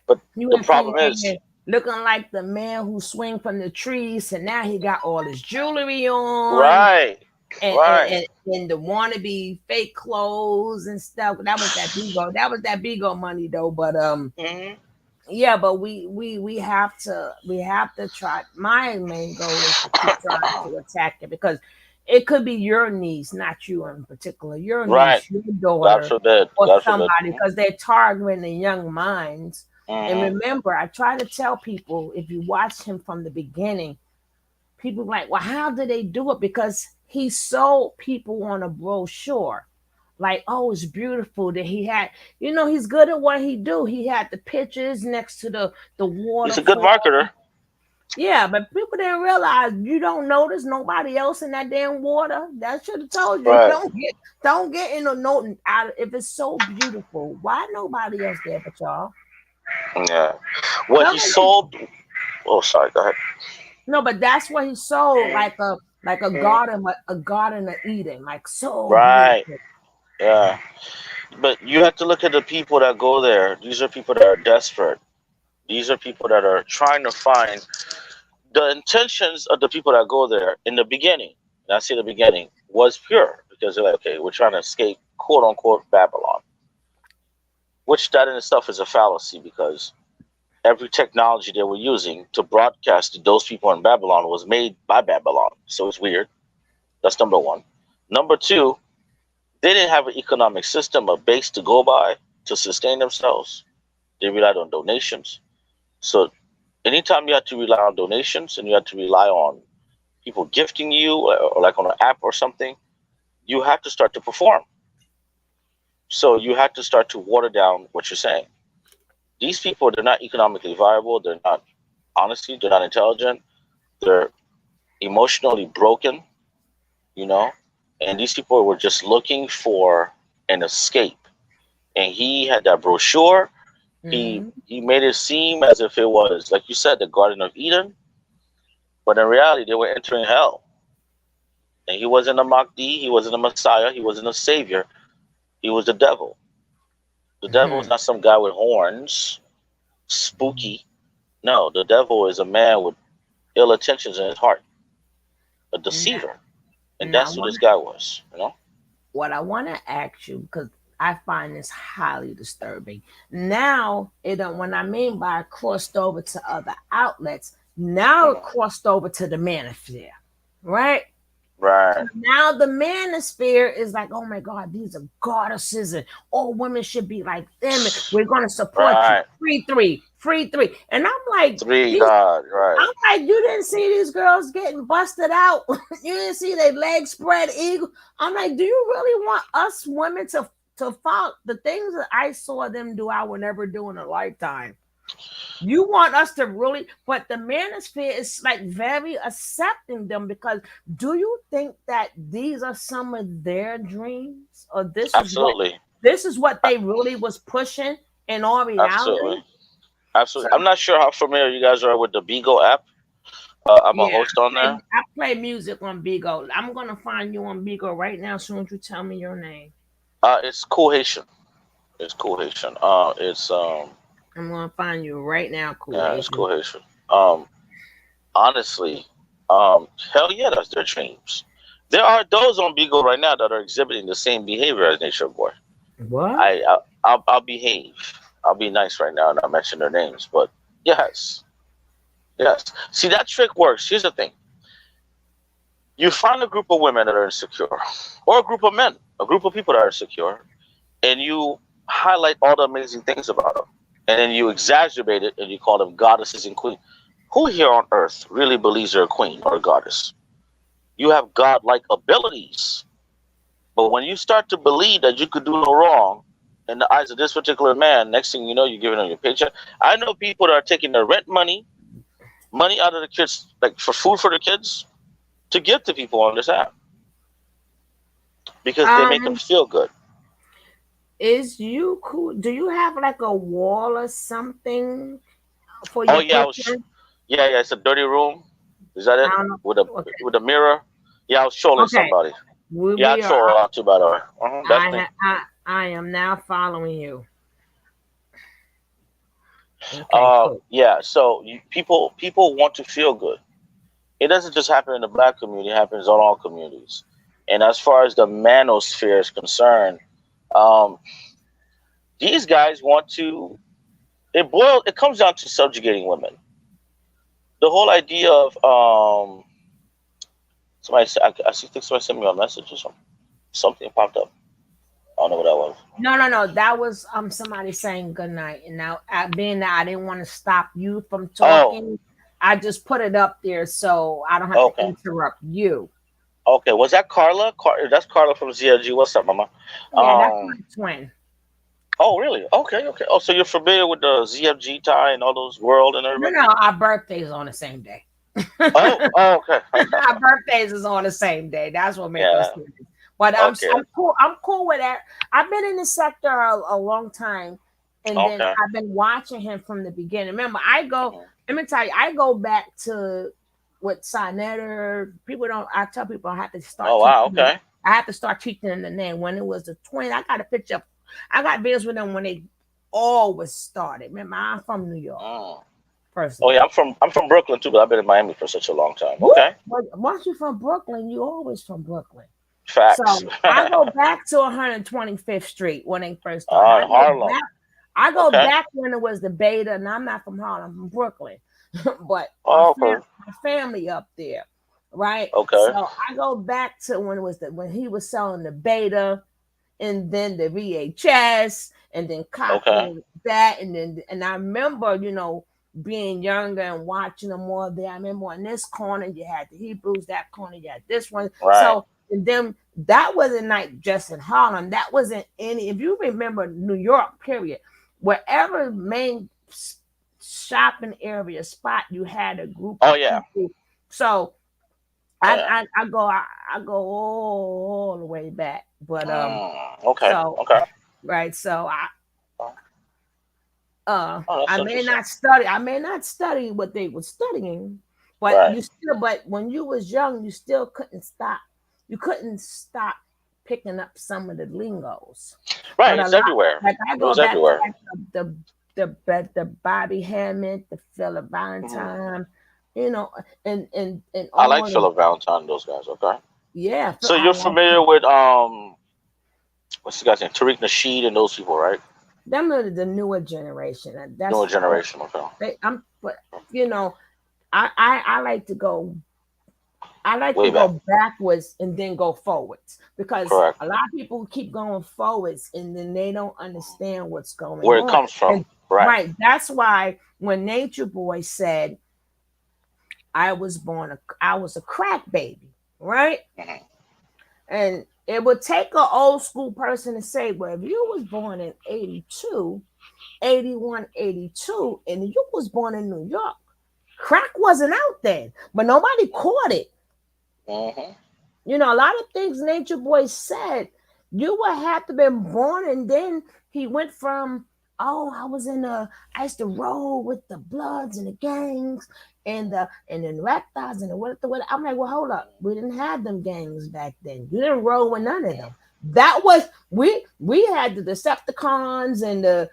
Speaker 6: But the problem is,
Speaker 3: looking like the man who swing from the trees, and now he got all his jewelry on,
Speaker 6: right,
Speaker 3: and the wannabe fake clothes and stuff. That was that Bigo. That was that Bigo money though. But yeah, but we have to try. My main goal is to keep trying to attack it, because it could be your niece, not you in particular. Your niece, your daughter, or somebody, because they're targeting the young minds. And remember, I try to tell people, if you watch him from the beginning, people are like, well, how did they do it? Because he sold people on a brochure. Like, oh, it's beautiful that he had, he's good at what he do. He had the pictures next to the water.
Speaker 6: He's a good marketer.
Speaker 3: Yeah, but people didn't realize, you don't notice nobody else in that damn water. That should have told you. Right. Don't get in a note out. If it's so beautiful, why nobody else there but y'all?
Speaker 6: Yeah. What he sold. Oh, sorry. Go ahead.
Speaker 3: No, but that's what he sold, like a garden of Eden, like so.
Speaker 6: Right. Beautiful. Yeah. But you have to look at the people that go there. These are people that are desperate. These are people that are trying to find the intentions of the people that go there in the beginning. And I say the beginning was pure, because they're like, okay, we're trying to escape, quote unquote, Babylon. Which that in itself is a fallacy, because every technology they were using to broadcast to those people in Babylon was made by Babylon. So it's weird. That's number one. Number two, they didn't have an economic system, a base to go by to sustain themselves. They relied on donations. So anytime you have to rely on donations and you have to rely on people gifting you, or like on an app or something, you have to start to perform. So you have to start to water down what you're saying. These people, they're not economically viable. They're not, honestly, they're not intelligent. They're emotionally broken, and these people were just looking for an escape. And he had that brochure. He made it seem as if it was, like you said, the Garden of Eden. But in reality, they were entering hell. And he wasn't a Mahdi. He wasn't a Messiah. He wasn't a savior. He was the devil. The devil is not some guy with horns, spooky. No, the devil is a man with ill intentions in his heart, a deceiver. And that's what this guy was,
Speaker 3: What I want to ask you, because I find this highly disturbing. Now, when I mean by crossed over to other outlets, now it crossed over to the manosphere, right?
Speaker 6: Right.
Speaker 3: So now the manosphere is like, oh my God, these are goddesses, and all women should be like them. And we're going to support you. Free three. And I'm like,
Speaker 6: God, right.
Speaker 3: I'm like, you didn't see these girls getting busted out. You didn't see their legs spread eagle. I'm like, do you really want us women to follow the things that I saw them do? I would never do in a lifetime. You want us to really, but the manosphere is like very accepting them, because do you think that these are some of their dreams, or this is what they really was pushing in all reality?
Speaker 6: Absolutely. I'm not sure how familiar you guys are with the Bigo app. I'm a host on there.
Speaker 3: I play music on Bigo. I'm gonna find you on Bigo right now as soon as you tell me your name.
Speaker 6: It's Cool Haitian. It's Cool Haitian. I'm
Speaker 3: gonna find you right now, Cool
Speaker 6: Haitian.
Speaker 3: Yeah,
Speaker 6: it's Cool Haitian. Honestly, Hell yeah, that's their dreams. There are those on Beagle right now that are exhibiting the same behavior as Nature Boy.
Speaker 3: What?
Speaker 6: I'll behave. I'll be nice right now and I'll mention their names. But yes, yes. See, that trick works. Here's the thing: you find a group of women that are insecure, or a group of men, a group of people that are insecure, and you highlight all the amazing things about them, and then you exacerbate it and you call them goddesses and queens. Who here on earth really believes they're a queen or a goddess? You have godlike abilities. But when you start to believe that you could do no wrong in the eyes of this particular man, next thing you know, you're giving them your paycheck. I know people that are taking their rent money out of the kids, like for food for the kids, to give to people on this app because they make them feel good.
Speaker 3: Is you cool? Do you have like a wall or something for your picture?
Speaker 6: Yeah, it's a dirty room. Is that it? With a mirror? Yeah, I was trolling somebody. I troll a lot too, by the way.
Speaker 3: I am now following you.
Speaker 6: Okay, cool. Yeah, so people want to feel good. It doesn't just happen in the Black community; it happens in all communities. And as far as the manosphere is concerned, these guys want to. It comes down to subjugating women. The whole idea of I think somebody sent me a message or something. Something popped up. I don't know what that was.
Speaker 3: No. That was somebody saying good night. And now, being that I didn't want to stop you from talking, I just put it up there so I don't have to interrupt you.
Speaker 6: Okay, was that Carla? That's Carla from ZLG. What's up, Mama?
Speaker 3: Yeah, that's my twin.
Speaker 6: Oh, really? Okay. Oh, so you're familiar with the ZFG tie and all those world and everything?
Speaker 3: No, our birthdays on the same day.
Speaker 6: Okay.
Speaker 3: Our birthdays is on the same day. That's what makes us serious. But I'm cool. I'm cool with that. I've been in the sector a long time, and then I've been watching him from the beginning. Remember, let me tell you, I go back to what Sinetter. I tell people I have to start.
Speaker 6: Oh wow, okay.
Speaker 3: I have to start teaching them the name when it was the twin. I got a picture. I got videos with them when they always started. Remember, I'm from New York. First.
Speaker 6: Oh yeah, I'm from Brooklyn too, but I've been in Miami for such a long time. Okay.
Speaker 3: Once you're from Brooklyn, you always from Brooklyn.
Speaker 6: Facts.
Speaker 3: So I go back to 125th Street when they first started.
Speaker 6: Harlem.
Speaker 3: I go back when it was the Beta, and I'm not from Harlem, I'm from Brooklyn. But my family up there, right?
Speaker 6: Okay.
Speaker 3: So I go back to when it was when he was selling the Beta, and then the VHS, and then copying that, and I remember, being younger and watching them all there. I remember on this corner you had the Hebrews, that corner you had this one.
Speaker 6: Right.
Speaker 3: So and then that wasn't like just in Harlem. That wasn't any. If you remember New York, period, wherever main shopping area spot, you had a group.
Speaker 6: Oh yeah.
Speaker 3: People. So I go all the way back, but right. So I may not study what they were studying, but but when you was young, you still couldn't stop. You couldn't stop picking up some of the lingos.
Speaker 6: Right, it's everywhere.
Speaker 3: Like I go back to the Bobby Hammond, the Philip Valentine, and
Speaker 6: I like Philip Valentine, those guys. Okay.
Speaker 3: Yeah.
Speaker 6: So you're familiar with what's the guy's name? Tariq Nasheed and those people, right?
Speaker 3: Them are the newer generation. That's
Speaker 6: newer generation. Okay.
Speaker 3: I like to go. I like to go backwards and then go forwards because a lot of people keep going forwards and then they don't understand what's going on.
Speaker 6: Where it comes from.
Speaker 3: And, right. That's why when Nature Boy said, I was a crack baby, right?
Speaker 6: Mm-hmm.
Speaker 3: And it would take an old school person to say, well, if you was born in 82, 81, 82, and you was born in New York, crack wasn't out then, but nobody caught it.
Speaker 6: Mm-hmm.
Speaker 3: A lot of things Nature Boy said, you would have to been born, and then he went from, I used to roll with the Bloods and the gangs and then reptiles and the what. I'm like, well, hold up, we didn't have them gangs back then. You didn't roll with none of them. That was we had the Decepticons and the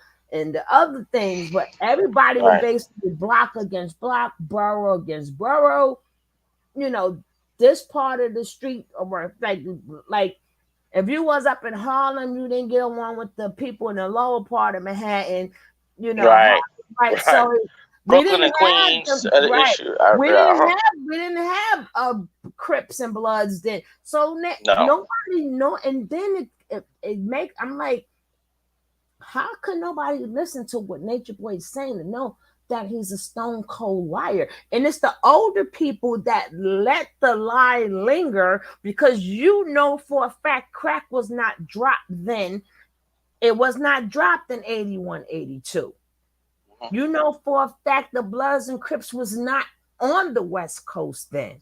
Speaker 3: other things, but everybody was basically block against block, borough against borough. this part of the street, or like if you was up in Harlem, you didn't get along with the people in the lower part of Manhattan,
Speaker 6: Right.
Speaker 3: right? So we
Speaker 6: Brooklyn
Speaker 3: didn't
Speaker 6: and
Speaker 3: have
Speaker 6: Queens
Speaker 3: the
Speaker 6: are the
Speaker 3: right.
Speaker 6: issue.
Speaker 3: We didn't have Crips and Bloods then. So
Speaker 6: No.
Speaker 3: nobody know. And then it make I'm like, how could nobody listen to what Nature Boy is saying to know that he's a stone cold liar? And it's the older people that let the lie linger, because for a fact crack was not dropped then. It was not dropped in 81, 82. For a fact the Bloods and Crips was not on the West Coast then.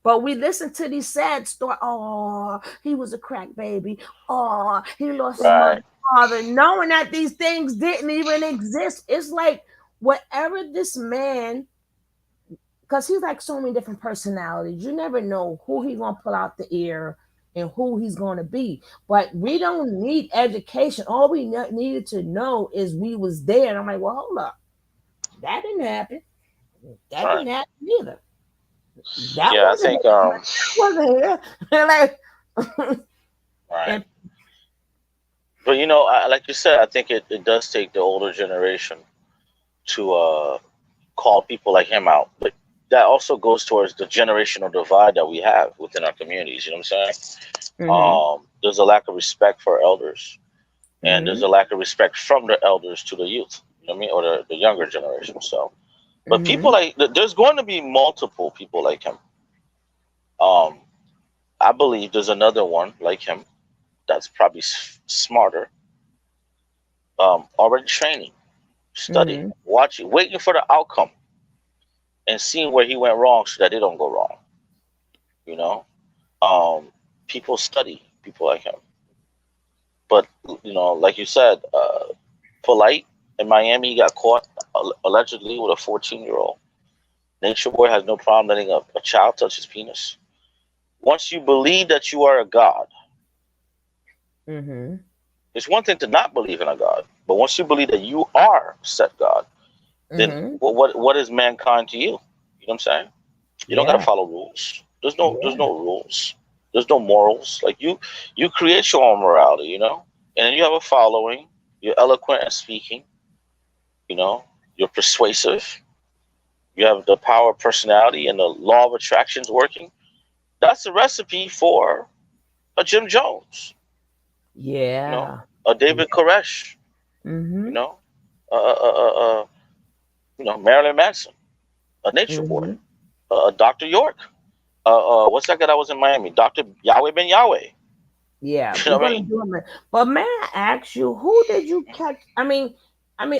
Speaker 3: But we listen to these sad stories. Oh, he was a crack baby. Oh, he lost his mother, father, knowing that these things didn't even exist. It's like whatever this man, because he's like so many different personalities. You never know who he's gonna pull out the ear and who he's gonna be. But we don't need education. All we needed to know is we was there. And I'm like, well, hold up, that didn't happen. That didn't happen either.
Speaker 6: I think
Speaker 3: wasn't here. Like,
Speaker 6: right. But like you said, I think it does take the older generation to call people like him out. But that also goes towards the generational divide that we have within our communities. You know what I'm saying? There's a lack of respect for elders, and there's a lack of respect from the elders to the youth. You know what I mean, or the younger generation. So, but people like there's going to be multiple people like him. I believe there's another one like him that's probably smarter, already training, studying, watching, waiting for the outcome, and seeing where he went wrong so that they don't go wrong. People study people like him. But, like you said, Polite in Miami, he got caught allegedly with a 14-year-old. Nature Boy has no problem letting a child touch his penis. Once you believe that you are a god, it's one thing to not believe in a god, but once you believe that you are said god, then what is mankind to you? You know what I'm saying? You don't gotta follow rules. There's no rules. There's no morals. Like you create your own morality, and then you have a following. You're eloquent at speaking. You're persuasive. You have the power of personality and the law of attractions working. That's the recipe for a Jim Jones. A David Koresh. Marilyn Manson, a Nature Boy, Dr. York. What's that guy that was in Miami? Dr. Yahweh Ben Yahweh.
Speaker 3: Yeah, we're gonna do it. But may I ask you, who did you catch? I mean,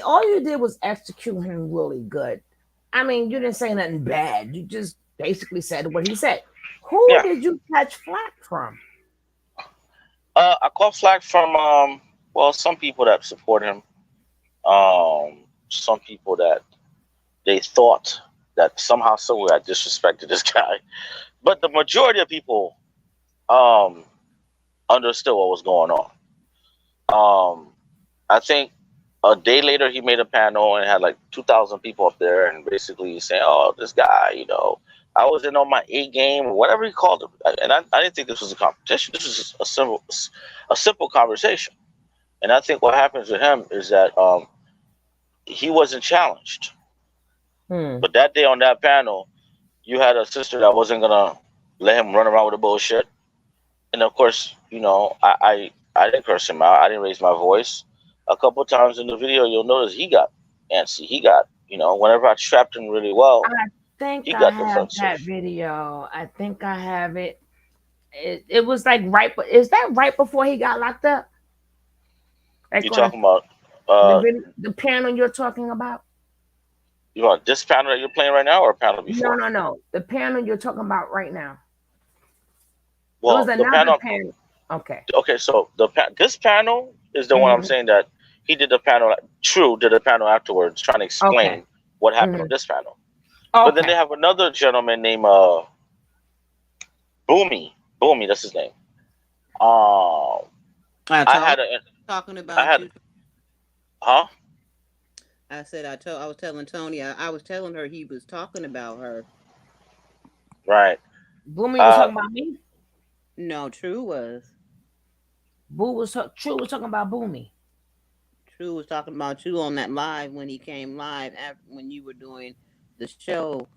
Speaker 3: all you did was execute him really good. I mean, you didn't say nothing bad. You just basically said what he said. Who did you catch flack from?
Speaker 6: I caught flack from some people that support him. Some people that they thought that somehow, somewhere I disrespected this guy. But the majority of people understood what was going on. I think a day later he made a panel and had like 2,000 people up there, and basically saying, "Oh, this guy, I wasn't on my A game," or whatever he called it. And I didn't think this was a competition. This was a simple conversation. And I think what happens with him is that he wasn't challenged. But that day on that panel, you had a sister that wasn't gonna let him run around with the bullshit. And of course, I didn't curse him out. I didn't raise my voice. A couple of times in the video, you'll notice he got antsy. He got, whenever I trapped him really well,
Speaker 3: I think
Speaker 6: he
Speaker 3: I
Speaker 6: got
Speaker 3: have
Speaker 6: defensive.
Speaker 3: that video. I think I have it. It was like is that right before he got locked up? Like
Speaker 6: You talking about
Speaker 3: the panel you're talking about?
Speaker 6: You want this panel that you're playing right now, or a panel before?
Speaker 3: No. The panel you're talking about right now.
Speaker 6: Well,
Speaker 3: it was another panel. Okay.
Speaker 6: Okay, so this panel is the one I'm saying that he did the panel. True did a panel afterwards, trying to explain what happened on this panel. Okay. But then they have another gentleman named Boomy. Boomy, that's his name.
Speaker 7: Talking about you.
Speaker 6: Huh?
Speaker 7: I said I was telling Tony I was telling her he was talking about her.
Speaker 6: Right.
Speaker 3: Boomy was talking about me.
Speaker 7: No, True was.
Speaker 3: True was talking about Boomy.
Speaker 7: True was talking about you on that live when he came live after when you were doing the show.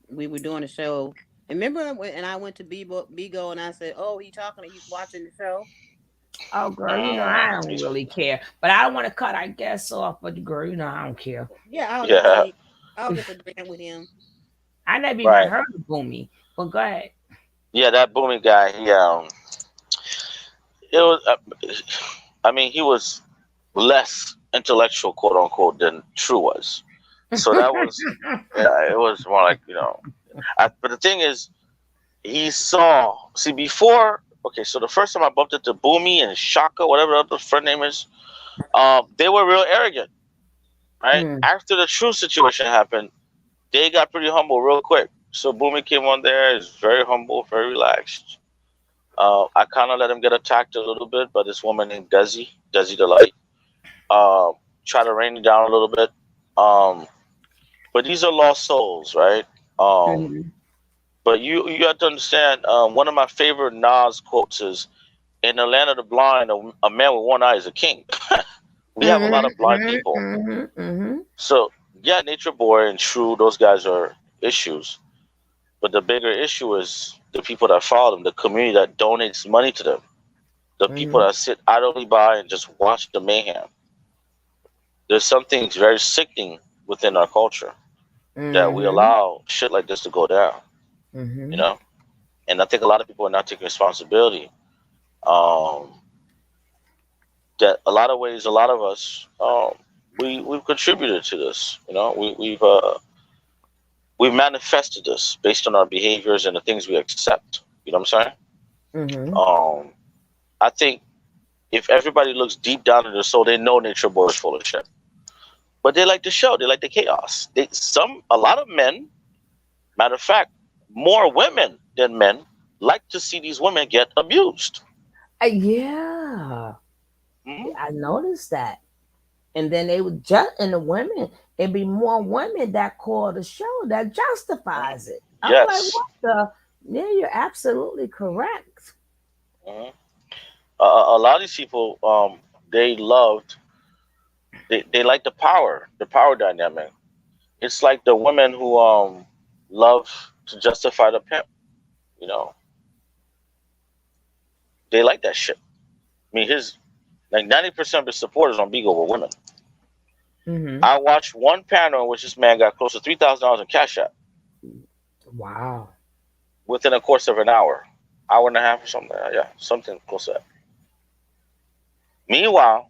Speaker 7: We were doing the show. And remember when and I went to Bigo and I said, "Oh, he talking? He's watching the show."
Speaker 3: Oh, girl, you know I don't really care, but I don't want to cut our guests off. But girl, you know I don't care.
Speaker 7: Yeah, I was just
Speaker 6: Yeah.
Speaker 7: saying, I was just agreeing with him.
Speaker 3: I never even
Speaker 6: Right.
Speaker 3: heard of Boomy, but go ahead.
Speaker 6: Yeah, that booming guy. It was. I mean, he was less intellectual, quote unquote, than True was. So that was. Yeah, it was more like but the thing is, he saw. See, before. Okay, so the first time I bumped into Boomy and Shaka, whatever the friend name is, they were real arrogant, right? After the True situation happened, they got pretty humble real quick. So Boomy came on there, is very humble, very relaxed. I kind of let him get attacked a little bit by this woman named Desi Delight. Try to rain it down a little bit. But these are lost souls, right? But you have to understand. One of my favorite Nas quotes is, "In the land of the blind, a man with one eye is a king." We have a lot of blind people. So yeah, Nature Boy and True, those guys are issues. But the bigger issue is the people that follow them, the community that donates money to them, the people that sit idly by and just watch the mayhem. There's something very sickening within our culture that we allow shit like this to go down. You know, and I think a lot of people are not taking responsibility. That a lot of ways, a lot of us, we've contributed to this. You know, we've manifested this based on our behaviors and the things we accept. You know what I'm saying? I think if everybody looks deep down in their soul, they know Nature Boy is full of shit. But they like the show. They like the chaos. A lot of men, matter of fact, more women than men like to see these women get abused.
Speaker 3: Yeah, I noticed that. And then they would and the women, it'd be more women that call the show that justifies it. I'm like, what the? Yeah, you're absolutely correct.
Speaker 6: A lot of these people, they like the power dynamic. It's like the women who love to justify the pimp. You know, they like that shit. I mean, 90% of his supporters on Bigo were women. I watched one panel in which this man got close to $3,000 in cash out.
Speaker 3: Wow.
Speaker 6: Within a course of an hour and a half or something. Yeah, something close to that. Meanwhile,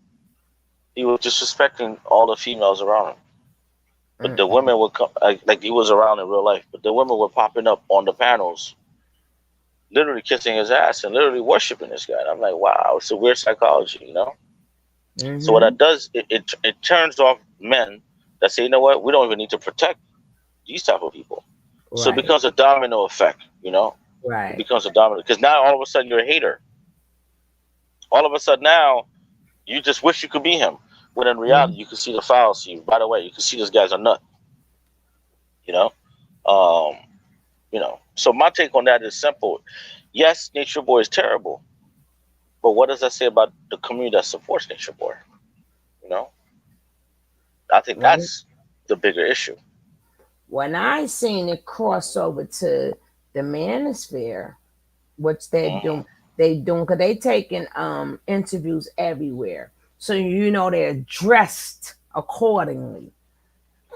Speaker 6: he was disrespecting all the females around him. But the women would come, like he was around in real life, but the women were popping up on the panels, literally kissing his ass and literally worshiping this guy. And I'm like, wow, it's a weird psychology, you know? So what that does, it turns off men that say, you know what, we don't even need to protect these type of people. Right. So it becomes a domino effect, you know?
Speaker 3: Right.
Speaker 6: It becomes a domino. Because now all of a sudden you're a hater. All of a sudden now you just wish you could be him. When in reality you can see the fallacy right away. You can see this guy's a nut. You know? So my take on that is simple. Yes, Nature Boy is terrible. But what does that say about the community that supports Nature Boy? You know? I think that's the bigger issue.
Speaker 3: When I seen it cross over to the manosphere, which they're doing, because they taking interviews everywhere. So they're dressed accordingly.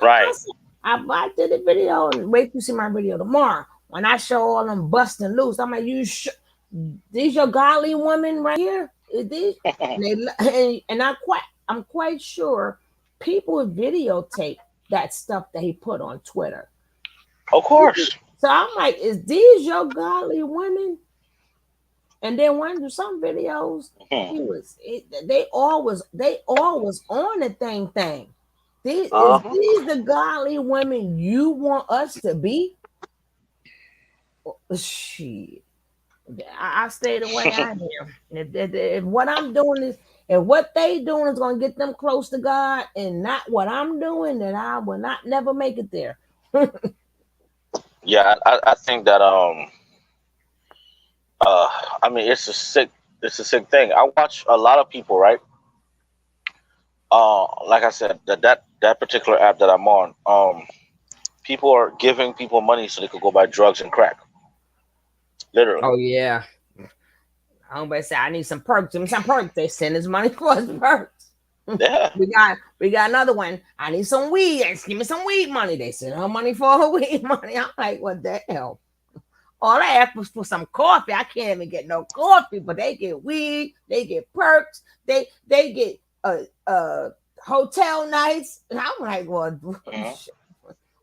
Speaker 6: Right.
Speaker 3: I did a video and wait to see my video tomorrow. When I show all them busting loose, I'm like, these your godly women right here? These? and I'm quite sure people videotape that stuff that he put on Twitter.
Speaker 6: Of course.
Speaker 3: So I'm like, is these your godly women? And then one of some videos, they all was on the thing. Is these the godly women you want us to be? Shit. I stayed away out here. If what I'm doing is, if what they doing is going to get them close to God and not what I'm doing, then I will not never make it there.
Speaker 6: Yeah, I think that I mean it's a sick thing. I watch a lot of people, right? Like I said, that particular app that I'm on, people are giving people money so they could go buy drugs and crack, literally.
Speaker 3: Oh yeah. Homeboy said, I need some perks. Give me some perks. They send us money for us perks.
Speaker 6: Yeah.
Speaker 3: we got another one. I need some weed. Give me some weed money. They send her money for her weed money. I'm like, what the hell? All I asked was for some coffee. I can't even get no coffee, but they get weed, they get perks, they get hotel nights. And I'm like, well,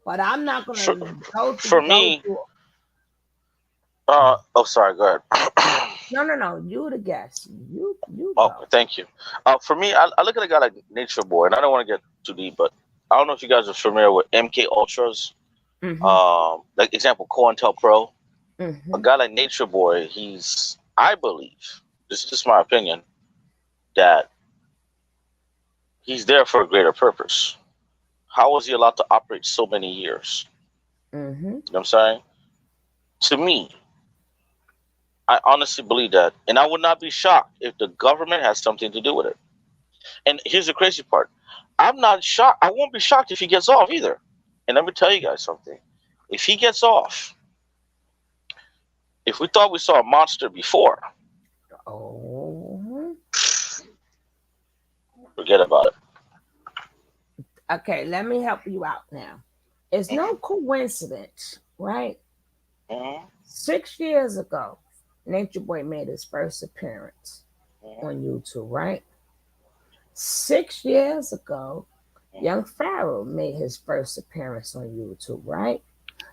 Speaker 3: but I'm not gonna
Speaker 6: For,
Speaker 3: go
Speaker 6: for
Speaker 3: go
Speaker 6: me,
Speaker 3: through.
Speaker 6: oh, sorry, go ahead.
Speaker 3: No. You the guest. You
Speaker 6: Oh,
Speaker 3: go.
Speaker 6: thank you. For me, I look at a guy like Nature Boy, and I don't want to get too deep, but I don't know if you guys are familiar with MK Ultras.
Speaker 3: Mm-hmm.
Speaker 6: Like example, COINTELPRO. A
Speaker 3: Mm-hmm.
Speaker 6: guy like Nature Boy, I believe, this is just my opinion, that he's there for a greater purpose. How was he allowed to operate so many years?
Speaker 3: Mm-hmm.
Speaker 6: You know what I'm saying? To me, I honestly believe that, and I would not be shocked if the government has something to do with it. And here's the crazy part: I'm not shocked. I won't be shocked if he gets off either. And let me tell you guys something: if he gets off, if we thought we saw a monster before,
Speaker 3: Oh.
Speaker 6: forget about it.
Speaker 3: Okay, let me help you out now. It's no
Speaker 6: Hmm.
Speaker 3: coincidence, right?
Speaker 6: Hmm.
Speaker 3: 6 years ago, Nature Boy made his first appearance
Speaker 6: Hmm.
Speaker 3: on YouTube, right? 6 years ago, Young Pharaoh made his first appearance on YouTube, right?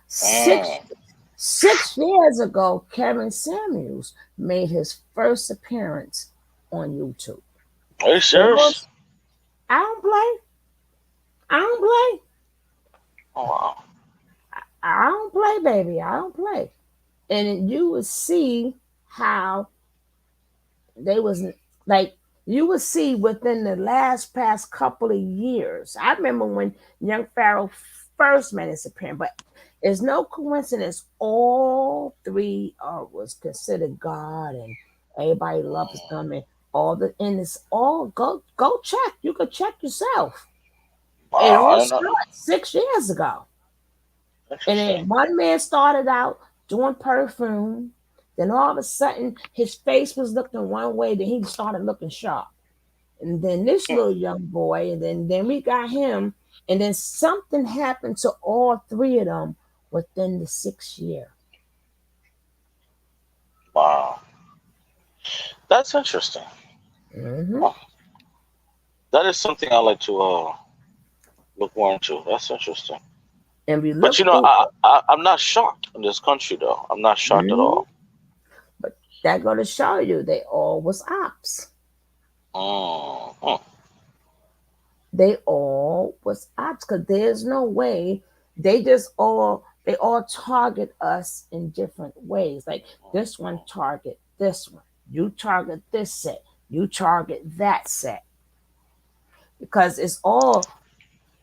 Speaker 3: Six
Speaker 6: Mm.
Speaker 3: 6 years ago, Kevin Samuels made his first appearance on YouTube.
Speaker 6: Are you serious?
Speaker 3: Those, I don't play. I don't play.
Speaker 6: Oh wow.
Speaker 3: I don't play, baby. I don't play. And you would see how they was like you would see within the last past couple of years. I remember when Young Pharaoh first made his appearance, but it's no coincidence all three was considered God and everybody loves
Speaker 6: Mm.
Speaker 3: them and all the and it's all go check. You could check yourself. It
Speaker 6: Wow, I
Speaker 3: all
Speaker 6: don't know.
Speaker 3: started 6 years ago. And then
Speaker 6: Interesting.
Speaker 3: one man started out doing perfume. Then all of a sudden, his face was looking one way. Then he started looking sharp. And then this
Speaker 6: Hmm.
Speaker 3: little young boy, and then we got him. And then something happened to all three of them within the 6 year.
Speaker 6: Wow, that's interesting.
Speaker 3: Mm-hmm.
Speaker 6: Huh. That is something I like to look more into. That's interesting.
Speaker 3: And we
Speaker 6: But
Speaker 3: look
Speaker 6: you know,
Speaker 3: through.
Speaker 6: I'm not shocked in this country though. I'm not shocked at
Speaker 3: Mhm.
Speaker 6: all.
Speaker 3: But that go to show you they all was ops.
Speaker 6: Mm. Mm.
Speaker 3: They all was ops because there's no way they all target us in different ways. Like this one target this one, you target this set, you target that set because it's all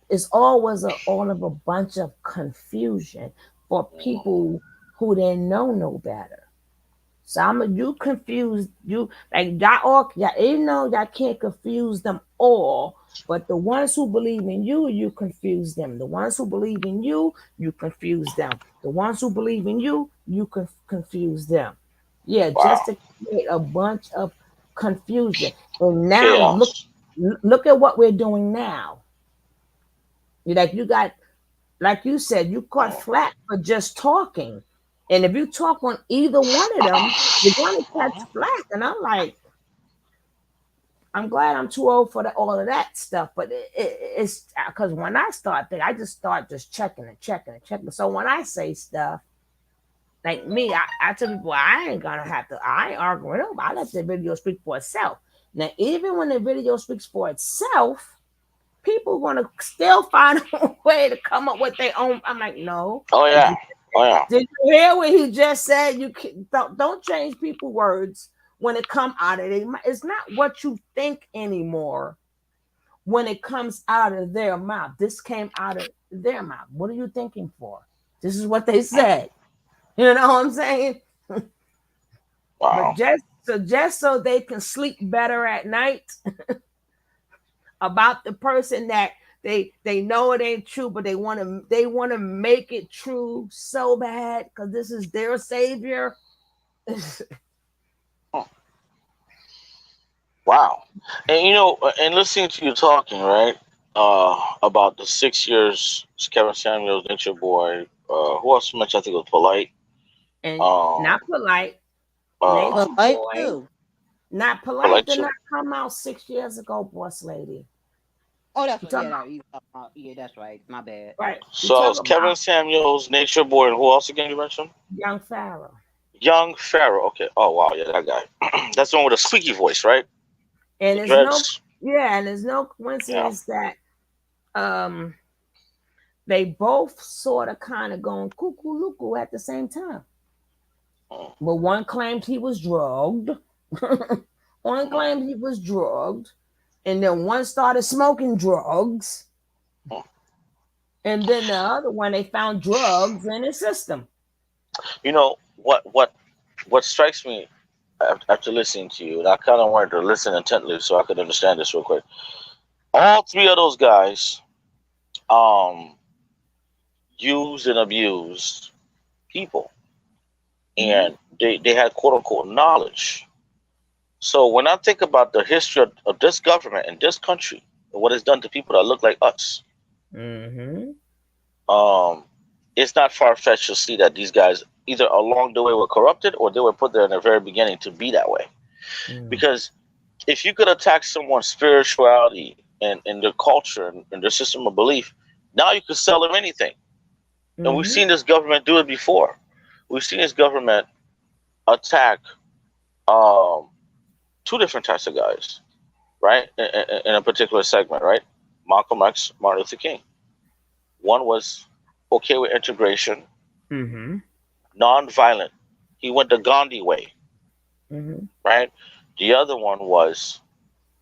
Speaker 3: was all of a bunch of confusion for
Speaker 6: Mm.
Speaker 3: people who didn't know no better. Some of you confused you like y'all all you know y'all can't confuse them all, but the ones who believe in you, you confuse them. The ones who believe in you, you confuse them. The ones who believe in you, you confuse them. Yeah, just
Speaker 6: Wow,
Speaker 3: to create a bunch of confusion. And now
Speaker 6: chaos.
Speaker 3: look at what we're doing now. You got like you said, you caught
Speaker 6: Mm.
Speaker 3: flat for just talking. And if you talk on either one of them, you're going to catch
Speaker 6: Mhm.
Speaker 3: flat. And I'm like, I'm glad I'm too old for all of that stuff. But it's because when I start thinking, I just start just checking and checking and checking. So when I say stuff, like me, I tell people, I ain't going to have to, I ain't arguing with them. I let the video speak for itself. Now, even when the video speaks for itself, people want to still find a way to come up with their own. I'm like, no.
Speaker 6: Oh
Speaker 3: Did
Speaker 6: yeah,
Speaker 3: you
Speaker 6: oh yeah.
Speaker 3: did you hear what he just said? Don't change people words when it come out of it. It's not what you think anymore when it comes out of their mouth. This came out of their mouth. What are you thinking for? This is what they said. You know what I'm saying?
Speaker 6: Wow.
Speaker 3: But just so they can sleep better at night about the person that they know it ain't true, but they want to make it true so bad because this is their savior.
Speaker 6: Wow. And and listening to you talking, right? About the 6 years, Kevin Samuels, Nature Boy, who else mentioned? I think it was Polite.
Speaker 3: And not Polite. Nature
Speaker 7: Polite
Speaker 3: Boy.
Speaker 7: too.
Speaker 3: Not Polite
Speaker 6: Polite
Speaker 3: did
Speaker 6: too.
Speaker 3: not come out 6 years ago, boss lady.
Speaker 7: Oh, that's
Speaker 3: You
Speaker 7: what,
Speaker 3: talking
Speaker 7: yeah,
Speaker 3: about-
Speaker 7: yeah, that's right. My bad.
Speaker 3: right. You
Speaker 6: So it's
Speaker 3: talking
Speaker 6: Kevin
Speaker 3: about
Speaker 6: Samuels, Nature Boy, and who else again you mentioned?
Speaker 3: Young Pharaoh.
Speaker 6: Young Pharaoh. Okay. Oh wow, yeah, that guy. That's the one with a squeaky voice, right?
Speaker 3: And
Speaker 6: The
Speaker 3: there's no
Speaker 6: dreads.
Speaker 3: there's no coincidence that they both sort of kind of going cuckoo luckoo at the same time. But one claimed he was drugged. One claimed he was drugged. And then one started smoking drugs. And then the other one, they found drugs in his system.
Speaker 6: You know what strikes me after listening to you, and I kind of wanted to listen intently so I could understand this real quick. All three of those guys, used and abused people, and they had quote unquote knowledge. So when I think about the history of this government and this country and what it's done to people that look like us, it's not far fetched to see that these guys either along the way were corrupted or they were put there in the very beginning to be that way. Because if you could attack someone's spirituality and their culture and their system of belief, now you could sell them anything. And we've seen this government do it before. We've seen this government attack two different types of guys, right? In a particular segment, right? Malcolm X, Martin Luther King. One was okay with integration, non-violent. He went the Gandhi way, right? The other one was,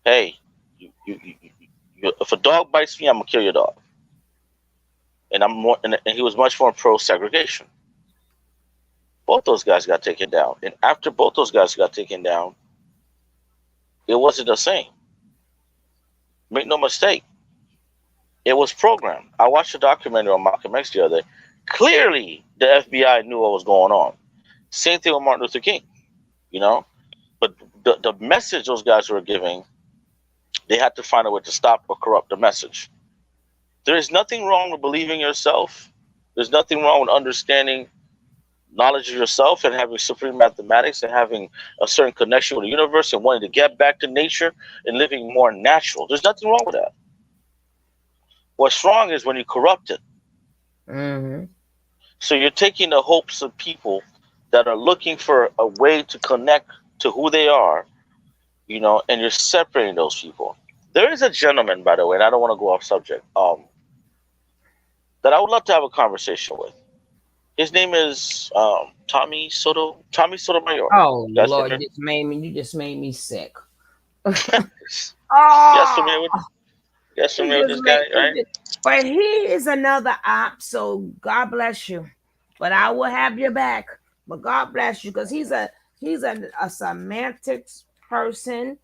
Speaker 6: hey, if a dog bites me, I'm gonna kill your dog. And and he was much more pro-segregation. Both those guys got taken down, and after both those guys got taken down, it wasn't the same. Make no mistake, it was programmed. I watched a documentary on Malcolm X the other day. Clearly, the FBI knew what was going on. Same thing with Martin Luther King, But the message those guys were giving, they had to find a way to stop or corrupt the message. There is nothing wrong with believing yourself. There's nothing wrong with understanding knowledge of yourself and having supreme mathematics and having a certain connection with the universe and wanting to get back to nature and living more natural. There's nothing wrong with that. What's wrong is when you corrupt it. So you're taking the hopes of people that are looking for a way to connect to who they are, and you're separating those people. There is a gentleman, by the way, and I don't want to go off subject, that I would love to have a conversation with. His name is Tommy Sotomayor.
Speaker 3: Oh
Speaker 6: That's
Speaker 3: Lord,
Speaker 6: familiar?
Speaker 3: you just made me sick.
Speaker 6: Yes, familiar with this guy, right?
Speaker 3: But he is another op, so God bless you. But I will have your back. But God bless you, because he's a semantics person.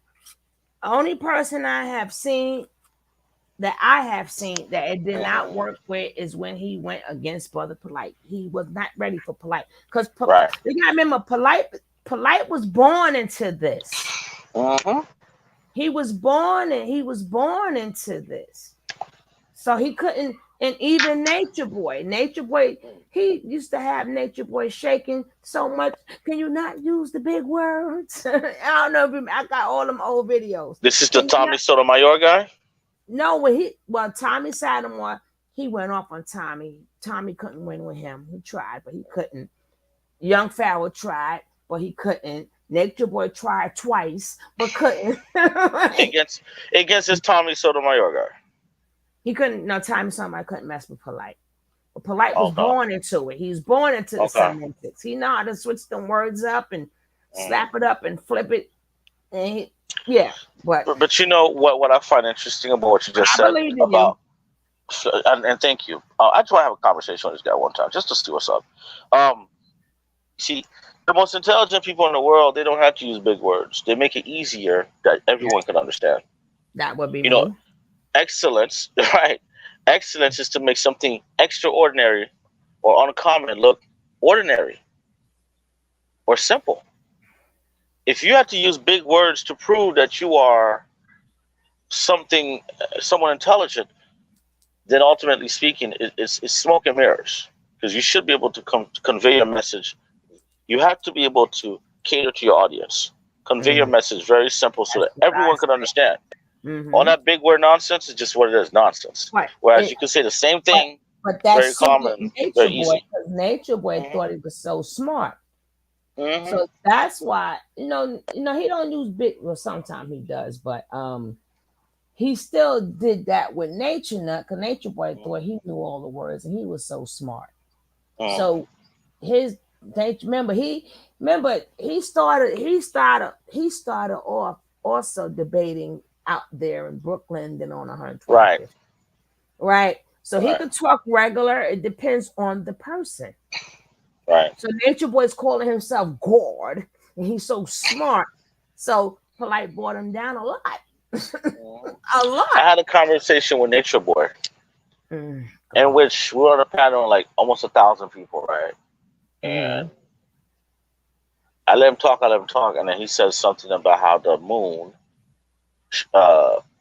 Speaker 3: Only person I have seen that it did not work with is when he went against Brother Polite. He was not ready for Polite, because
Speaker 6: Right.
Speaker 3: you gotta remember, Polite was born into this. He was born into this. So he couldn't. And even Nature Boy, he used to have Nature Boy shaking so much. Can you not use the big words? I don't know if I got all them old videos.
Speaker 6: This is the Tommy Sotomayor guy?
Speaker 3: No, Tommy Sotomayor, he went off on Tommy. Tommy couldn't win with him. He tried, but he couldn't. Young Pharaoh tried, but he couldn't. Nature Boy tried twice, but couldn't.
Speaker 6: against this Tommy Sotomayor guy.
Speaker 3: He couldn't. No, Tommy Sotomayor couldn't mess with Polite. But Polite was born into it. He was born into the semantics. He know how to switch them words up and slap it up and flip it. And but
Speaker 6: you know what I find interesting about what you just said and thank you. I just want to have a conversation with this guy one time, just to see what's up. See, the most intelligent people in the world, they don't have to use big words. They make it easier that everyone can understand.
Speaker 3: That would be
Speaker 6: You
Speaker 3: me.
Speaker 6: know, excellence, right? Excellence is to make something extraordinary or uncommon look ordinary or simple. If you have to use big words to prove that you are someone intelligent, then ultimately speaking, it's smoke and mirrors. Because you should be able to convey your message. You have to be able to cater to your audience, convey your message very simple so that everyone can understand. All that big word nonsense is just what it is, nonsense.
Speaker 3: Right.
Speaker 6: Whereas you can say the same thing,
Speaker 3: but that's
Speaker 6: very common, very easy.
Speaker 3: Nature Boy thought he was so smart.
Speaker 6: Mm-hmm.
Speaker 3: So that's why, he don't use big, well, sometimes he does, but he still did that with Nature Nut, because Nature Boy thought he knew all the words and he was so smart. So remember he started off also debating out there in Brooklyn, then on 120th. Right. So he could talk regular. It depends on the person.
Speaker 6: Right.
Speaker 3: So Nature Boy's calling himself God, and he's so smart. So Polite brought him down a lot. A lot.
Speaker 6: I had a conversation with Nature Boy, in which we were on a panel like almost 1,000 people, right? And I let him talk, and then he says something about how the moon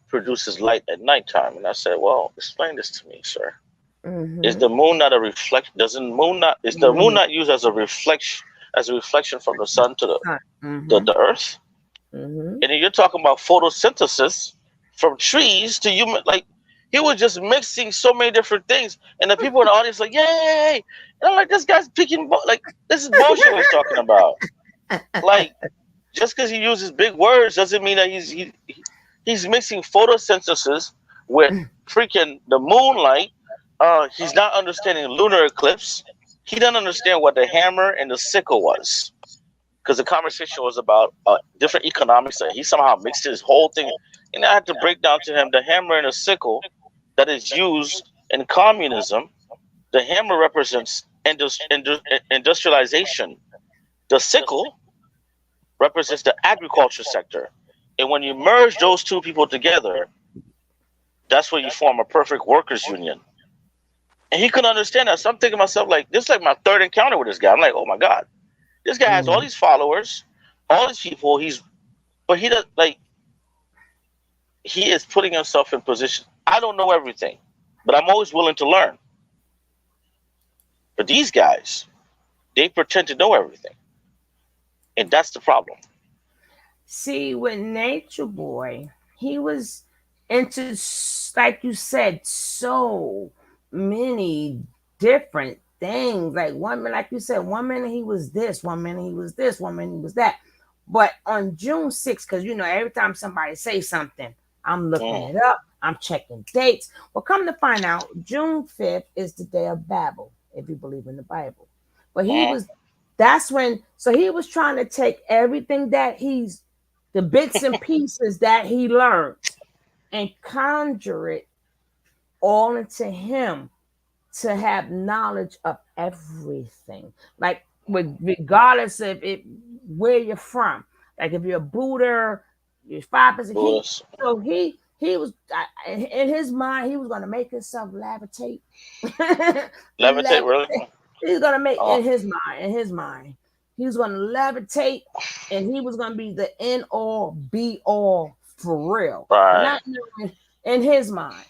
Speaker 6: produces light at nighttime. And I said, well, explain this to me, sir. Is the moon not a reflection? Is the moon not used as a reflection from the sun to the earth? And then you're talking about photosynthesis from trees to human, like he was just mixing so many different things, and the people in the audience like, yay! And I'm like, this guy's picking like this is bullshit he's talking about. Like, just because he uses big words doesn't mean that he's mixing photosynthesis with freaking the moonlight. He's not understanding lunar eclipse. He doesn't understand what the hammer and the sickle was, because the conversation was about different economics, and he somehow mixed his whole thing. And I had to break down to him the hammer and the sickle that is used in communism. The hammer represents industrialization. The sickle represents the agriculture sector. And when you merge those two people together, that's where you form a perfect workers' union. And he couldn't understand that. So I'm thinking to myself, like, this is like my third encounter with this guy. I'm like, oh my God. This guy has all these followers, all these people. But he does, like, he is putting himself in position. I don't know everything, but I'm always willing to learn. But these guys, they pretend to know everything. And that's the problem.
Speaker 3: See, with Nature Boy, he was into, like you said, so many different things. Like like you said, 1 minute he was this, 1 minute he was this, 1 minute he was that. But on June 6th, because every time somebody says something, I'm looking it up, I'm checking dates. Well, come to find out, June 5th is the day of Babel, if you believe in the Bible. But that's when, so he was trying to take everything that the bits and pieces that he learned and conjure it all into him to have knowledge of everything. Like, regardless of where you're from. Like, if you're a Buddha, you're 5%. So he was, in his mind, he was going to make himself levitate.
Speaker 6: Levitate, really?
Speaker 3: He's going to make, in his mind, he was going to levitate, and he was going to be the end all, be all for real.
Speaker 6: Right.
Speaker 3: Not knowing, in his mind.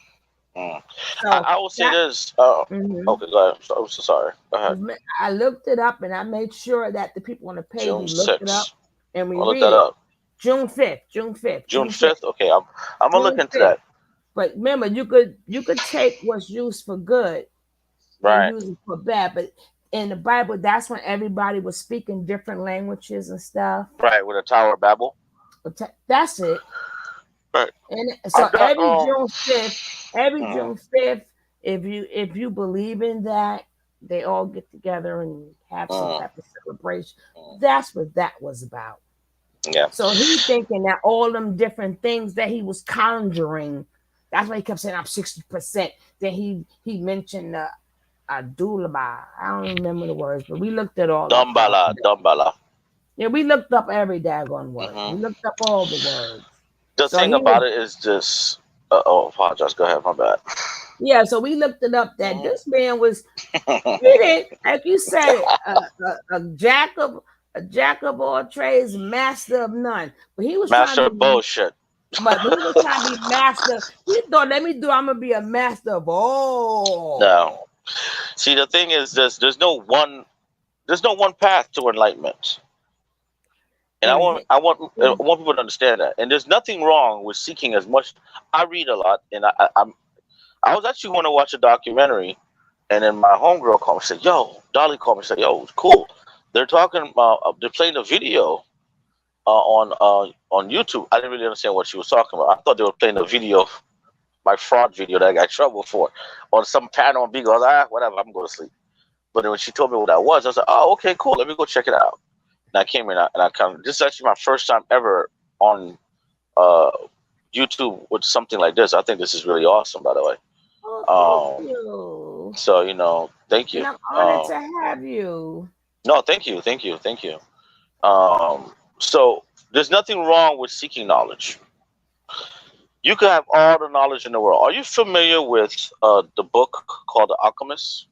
Speaker 6: So I will say this. Okay, go ahead. I'm so sorry. Go ahead.
Speaker 3: I looked it up, and I made sure that the people on the page looked it up, and we read
Speaker 6: that up.
Speaker 3: June 5th. June 5th.
Speaker 6: Okay, I'm gonna look into that.
Speaker 3: But remember, you could take what's used for good, and use it for bad. But in the Bible, that's when everybody was speaking different languages and stuff.
Speaker 6: Right, with the Tower of Babel.
Speaker 3: That's it.
Speaker 6: Right.
Speaker 3: And so June 5th, if you believe in that, they all get together and have some type of celebration. That's what that was about.
Speaker 6: Yeah.
Speaker 3: So he's thinking that all them different things that he was conjuring That's why he kept saying I'm 60%. Then he mentioned Abdullah. I don't remember the words, but we looked it all up.
Speaker 6: Dumbala.
Speaker 3: Yeah, we looked up every daggone word.
Speaker 6: Mm-hmm.
Speaker 3: We looked up all the words.
Speaker 6: The thing about it is just. Apologize. Go ahead. My bad.
Speaker 3: Yeah, so we looked it up that this man was like you said, a jack of all trades, master of none. But he was
Speaker 6: master
Speaker 3: trying
Speaker 6: of
Speaker 3: to
Speaker 6: bullshit.
Speaker 3: But he was trying to be master. He thought, I'm gonna be a master of all.
Speaker 6: No. See, the thing is this: there's no one path to enlightenment. And I want people to understand that. And there's nothing wrong with seeking as much. I read a lot, and I was actually going to watch a documentary, and then my homegirl called me and said, "Yo," Dolly called me and said, "Yo, it's cool. They're talking about they're playing a video on YouTube." I didn't really understand what she was talking about. I thought they were playing a video, my fraud video that I got in trouble for, on some panel on Beagle. I was like, whatever, I'm going to sleep. But then when she told me what that was, I was like, oh, okay, cool. Let me go check it out. And I came in and I this is actually my first time ever on YouTube with something like this. I think this is really awesome, by the way.
Speaker 3: Thank you.
Speaker 6: So, thank you.
Speaker 3: And I'm honored to have you.
Speaker 6: No, thank you. So there's nothing wrong with seeking knowledge. You can have all the knowledge in the world. Are you familiar with the book called The Alchemist?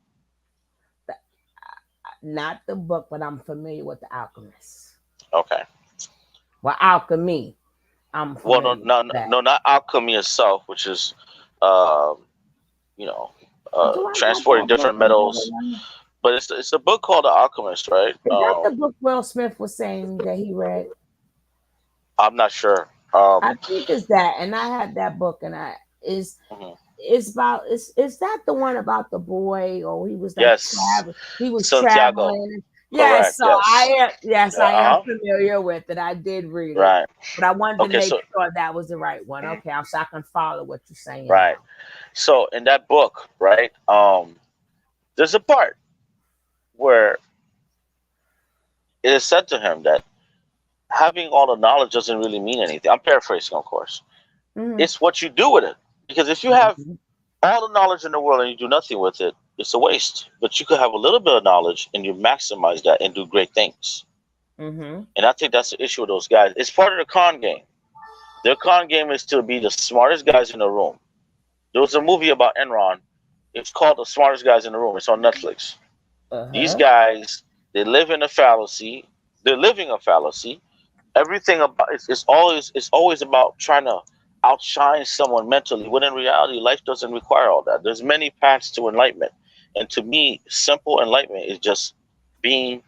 Speaker 3: Not the book, but I'm familiar with The Alchemist.
Speaker 6: Okay.
Speaker 3: Well, alchemy. I'm familiar
Speaker 6: no, not alchemy itself, which is, transporting different metals. But it's a book called The Alchemist, right?
Speaker 3: Is that the book Will Smith was saying that he read?
Speaker 6: I'm not sure.
Speaker 3: I think it's that, and I had that book, and it's about is that the one about the boy, or he was
Speaker 6: Santiago.
Speaker 3: traveling? Yes, so
Speaker 6: yes.
Speaker 3: I am familiar with it. I did read it, but I wanted to make sure that was the right one. Okay, so I can follow what you're saying.
Speaker 6: Right. So in that book, right, there's a part where it is said to him that having all the knowledge doesn't really mean anything. I'm paraphrasing, of course. Mm-hmm. It's what you do with it. Because if you have all the knowledge in the world and you do nothing with it, it's a waste. But you could have a little bit of knowledge and you maximize that and do great things. Mm-hmm. And I think that's the issue with those guys. It's part of the con game. Their con game is to be the smartest guys in the room. There was a movie about Enron. It's called The Smartest Guys in the Room. It's on Netflix. These guys, they live in a fallacy. They're living a fallacy. Everything about it's always about trying to outshine someone mentally, when in reality, life doesn't require all that. There's many paths to enlightenment. And to me, simple enlightenment is just being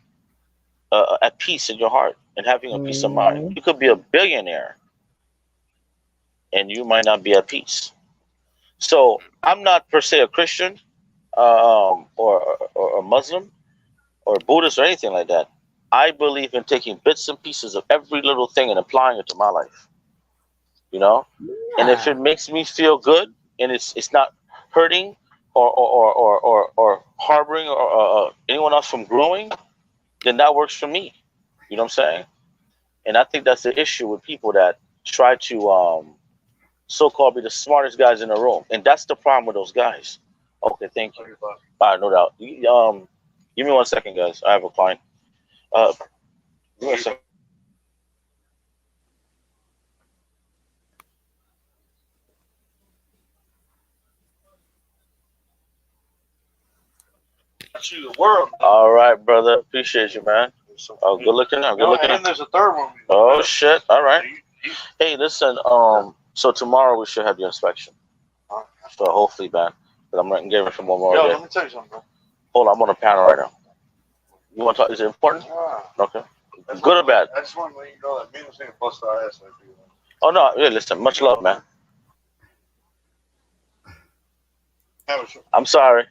Speaker 6: at peace in your heart and having a peace of mind. You could be a billionaire and you might not be at peace. So I'm not per se a Christian or a Muslim or Buddhist or anything like that. I believe in taking bits and pieces of every little thing and applying it to my life. And if it makes me feel good and it's not hurting or harboring or anyone else from growing, then that works for me. You know what I'm saying? And I think that's the issue with people that try to so-called be the smartest guys in the room, and that's the problem with those guys. Okay, thank you. All right, no doubt. Give me 1 second, guys. I have a client. Give me 1 second. All right, brother. Appreciate you, man. Oh, good looking out. Good looking out.
Speaker 8: And there's a third one.
Speaker 6: Oh shit! All right. Hey, listen. So tomorrow we should have your inspection. So hopefully, man. But I'm getting it from one more.
Speaker 8: Let me tell you something, bro.
Speaker 6: Hold on, I'm on a panel right now. You want to talk? Is it important? Okay. Good or bad?
Speaker 8: I just want to let you know that me and Hussein bust our ass.
Speaker 6: Oh no! Yeah, listen. Much love, man. I'm sorry.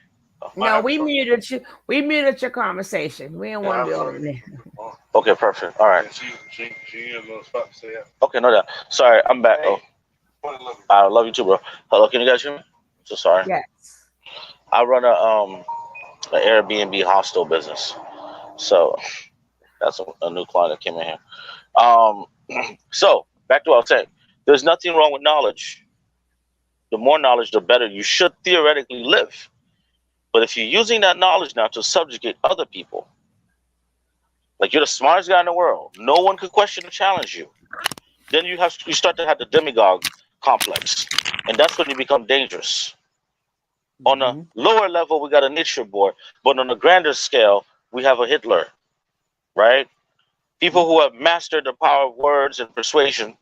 Speaker 3: No, we muted you. We muted your conversation. We don't want to be over there.
Speaker 6: Okay, perfect. All right.
Speaker 8: She need a little spot to say that.
Speaker 6: Okay, no doubt. Sorry, I'm back.
Speaker 8: Hey,
Speaker 6: I love you too, bro. Hello, can you guys hear me? So sorry.
Speaker 3: Yes.
Speaker 6: I run an Airbnb hostel business, so that's a new client that came in here. So back to what I was saying. There's nothing wrong with knowledge. the more knowledge, the better you should theoretically live. But if you're using that knowledge now to subjugate other people, like you're the smartest guy in the world, no one could question or challenge you, then you start to have the demagogue complex, and that's when you become dangerous. On a lower level, we got a nature boy, but on a grander scale, we have a Hitler, right? People who have mastered the power of words and persuasion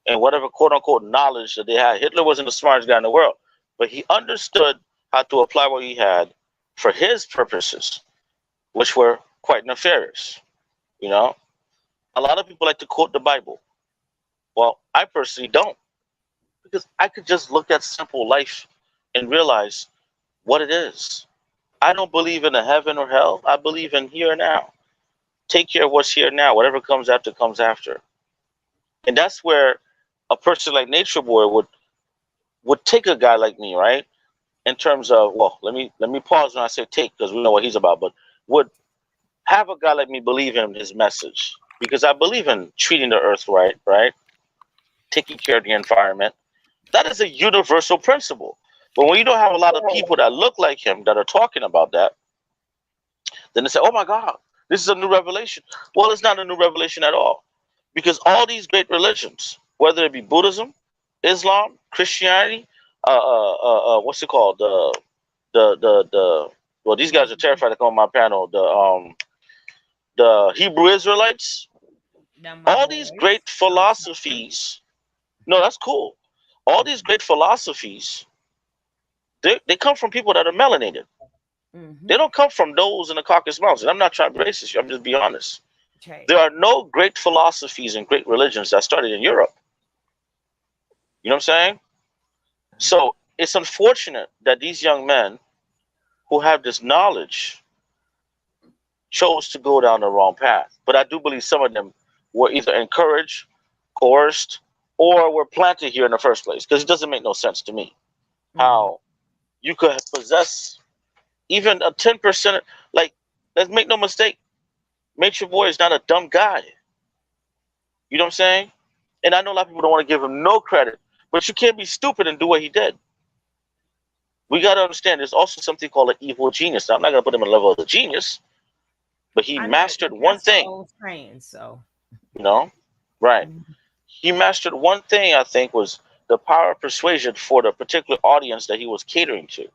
Speaker 6: and whatever quote unquote knowledge that they had. Hitler wasn't the smartest guy in the world, but he understood how to apply what he had for his purposes, which were quite nefarious. You know, a lot of people like to quote the Bible. Well, I personally don't, because I could just look at simple life and realize what it is. I don't believe in a heaven or hell. I believe in here and now. Take care of what's here now. Whatever comes after comes after. And that's where a person like Nature Boy would take a guy like me, right? In terms of, well, let me pause when I say take, because we know what he's about, but would have a guy like me believe in his message, because I believe in treating the earth right? Taking care of the environment. That is a universal principle. But when you don't have a lot of people that look like him that are talking about that, then they say, oh my God, this is a new revelation. Well, it's not a new revelation at all. Because all these great religions, whether it be Buddhism, Islam, Christianity, what's it called? Well, these guys are terrified to come on my panel. The Hebrew Israelites, all these great philosophies. No, that's cool. All these great philosophies, they come from people that are melanated. They don't come from those in the Caucasus Mountains. I'm not trying to be racist. I'm just being honest.
Speaker 3: Okay.
Speaker 6: There are no great philosophies and great religions that started in Europe. You know what I'm saying? So it's unfortunate that these young men who have this knowledge chose to go down the wrong path. But I do believe some of them were either encouraged, coerced, or were planted here in the first place. Because it doesn't make no sense to me how you could possess even a 10%. Like, let's make no mistake, Nature Boy is not a dumb guy. You know what I'm saying? And I know a lot of people don't want to give him no credit, but you can't be stupid and do what he did. We got to understand there's also something called an evil genius. Now, I'm not going to put him on the level of the genius, but he mastered one thing.
Speaker 3: So,
Speaker 6: you know, right. He mastered one thing, I think, was the power of persuasion for the particular audience that he was catering to.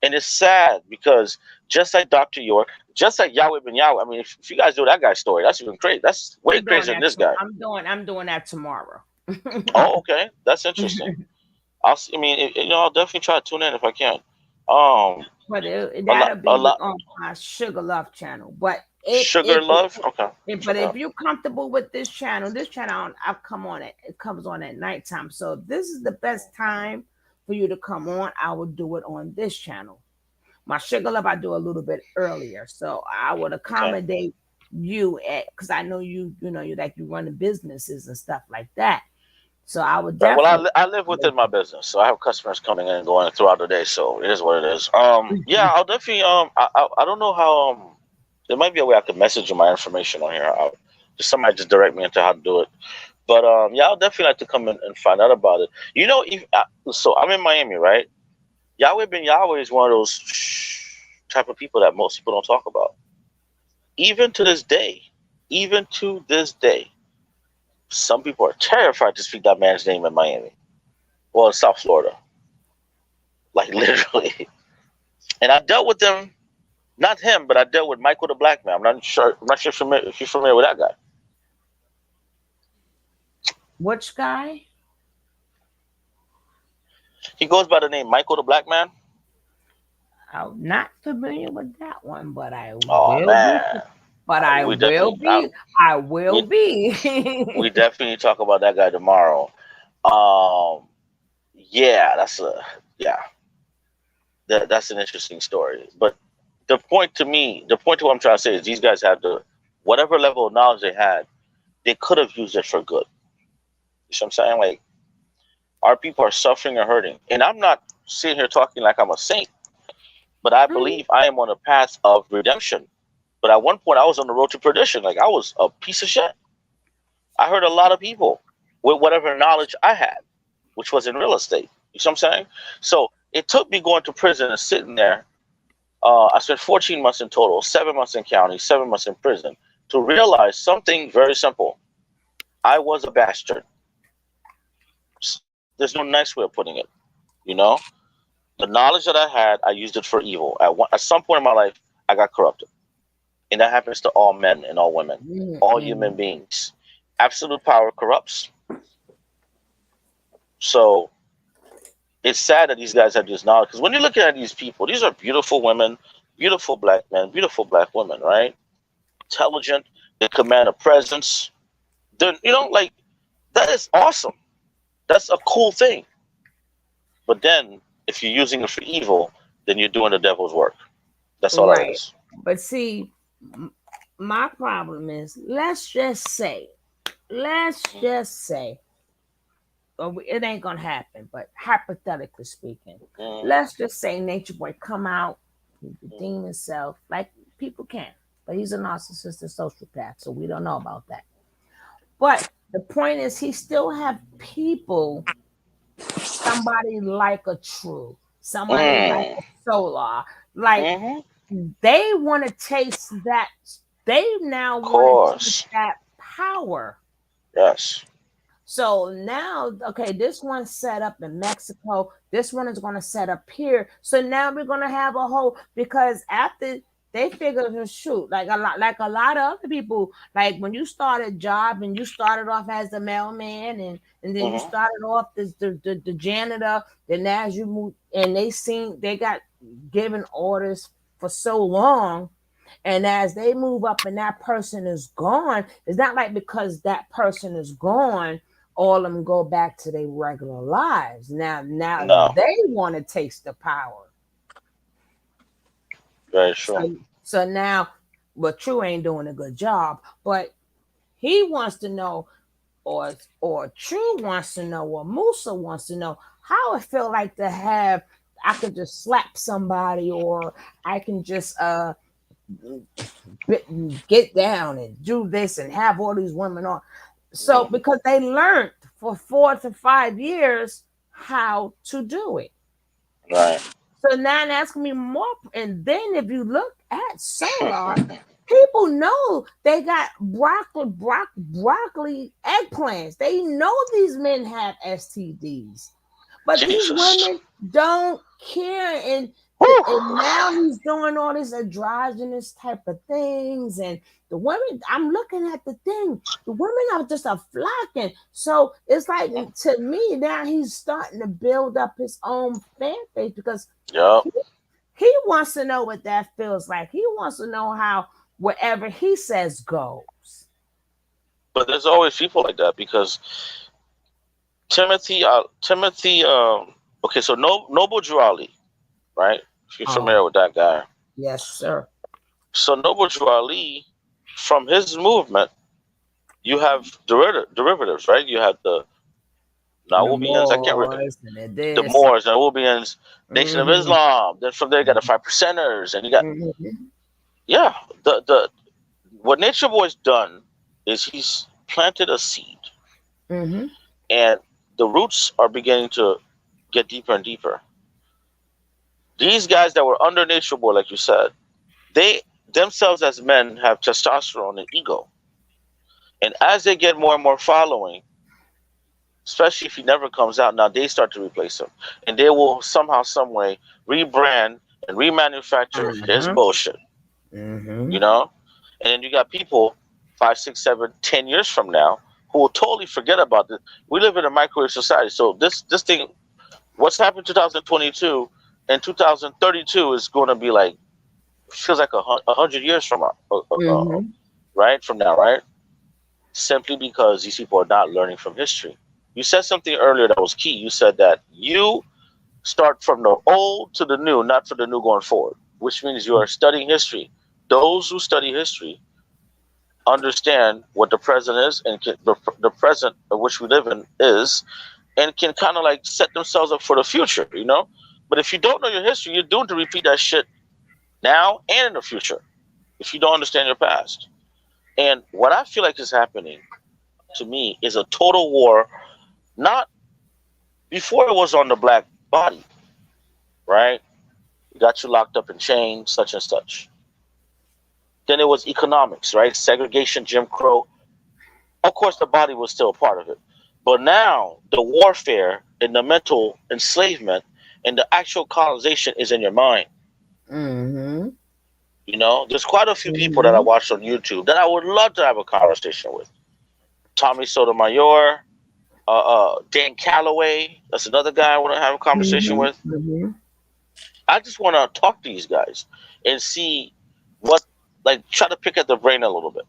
Speaker 6: And it's sad because just like Dr. York, just like Yahweh Ben Yahweh, I mean, if you guys do that guy's story, that's even crazy. That's way crazier than this guy.
Speaker 3: I'm doing that tomorrow.
Speaker 6: Oh, okay. That's interesting. I'll definitely try to tune in if I can.
Speaker 3: But that'll be on my Sugar Love channel. But
Speaker 6: Sugar Love? Okay.
Speaker 3: But if you're comfortable with this channel I'll come on it. It comes on at nighttime. So this is the best time for you to come on. I will do it on this channel. My Sugar Love, I do a little bit earlier. So I would accommodate you because I know you like you running businesses and stuff like that. So I would definitely.
Speaker 6: Well, I live within my business, so I have customers coming in and going throughout the day. So it is what it is. Yeah, I'll definitely. I don't know how. There might be a way I could message you my information on here. Somebody just direct me into how to do it. But yeah, I'll definitely like to come in and find out about it. You know, so I'm in Miami, right? Yahweh Ben Yahweh is one of those type of people that most people don't talk about. Even to this day, some people are terrified to speak that man's name in Miami. Well, in South Florida. Like, literally. And I dealt with them, not him, but I dealt with Michael the Black Man. I'm not sure if you're familiar with that guy.
Speaker 3: Which guy?
Speaker 6: He goes by the name Michael the Black Man.
Speaker 3: I'm not familiar with that one, but I will
Speaker 6: man.
Speaker 3: Be. But I will be. I will be.
Speaker 6: We definitely talk about that guy tomorrow. Yeah, that's an interesting story. But the point to what I'm trying to say is these guys had whatever level of knowledge they had, they could have used it for good. You know what I'm saying? Like, our people are suffering and hurting. And I'm not sitting here talking like I'm a saint, but I believe I am on a path of redemption. But at one point, I was on the road to perdition. Like, I was a piece of shit. I heard a lot of people with whatever knowledge I had, which was in real estate. You see what I'm saying? So it took me going to prison and sitting there. I spent 14 months in total, 7 months in county, 7 months in prison, to realize something very simple. I was a bastard. There's no nice way of putting it. You know, the knowledge that I had, I used it for evil. At some point in my life, I got corrupted. And that happens to all men and all women, all human beings. Absolute power corrupts. So it's sad that these guys have this knowledge. Because when you're looking at these people, these are beautiful women, beautiful black men, beautiful black women, right? Intelligent. They command a presence. They're, like, that is awesome. That's a cool thing. But then, if you're using it for evil, then you're doing the devil's work. That's all that is.
Speaker 3: But see, my problem is, let's just say, it ain't gonna happen, but hypothetically speaking, let's just say Nature Boy come out, he redeem himself, like people can, but he's a narcissistic sociopath, so we don't know about that. But the point is, he still have people, somebody like a True, somebody like a Solar, like they want to taste that. They now want to taste that power.
Speaker 6: Yes.
Speaker 3: So now, okay, this one's set up in Mexico. This one is going to set up here. So now we're going to have a whole, because after they figure to shoot, like a lot of other people, like when you start a job and you started off as the mailman and then you started off as the janitor, then as you move, and they got given orders for so long. And as they move up and that person is gone, it's not like because that person is gone, all of them go back to their regular lives. Now they want to taste the power.
Speaker 6: Very true.
Speaker 3: So now, well, True ain't doing a good job, but he wants to know, or True wants to know, or Musa wants to know how it feel like to have, I could just slap somebody, or I can just get down and do this and have all these women on. So because they learned for 4 to 5 years how to do it.
Speaker 6: Right.
Speaker 3: So now that's gonna be more. And then if you look at Solar, people know they got broccoli eggplants. They know these men have STDs, but these women don't care. And now he's doing all this androgynous type of things. And the women, I'm looking at the thing, the women are just flocking. So it's like, to me, now he's starting to build up his own fan base, because he wants to know what that feels like. He wants to know how wherever he says goes.
Speaker 6: But there's always people like that, because Timothy, okay, so Noble Drew Ali, right? If you're familiar with that guy.
Speaker 3: Yes, sir.
Speaker 6: So Noble Drew Ali, from his movement, you have derivatives, right? You have the Naubians, I can't remember. The Moors, the Naubians, Nation of Islam. Then from there you got the 5 percenters, and you got the what Nature Boy's done is he's planted a seed, and the roots are beginning to get deeper and deeper. These guys that were under Nature Boy, like you said, they themselves as men have testosterone and ego. And as they get more and more following, especially if he never comes out, now they start to replace him. And they will somehow, some way, rebrand and remanufacture his bullshit. You know? And then you got people 5, 6, 7, 10 years from now who will totally forget about this. We live in a microwave society. So this thing, what's happened in 2022 and 2032 is going to be like, feels like 100 years from now, right? From now, right? Simply because these people are not learning from history. You said something earlier that was key. You said that you start from the old to the new, not for the new going forward, which means you are studying history. Those who study history understand what the present is, and the present of which we live in is, and can kind of like set themselves up for the future, you know? But if you don't know your history, you're doomed to repeat that shit now and in the future if you don't understand your past. And what I feel like is happening to me is a total war, not Before it was on the black body, right? We got you locked up in chains, such and such. Then it was economics, right? Segregation, Jim Crow. Of course, the body was still a part of it. But now the warfare and the mental enslavement and the actual colonization is in your mind.
Speaker 3: Mm-hmm.
Speaker 6: You know, there's quite a few people that I
Speaker 3: Mm-hmm.
Speaker 6: watched on YouTube that I would love to have a conversation with. Tommy Sotomayor, Dan Calloway. That's another guy I want to have a conversation with.
Speaker 3: Mm-hmm.
Speaker 6: I just want to talk to these guys and see what, like, try to pick at their brain a little bit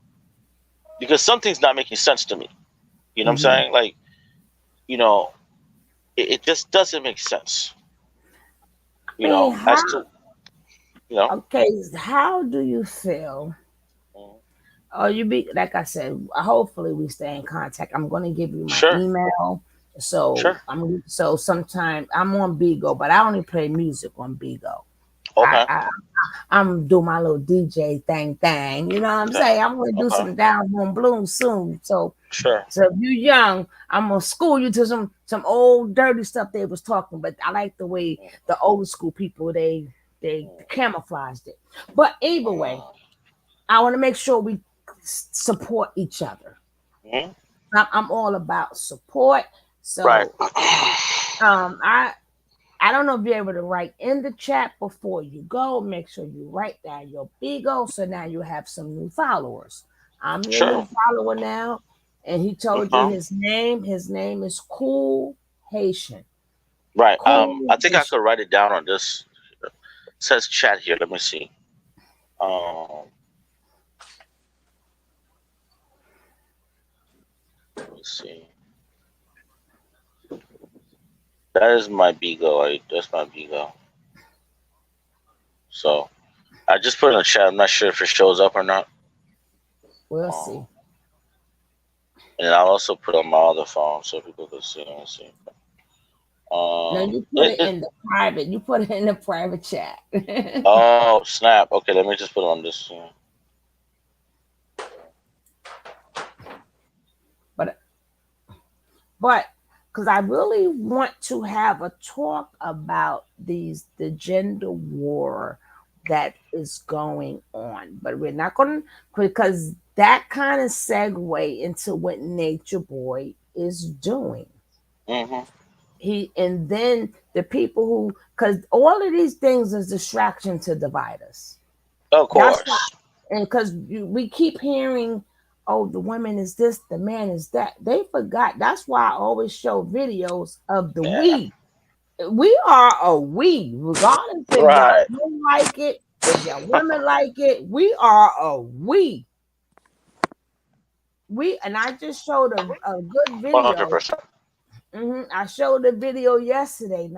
Speaker 6: because something's not making sense to me. You know what I'm
Speaker 3: Mm-hmm.
Speaker 6: saying? Like, you know, it just doesn't make sense. You know, as to, you know.
Speaker 3: Okay, how do you feel? Oh, you be like I said. Hopefully, we stay in contact. I'm going to give you my
Speaker 6: Sure,
Speaker 3: email. So
Speaker 6: sure.
Speaker 3: sometime I'm on Bigo, but I only play music on Bigo.
Speaker 6: Okay,
Speaker 3: I'm doing my little DJ thing. You know what I'm saying? I'm going to do
Speaker 6: okay,
Speaker 3: some down home blues soon. So
Speaker 6: sure.
Speaker 3: if you young, I'm gonna school you to some old dirty stuff they was talking. But I like the way the old school people they camouflaged it. But either way, I want to make sure we support each other.
Speaker 6: Mhm.
Speaker 3: I'm all about support.
Speaker 6: Right.
Speaker 3: So I don't know if you're able to write in the chat before you go. Make sure you write down your Bigo so now you have some new followers. I'm your new
Speaker 6: Sure.
Speaker 3: follower now, and he told you
Speaker 6: Uh-huh.
Speaker 3: his name. His name is Cool Haitian.
Speaker 6: Right.
Speaker 3: Cool
Speaker 6: I think I
Speaker 3: Haitian.
Speaker 6: could write it down on this. It says chat here. Let me see. Let me see. That is my Bigo. That's my Bigo. So I just put it in the chat. I'm not sure if it shows up or not.
Speaker 3: We'll
Speaker 6: Um,
Speaker 3: see.
Speaker 6: and I'll also put it on my other phone so people can see. Let me see.
Speaker 3: No, you put
Speaker 6: It,
Speaker 3: it
Speaker 6: it,
Speaker 3: in the private. You put it in the private chat.
Speaker 6: oh snap! Okay, let me just put it on this.
Speaker 3: but but because I really want to have a talk about the gender war that is going on, but we're not going to because that kind of segue into what Nature Boy is doing.
Speaker 6: Mm-hmm.
Speaker 3: And then the people who because all of these things is distraction to divide us.
Speaker 6: Of
Speaker 3: That's why,
Speaker 6: course.
Speaker 3: and because we keep hearing, oh, the woman is this, the man is that. They forgot. That's why I always show videos of the
Speaker 6: Yeah.
Speaker 3: we. We are a we, regardless if y'all
Speaker 6: Right.
Speaker 3: men like it, if y'all women like it. We are a we. And I just showed a good video.
Speaker 6: 100%.
Speaker 3: I showed a video yesterday.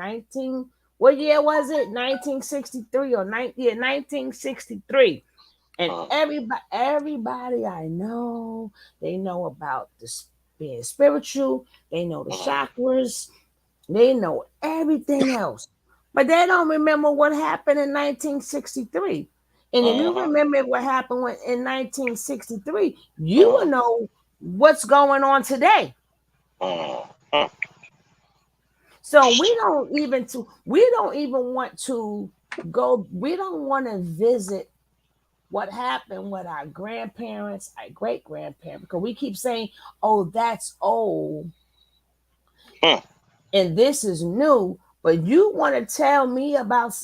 Speaker 3: What year was it? 1963 or 1963. And everybody I know, they know about this being spiritual. They know the chakras. They know everything else, but they don't remember what happened in 1963. And if you remember what happened in 1963, you will know what's going on today. So we don't even want to go. We don't want to visit what happened with our grandparents, our great grandparents, because we keep saying, "Oh, that's old," and this is new. But you want to tell me about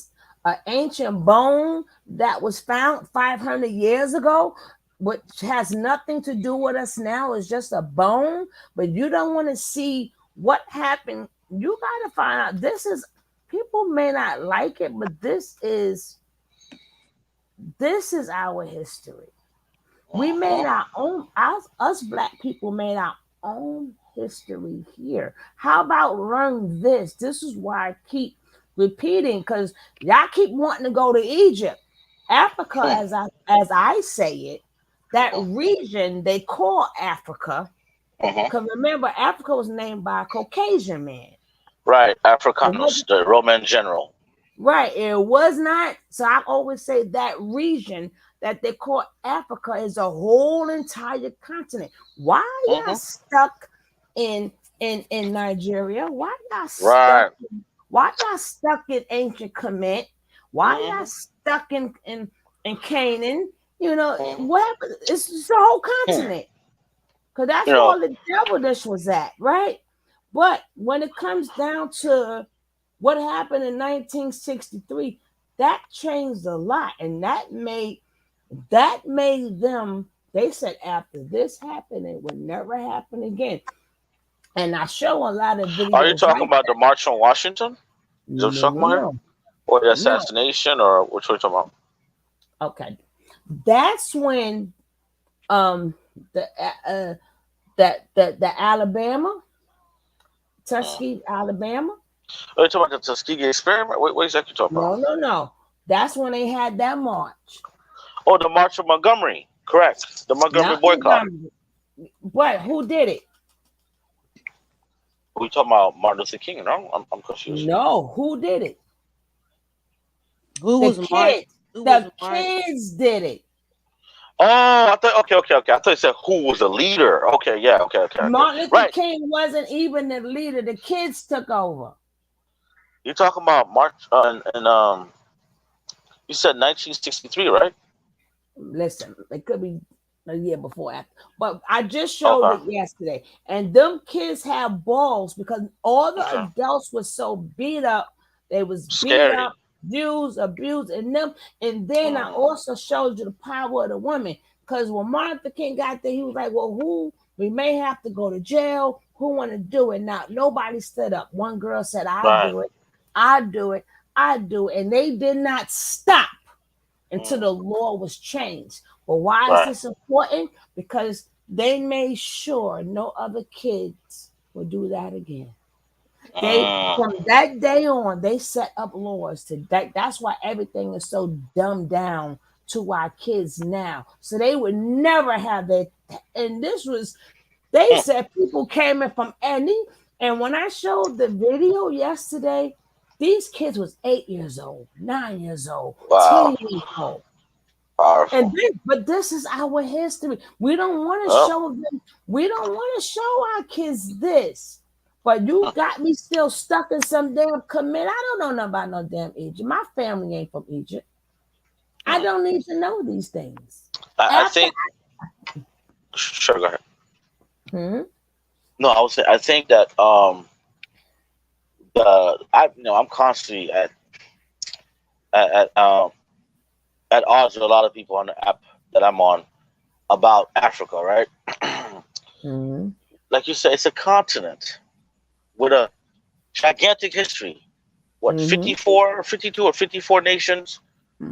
Speaker 3: an ancient bone that was found 500 years ago, which has nothing to do with us now? It's just a bone, but you don't want to see what happened. You got to find out. People may not like it, but this is our history. We made our own, us black people made our own history here. How about learn this? This is why I keep repeating, because y'all keep wanting to go to Egypt. Africa, as I say it, that region they call Africa. Because remember, Africa was named by a Caucasian man.
Speaker 6: Right. Africanus, the Roman general.
Speaker 3: Right. It was not. So I always say that region that they call Africa is a whole entire continent. Why are y'all stuck in in Nigeria? Why y'all
Speaker 6: Right.
Speaker 3: stuck? Why y'all stuck in ancient Kemet? Why y'all
Speaker 6: Mm-hmm.
Speaker 3: stuck in Canaan? You know
Speaker 6: Mm-hmm.
Speaker 3: what happened? It's the whole continent, because that's
Speaker 6: You
Speaker 3: where
Speaker 6: know,
Speaker 3: all the devil dish was at, right? But when it comes down to what happened in 1963, that changed a lot, and that made them. They said after this happened, it would never happen again. And I show a lot of
Speaker 6: are you
Speaker 3: videos
Speaker 6: talking
Speaker 3: like
Speaker 6: about the
Speaker 3: that.
Speaker 6: March on Washington? Is that what
Speaker 3: No,
Speaker 6: you're talking
Speaker 3: no,
Speaker 6: about here?
Speaker 3: no,
Speaker 6: Or the
Speaker 3: no.
Speaker 6: assassination, or which one are you talking about?
Speaker 3: Okay, that's when um the the Alabama,
Speaker 6: Mm.
Speaker 3: Tuskegee, Alabama.
Speaker 6: Are you talking about the Tuskegee experiment? What exactly you talking
Speaker 3: No,
Speaker 6: about?
Speaker 3: no, no. That's when they had that march.
Speaker 6: Oh, the March of Montgomery. Correct. The Montgomery
Speaker 3: Not
Speaker 6: boycott.
Speaker 3: Montgomery. But who did it?
Speaker 6: We talking about Martin Luther King, no? I'm confused.
Speaker 3: No, who did it?
Speaker 7: Who
Speaker 3: The
Speaker 7: was March?
Speaker 3: kids.
Speaker 7: Who was
Speaker 3: The
Speaker 7: March?
Speaker 3: kids did it.
Speaker 6: Oh, I thought okay. I thought you said who was the leader. Okay, yeah, okay.
Speaker 3: Martin Luther
Speaker 6: Right.
Speaker 3: King wasn't even the leader. The kids took over.
Speaker 6: You're talking about March and you said 1963, right?
Speaker 3: Listen, it could be a year before after, but I just showed
Speaker 6: Okay.
Speaker 3: it yesterday. And them kids have balls because all the
Speaker 6: Okay.
Speaker 3: adults was so beat up. They was beat
Speaker 6: Scary.
Speaker 3: up, abused, and them. And then I
Speaker 6: Mm.
Speaker 3: also showed you the power of the women. Because when Martin Luther King got there, he was like, "Well, who we may have to go to jail? Who want to do it?" Now nobody stood up. One girl said, "I
Speaker 6: Right.
Speaker 3: do it. I do it. I do it," and they did not stop until
Speaker 6: Mm.
Speaker 3: the law was changed. But why is
Speaker 6: Right.
Speaker 3: this important? Because they made sure no other kids would do that again. They
Speaker 6: Mm.
Speaker 3: from that day on, they set up laws to that. That's why everything is so dumbed down to our kids now. So they would never have that. And this was they
Speaker 6: Mm.
Speaker 3: said people came in from any. And when I showed the video yesterday, these kids was 8 years old, 9 years old,
Speaker 6: Wow.
Speaker 3: 10 years old. And
Speaker 6: Powerful.
Speaker 3: then, but this is our history. We don't want to
Speaker 6: Oh.
Speaker 3: show them. We don't want to show our kids this. But you got me still stuck in some damn commit. I don't know nothing about no damn Egypt. My family ain't from Egypt. I
Speaker 6: Mm.
Speaker 3: don't need to know these things.
Speaker 6: I
Speaker 3: After,
Speaker 6: think. Sure. Go ahead.
Speaker 3: hmm?
Speaker 6: No, I would say I think that I'm constantly at at um at odds with a lot of people on the app that I'm on about Africa, right?
Speaker 3: Hmm.
Speaker 6: Like you said, it's a continent with a gigantic history. What,
Speaker 3: Hmm.
Speaker 6: 54, 52 or 54 nations,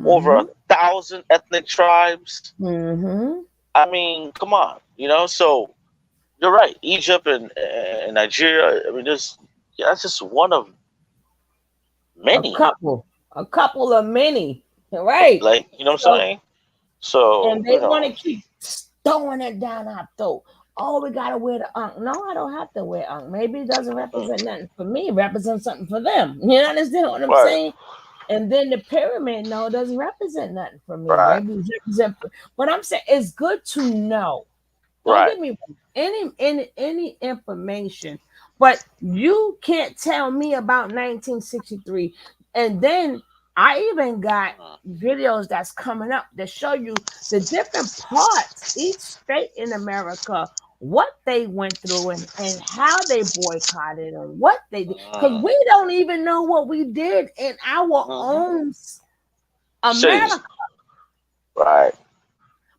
Speaker 6: over
Speaker 3: Hmm.
Speaker 6: 1,000 ethnic tribes.
Speaker 3: Hmm.
Speaker 6: I mean, come on, So you're right. Egypt and Nigeria. I mean, that's just one of
Speaker 3: A
Speaker 6: many.
Speaker 3: couple, a couple of many, right?
Speaker 6: Like, you know what I'm
Speaker 3: So,
Speaker 6: saying? So,
Speaker 3: and they want to keep throwing it down our throat. Oh, we gotta wear the unk. No, I don't have to wear unk. Maybe it doesn't represent nothing for me. It represents something for them. You understand what I'm
Speaker 6: right,
Speaker 3: saying? And then the pyramid, no, it doesn't represent nothing for me.
Speaker 6: right,
Speaker 3: Maybe it represent. But I'm saying it's good to know. Don't
Speaker 6: right.
Speaker 3: get me wrong. Any information, but you can't tell me about 1963. And then I even got videos that's coming up that show you the different parts, each state in America, what they went through and how they boycotted and what they did. Because
Speaker 6: Mm,
Speaker 3: we don't even know what we did in our
Speaker 6: mhm.
Speaker 3: own
Speaker 6: Cities,
Speaker 3: America.
Speaker 6: right?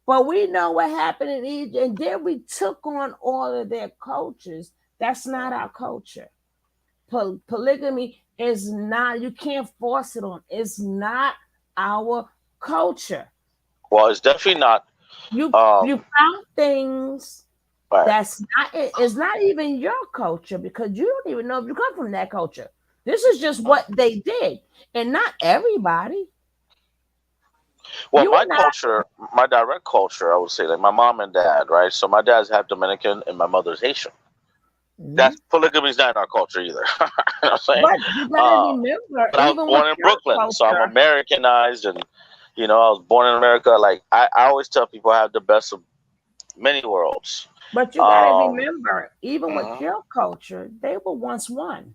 Speaker 3: But we know what happened in Egypt, and then we took on all of their cultures. That's not our culture. Polygamy is not, you can't force it on. It's not our culture.
Speaker 6: Well, it's definitely not.
Speaker 3: You
Speaker 6: Um,
Speaker 3: found things
Speaker 6: right.
Speaker 3: that's not it's not even your culture because you don't even know if you come from that culture. This is just
Speaker 6: Mhm.
Speaker 3: what they did, and not everybody.
Speaker 6: Well,
Speaker 3: You
Speaker 6: my
Speaker 3: and I.
Speaker 6: culture, my direct culture, I would say, like my mom and dad, right? So my dad's half Dominican and my mother's Haitian.
Speaker 3: Mhm.
Speaker 6: That's polygamy is not in our culture either. You know what I'm saying?
Speaker 3: But you gotta
Speaker 6: Uh,
Speaker 3: remember,
Speaker 6: but I was
Speaker 3: even with
Speaker 6: born in
Speaker 3: your
Speaker 6: Brooklyn, so I'm
Speaker 3: culture,
Speaker 6: Americanized, and I was born in America. Like I always tell people, I have the best of many worlds.
Speaker 3: But you got to remember, even with
Speaker 6: Mhm.
Speaker 3: your culture, they were once one.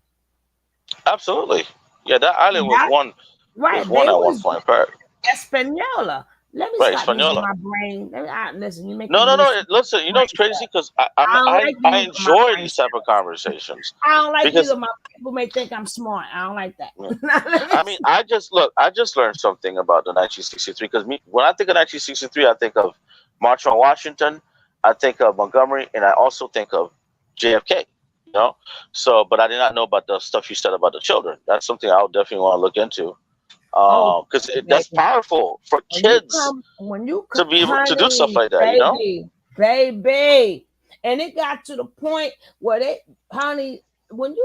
Speaker 6: Absolutely. Yeah, that island was
Speaker 3: That,
Speaker 6: one
Speaker 3: right.
Speaker 6: at
Speaker 3: They
Speaker 6: one
Speaker 3: was
Speaker 6: point. Right.
Speaker 3: Española. Let me
Speaker 6: Right.
Speaker 3: stop using
Speaker 6: Hispaniola.
Speaker 3: my brain. Listen, you're
Speaker 6: No,
Speaker 3: making
Speaker 6: no,
Speaker 3: me
Speaker 6: no. Listen, you know it's crazy because
Speaker 3: I don't like
Speaker 6: I
Speaker 3: using my
Speaker 6: enjoy
Speaker 3: brain
Speaker 6: these type of
Speaker 3: cells.
Speaker 6: conversations
Speaker 3: I don't like
Speaker 6: because
Speaker 3: using my people may think I'm smart. I don't like that.
Speaker 6: I mean I just learned something about the 1963 because when I think of 1963 I think of March on Washington, I think of Montgomery, and I also think of JFK. You know, so but I did not know about the stuff you said about the children. That's something I'll definitely want to look into
Speaker 3: Oh,
Speaker 6: because that's
Speaker 3: baby.
Speaker 6: powerful for kids
Speaker 3: When you
Speaker 6: to
Speaker 3: come,
Speaker 6: be able to do stuff
Speaker 3: honey,
Speaker 6: like that. You know.
Speaker 3: baby. And it got to the point where honey, when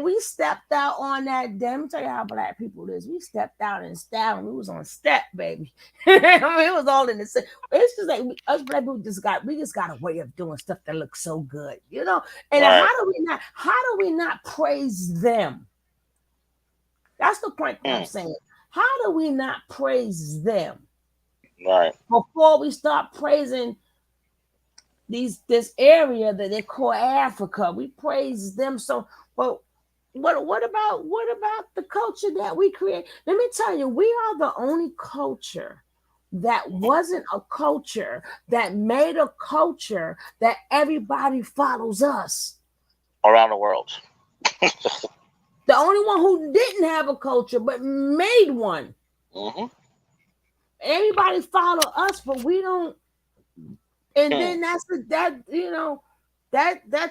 Speaker 3: we stepped out on that dam, let me tell you how black people is. We stepped out in style and we was on step, baby. I mean, it was all in the same. It's just like us black people just got a way of doing stuff that looks so good, you know. And
Speaker 6: Right.
Speaker 3: how do we not praise them? That's the point that I'm saying. How do we not praise them?
Speaker 6: Right.
Speaker 3: Before we start praising this area that they call Africa, we praise them. So, but what about the culture that we create? Let me tell you, we are the only culture that wasn't a culture that made a culture that everybody follows us
Speaker 6: Around the world.
Speaker 3: The only one who didn't have a culture but made one.
Speaker 6: Mm-hmm.
Speaker 3: Everybody follow us, but we don't. And then that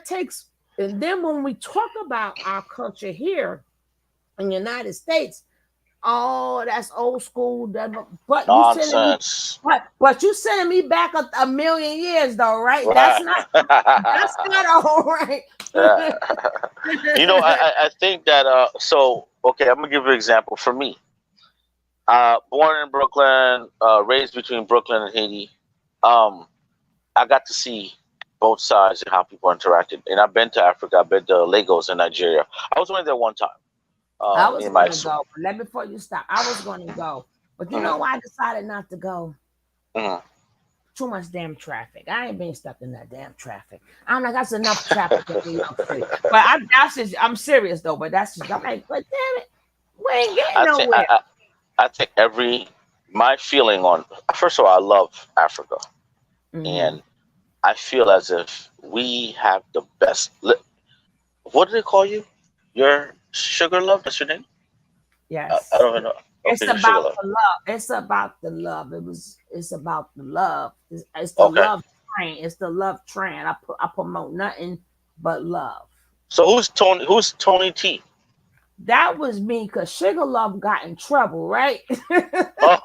Speaker 3: takes. And then when we talk about our culture here in the United States, oh, that's old school. But
Speaker 6: Nonsense.
Speaker 3: you sending me back a million years, though, right?
Speaker 6: Right.
Speaker 3: That's not all right.
Speaker 6: You know, I think that so okay, I'm gonna give you an example. For me, born in Brooklyn, raised between Brooklyn and Haiti, I got to see both sides and how people interacted. And I've been to Africa. I've been to Lagos in Nigeria. I was only there one time.
Speaker 3: I was going to go, but before you stop, I was going to go, but you know why I decided not to go? Too much damn traffic. I ain't being stuck in that damn traffic. I'm like, that's enough traffic in New York City. But I'm serious though. But I'm like, but damn it, we ain't getting nowhere.
Speaker 6: I think my feeling on, first of all, I love Africa, and I feel as if we have the best. What do they call you? Your sugar love? That's your name?
Speaker 3: Yes.
Speaker 6: I don't even know.
Speaker 3: It's about the love. It's about the love. It's about the love. It's the love train. It's the love train. I promote nothing but love.
Speaker 6: So who's Tony T?
Speaker 3: That was me because Sugar Love got in trouble, right?
Speaker 6: Oh.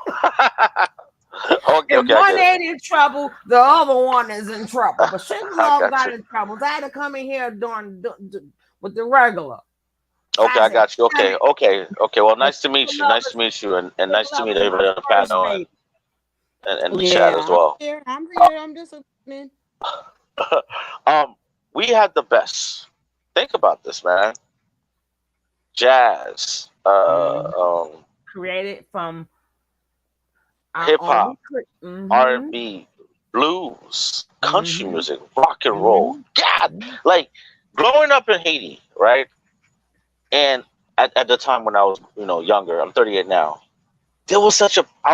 Speaker 6: Okay.
Speaker 3: One ain't in trouble, the other one is in trouble. But Sugar Love got in trouble. So I had to come in here with the regular.
Speaker 6: Okay, I got you. Okay. Well, nice to meet you. Nice to meet you, and nice to meet everybody on the panel and the chat as well.
Speaker 7: I'm here. I'm just listening.
Speaker 6: We had the best. Think about this, man. Jazz,
Speaker 3: created from
Speaker 6: hip hop, R&B, blues, country music, rock and roll. God, like growing up in Haiti, right? And at the time when I was, younger, I'm 38 now. I was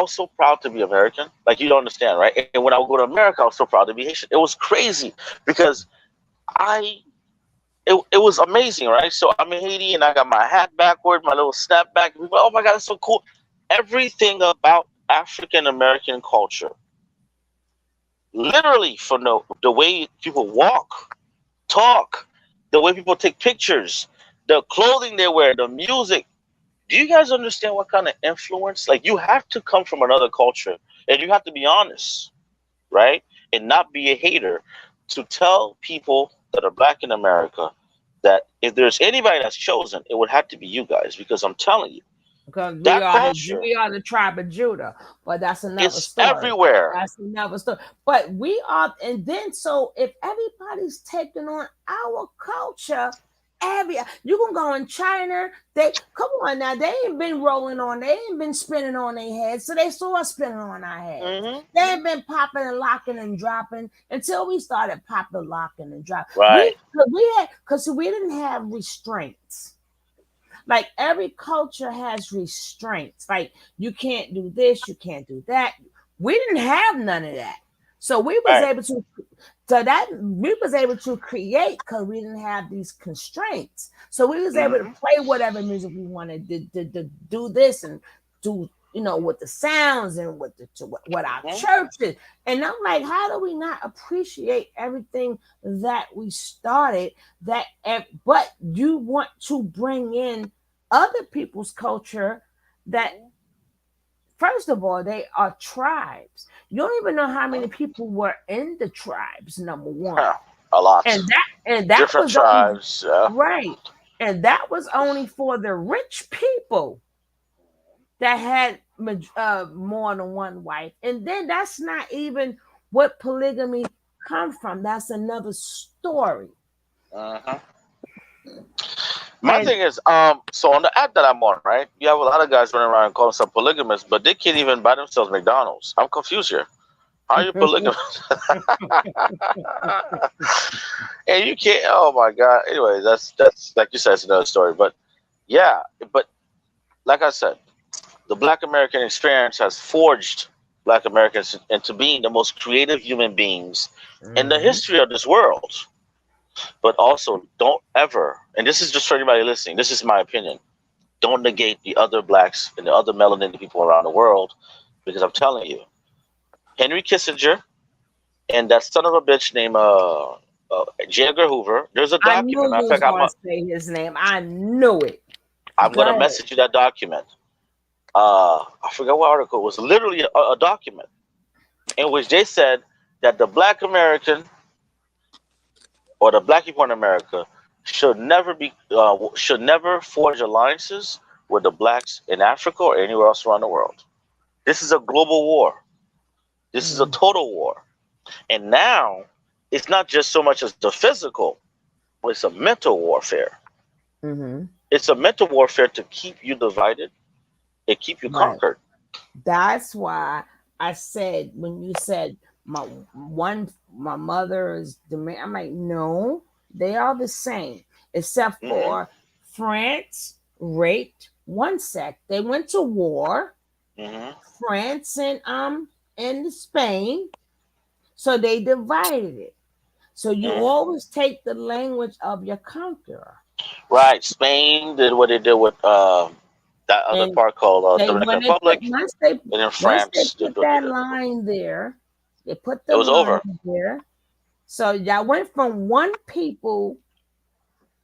Speaker 6: so proud to be American. Like, you don't understand, right? And when I would go to America, I was so proud to be Haitian. It was crazy because it was amazing, right? So I'm in Haiti and I got my hat backward, my little snapback. People, oh my God, it's so cool. Everything about African American culture, literally from the way people walk, talk, the way people take pictures, the clothing they wear, the music. Do you guys understand what kind of influence? Like, you have to come from another culture and you have to be honest, right? And not be a hater to tell people that are black in America that if there's anybody that's chosen, it would have to be you guys, because I'm telling you,
Speaker 3: because
Speaker 6: we
Speaker 3: are the tribe of Judah, but that's another story.
Speaker 6: Everywhere.
Speaker 3: That's another story. But we are, and then so if everybody's taking on our culture, You can go in China. They come on now. They ain't been rolling on. They ain't been spinning on their heads. So they saw us spinning on our heads. They ain't been popping and locking and dropping until we started popping, locking and dropping.
Speaker 6: Right.
Speaker 3: Because we didn't have restraints. Like every culture has restraints. Like you can't do this, you can't do that. We didn't have none of that. So we was able to. So that we was able to create because we didn't have these constraints. So we was able to play whatever music we wanted to do this and do, with the sounds and with what our churches. And I'm like, how do we not appreciate everything that we started? But you want to bring in other people's culture that. First of all, they are tribes. You don't even know how many people were in the tribes. Number one,
Speaker 6: a lot,
Speaker 3: and that
Speaker 6: different
Speaker 3: was
Speaker 6: tribes,
Speaker 3: right, and that was only for the rich people that had more than one wife. And then that's not even what polygamy comes from. That's another story.
Speaker 6: My thing is, so on the app that I'm on, right, you have a lot of guys running around calling themselves polygamous, but they can't even buy themselves McDonald's. I'm confused here. How are you polygamous? And you can't. Oh my God. Anyway, that's like you said, it's another story. But yeah, but like I said, the Black American experience has forged Black Americans into being the most creative human beings in the history of this world. But also, don't ever, and this is just for anybody listening, this is my opinion, don't negate the other blacks and the other melanated people around the world, because I'm telling you, Henry Kissinger and that son of a bitch named J. Edgar Hoover, there's a document.
Speaker 3: I knew you was going to say his name. I knew it.
Speaker 6: I'm going to message you that document. I forgot what article. It was literally a document in which they said that the Black American or the Black people in America should never forge alliances with the blacks in Africa or anywhere else around the world. This is a global war. This is a total war. And now it's not just so much as the physical, but it's a mental warfare. It's a mental warfare to keep you divided and keep you conquered.
Speaker 3: That's why I said, when you said my mother is the man, I'm like, no, they are the same, except for France raped one sect. They went to war, France and Spain, so they divided it. So you always take the language of your conqueror. Right.
Speaker 6: Spain did what they did with that other part called Dominican Republic, and in France
Speaker 3: they put that line there. They put the
Speaker 6: it was
Speaker 3: line
Speaker 6: over
Speaker 3: there. So y'all went from one people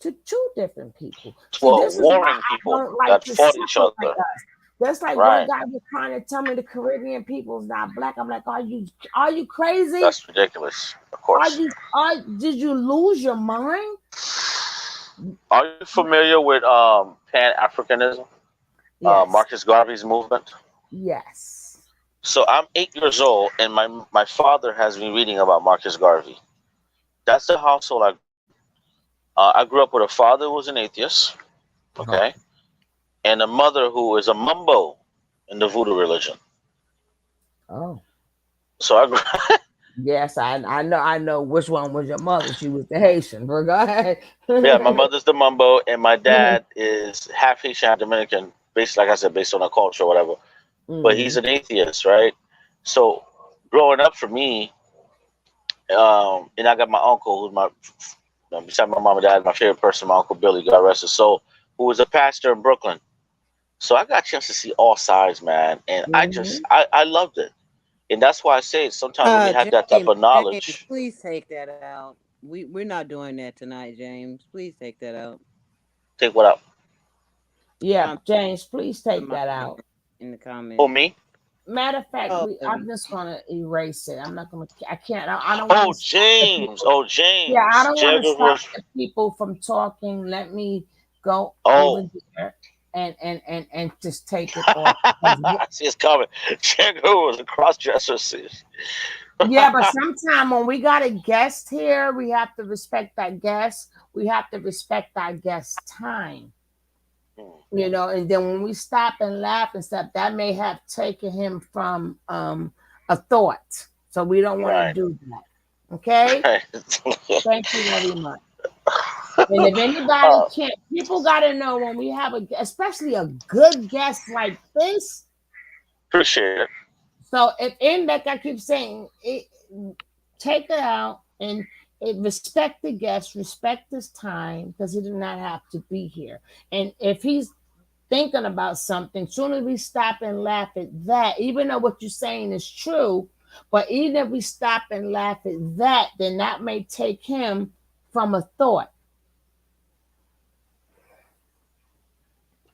Speaker 3: to two different people.
Speaker 6: Well, warring people that fought each other.
Speaker 3: That's like one guy was trying to tell me the Caribbean people's not black. I'm like, are you crazy?
Speaker 6: That's ridiculous. Of course.
Speaker 3: Did you lose your mind?
Speaker 6: Are you familiar with Pan-Africanism? Yes. Marcus Garvey's movement?
Speaker 3: Yes.
Speaker 6: So I'm 8 years old, and my father has been reading about Marcus Garvey. That's the household I grew up with. A father who was an atheist, okay, and a mother who is a mumbo in the voodoo religion.
Speaker 3: Oh.
Speaker 6: So I grew
Speaker 3: Yes, I know which one was your mother. She was the Haitian. Go ahead.
Speaker 6: Yeah, my mother's the mumbo, and my dad is half Haitian, Dominican, based, like I said, based on our culture or whatever. But he's an atheist, right? So growing up for me, and I got my uncle, who's beside my mom and dad, my favorite person, my Uncle Billy, God rest his soul, who was a pastor in Brooklyn. So I got a chance to see all sides, man, and I loved it. And that's why I say sometimes when you have that type of knowledge.
Speaker 7: James, please take that out. We're not doing that tonight, James. Please take that out.
Speaker 6: Take what out?
Speaker 3: Yeah, James, please take that out.
Speaker 7: In the comments.
Speaker 6: Oh, me?
Speaker 3: Matter of fact, I'm just gonna erase it. I'm not gonna. I can't. I don't.
Speaker 6: Oh, James. Oh, James.
Speaker 3: Yeah, I don't want to stop the people from talking. Let me go over there and just take it off.
Speaker 6: See, it's coming. Jagger was a cross-dresser.
Speaker 3: Yeah, but sometimes when we got a guest here, we have to respect that guest. we have to respect our guest's time.
Speaker 6: Mm.
Speaker 3: You know, and then when we stop and laugh and stuff, that may have taken him from a thought. So we don't want to
Speaker 6: Right.
Speaker 3: do that. Okay?
Speaker 6: Right.
Speaker 3: Thank you very much. And if anybody can't, people got to know when we have especially a good guest like this.
Speaker 6: Appreciate it.
Speaker 3: So if in like I keep saying, take it out and respect the guest, respect his time because he did not have to be here. And if he's thinking about something, soon as we stop and laugh at that, even though what you're saying is true, but even if we stop and laugh at that, then that may take him from a thought.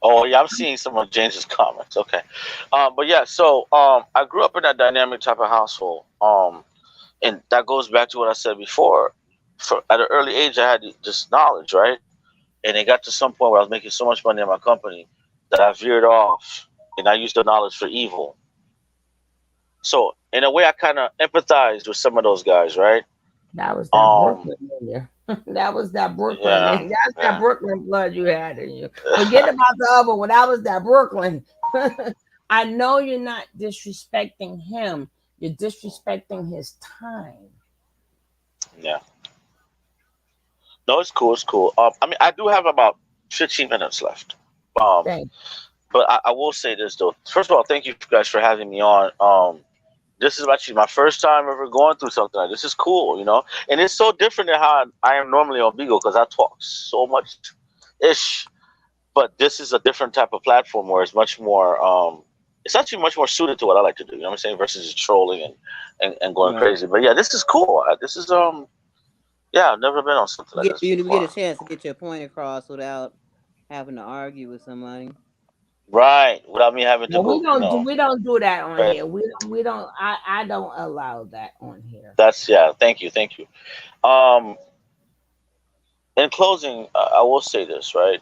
Speaker 6: Oh yeah, I'm seeing some of James's comments. Okay, but yeah, so I grew up in that dynamic type of household, and that goes back to what I said before. At an early age, I had this knowledge, right? And it got to some point where I was making so much money in my company that I veered off, and I used the knowledge for evil. So in a way, I kind of empathized with some of those guys, right?
Speaker 3: That was that Brooklyn in there. That was that Brooklyn.
Speaker 6: Yeah,
Speaker 3: That's
Speaker 6: yeah.
Speaker 3: that Brooklyn blood you had in you. Forget about the other one. That was that Brooklyn. I know you're not disrespecting him. You're disrespecting his time.
Speaker 6: Yeah. No, it's cool. It's cool. I mean, I do have about 15 minutes left.
Speaker 3: Thanks.
Speaker 6: But I will say this though. First of all, thank you guys for having me on. This is actually my first time ever going through something like this. Is cool, you know, and it's so different than how I am normally on Beagle because I talk so much ish, but this is a different type of platform where it's much more. It's actually much more suited to what I like to do. You know what I'm saying? Versus just trolling and going crazy. But yeah, this is cool. This is yeah, I've never been on something like this.
Speaker 7: You
Speaker 6: before.
Speaker 7: get a chance to get your point across without having to argue with somebody.
Speaker 6: Right, without me having to
Speaker 3: No,
Speaker 6: go.
Speaker 3: we don't do that on
Speaker 6: Right.
Speaker 3: here. We don't. I don't allow that on here.
Speaker 6: That's Thank you. In closing, I will say this, right?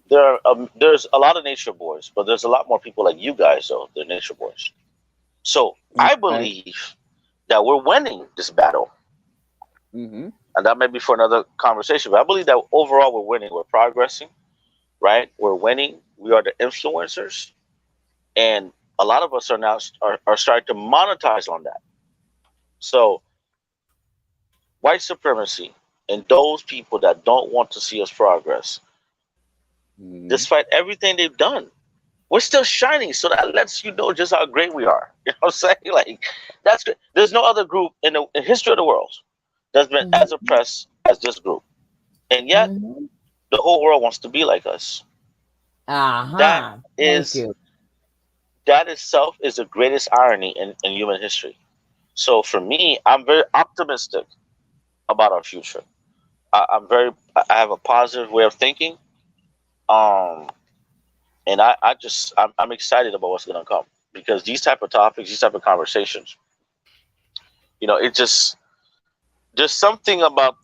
Speaker 6: There's a lot of nature boys, but there's a lot more people like you guys, though. They're nature boys. So I believe that we're winning this battle,
Speaker 7: Mm-hmm.
Speaker 6: and that may be for another conversation. But I believe that overall we're winning. We're progressing, right? We're winning. We are the influencers, and a lot of us are now are starting to monetize on that. So white supremacy and those people that don't want to see us progress, despite everything they've done, we're still shining. So that lets you know just how great we are. You know what I'm saying? Like, that's good. There's no other group in the history of the world that's been as oppressed as this group. And yet, the whole world wants to be like us. That itself is the greatest irony in human history. So for me, I'm very optimistic about our future. I have a positive way of thinking. And I'm excited about what's going to come because these type of topics, these type of conversations, you know, it just, there's something about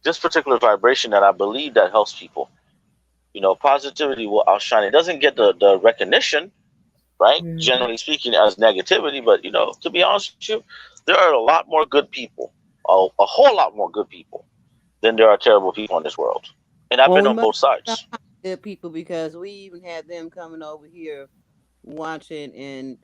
Speaker 6: this particular vibration that I believe that helps people. You know, positivity will outshine. It doesn't get the recognition, right? Generally speaking, as negativity, but you know, to be honest with you, there are a lot more good people, a whole lot more good people than there are terrible people in this world. And I've been on both sides.
Speaker 7: Good people because we even had them coming over here watching and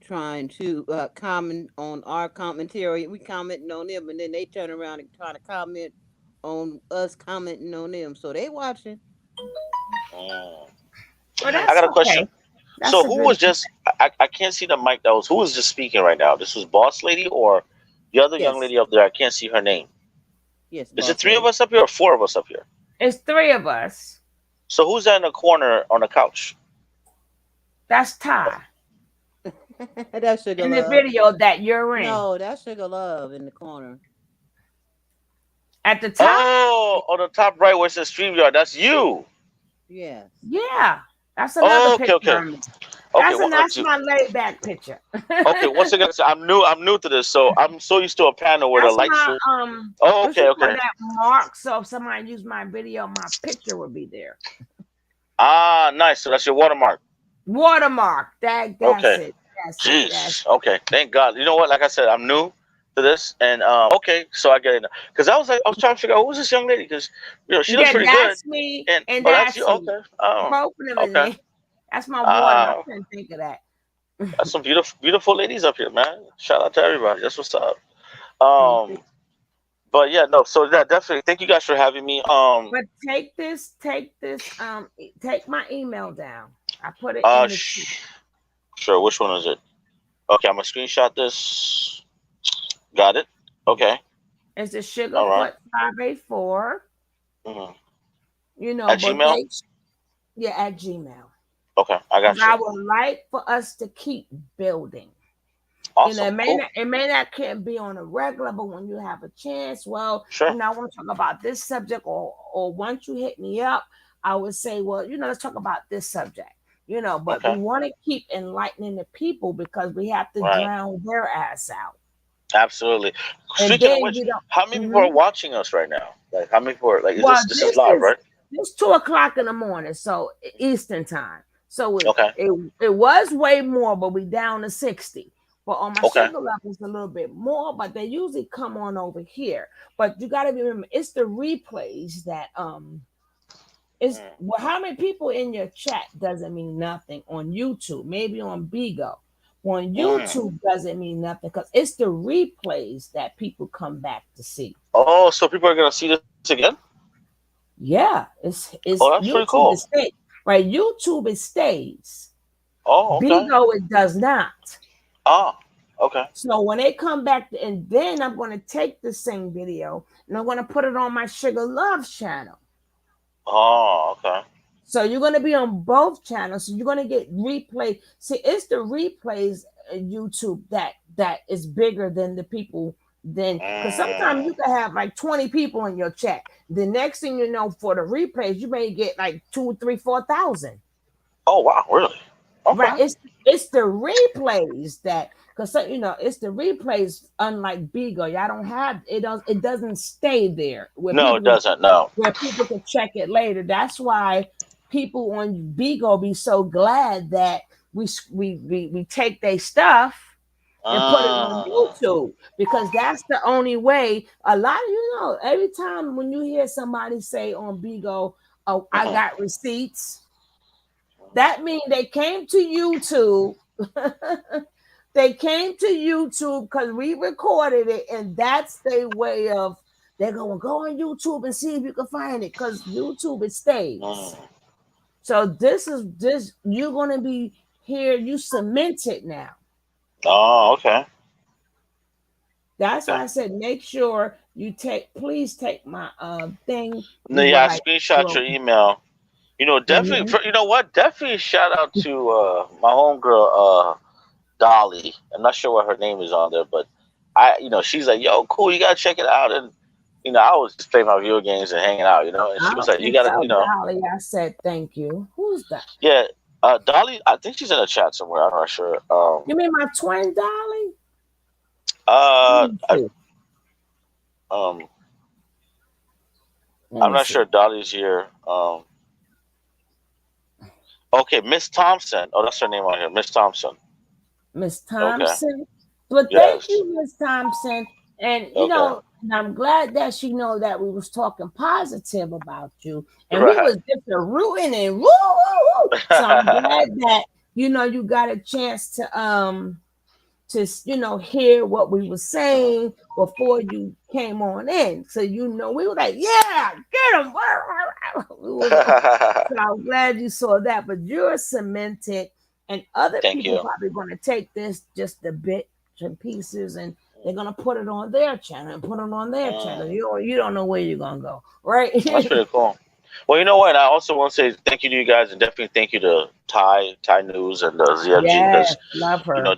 Speaker 7: trying to comment on our commentary. We commenting on them, and then they turn around and try to comment on us commenting on them. So they watching.
Speaker 3: Well,
Speaker 6: I got a question. So who was just? I can't see the mic. Who was just speaking right now? This was Boss Lady or the other young lady up there? I can't see her name.
Speaker 7: Yes.
Speaker 6: Is it three of us up here or four of us up here?
Speaker 3: It's three of us.
Speaker 6: So who's that in the corner on the couch?
Speaker 3: That's Ty.
Speaker 7: That's Sugar
Speaker 3: in
Speaker 7: Love.
Speaker 3: The video that you're in.
Speaker 7: No, that's Sugar Love in the corner.
Speaker 3: At the top?
Speaker 6: Oh, on the top right where it says StreamYard. That's you.
Speaker 7: Yes.
Speaker 3: Yeah. That's another picture.
Speaker 6: Okay.
Speaker 3: That's my laid back picture.
Speaker 6: Okay, once again, I'm new to this, so I'm so used to a panel where the lights are. Okay.
Speaker 3: That mark, so if somebody used my video, my picture would be there.
Speaker 6: Ah, nice. So that's your watermark.
Speaker 3: Watermark. That's it.
Speaker 6: Jeez. Okay. Thank God. You know what? Like I said, I'm new. to this, and okay, so I get it because I was trying to figure out who's this young lady because she looks
Speaker 3: Yeah,
Speaker 6: pretty good.
Speaker 3: that's me,
Speaker 6: And
Speaker 3: and
Speaker 6: that's
Speaker 3: that's
Speaker 6: you.
Speaker 3: you.
Speaker 6: Okay. Oh,
Speaker 3: Both of them in
Speaker 6: okay.
Speaker 3: there. That's my water. I
Speaker 6: Uh,
Speaker 3: couldn't think of that.
Speaker 6: that's some beautiful ladies up here, man. Shout out to everybody. That's what's up.
Speaker 3: Thank you.
Speaker 6: But yeah, no. So yeah, definitely. Thank you guys for having me.
Speaker 3: But take this, take my email down. I put it in the chat.
Speaker 6: Sure. Which one is it? Okay, I'm gonna screenshot this. Got it. Okay.
Speaker 3: It's the
Speaker 6: All right.
Speaker 3: Sugarfoot 584.
Speaker 6: Mm-hmm.
Speaker 3: You know,
Speaker 6: At
Speaker 3: but
Speaker 6: Gmail.
Speaker 3: at Gmail.
Speaker 6: Okay, I got you.
Speaker 3: I would like for us to keep building.
Speaker 6: Awesome.
Speaker 3: You know, it may not can't be on a regular, but when you have a chance, well,
Speaker 6: sure.
Speaker 3: I want to talk about this subject, or once you hit me up, I would say, well, let's talk about this subject. But we want to keep enlightening the people because we have to drown their ass out.
Speaker 6: Absolutely.
Speaker 3: And
Speaker 6: Speaking of which, how many people are watching us right now? Like, how many people are like? This is live, right?
Speaker 3: It's 2:00 in the morning, so Eastern time. So it was way more, but we down to 60. But on my sugar level, it's a little bit more, but they usually come on over here. But you got to remember, it's the replays that is how many people in your chat doesn't mean nothing on YouTube, maybe on Bigo. On YouTube doesn't mean nothing because it's the replays that people come back to see.
Speaker 6: Oh, so people are gonna see this again?
Speaker 3: Yeah, it's
Speaker 6: that's
Speaker 3: YouTube
Speaker 6: pretty cool.
Speaker 3: It stays, right? YouTube it stays.
Speaker 6: Oh, okay.
Speaker 3: Bigo it does not.
Speaker 6: Oh, okay.
Speaker 3: So when they come back, and then I'm going to take the same video and I'm going to put it on my Sugar Love channel.
Speaker 6: Oh, okay.
Speaker 3: So you're going to be on both channels. So you're going to get replay. See, it's the replays YouTube that is bigger than the people. Because sometimes you can have like 20 people in your chat. The next thing you know, for the replays, you may get like 2, 3, 4,000.
Speaker 6: Oh wow, really? Okay.
Speaker 3: Right. It's the replays that, because it's the replays. Unlike Bigo, y'all don't have it. It doesn't stay there.
Speaker 6: No, it doesn't. No.
Speaker 3: Where people can check it later. That's why people on Bigo be so glad that we take their stuff and put it on YouTube, because that's the only way. A lot of every time when you hear somebody say on Bigo, "Oh, I got receipts," that means they came to YouTube. They came to YouTube because we recorded it, and that's their way of they're gonna go on YouTube and see if you can find it, because YouTube it stays. So this you're gonna be here. You cement it now.
Speaker 6: Oh, okay.
Speaker 3: That's why I said make sure you please take my thing.
Speaker 6: No, yeah, screenshot your email. Definitely. You know what? Definitely shout out to my homegirl Dolly. I'm not sure what her name is on there, but she's like, "Yo, cool, you gotta check it out." And I was just playing my video games and hanging out, and she was like, "You gotta,
Speaker 3: Dolly, I said thank you. Who's that?
Speaker 6: Yeah, Dolly. I think she's in a chat somewhere. I'm not sure.
Speaker 3: You mean my twin Dolly?
Speaker 6: I'm not sure Dolly's here. Okay, Miss Thompson. Oh, that's her name on here, Miss Thompson.
Speaker 3: Miss Thompson. Okay. Well, thank you, Miss Thompson. And I'm glad that she know that we was talking positive about you, and we was just rooting and woo. So I'm glad that you got a chance to hear what we were saying before you came on in. So we were like, yeah, get him. So I'm glad you saw that. But you're cemented, and other people probably going to take this just the bits and pieces, and they're going to put it on their channel and put it on their channel. You don't know where you're going to go, right?
Speaker 6: That's pretty cool. Well, you know what? I also want to say thank you to you guys, and definitely thank you to Thai News and ZFG, because
Speaker 3: love her.
Speaker 6: I'm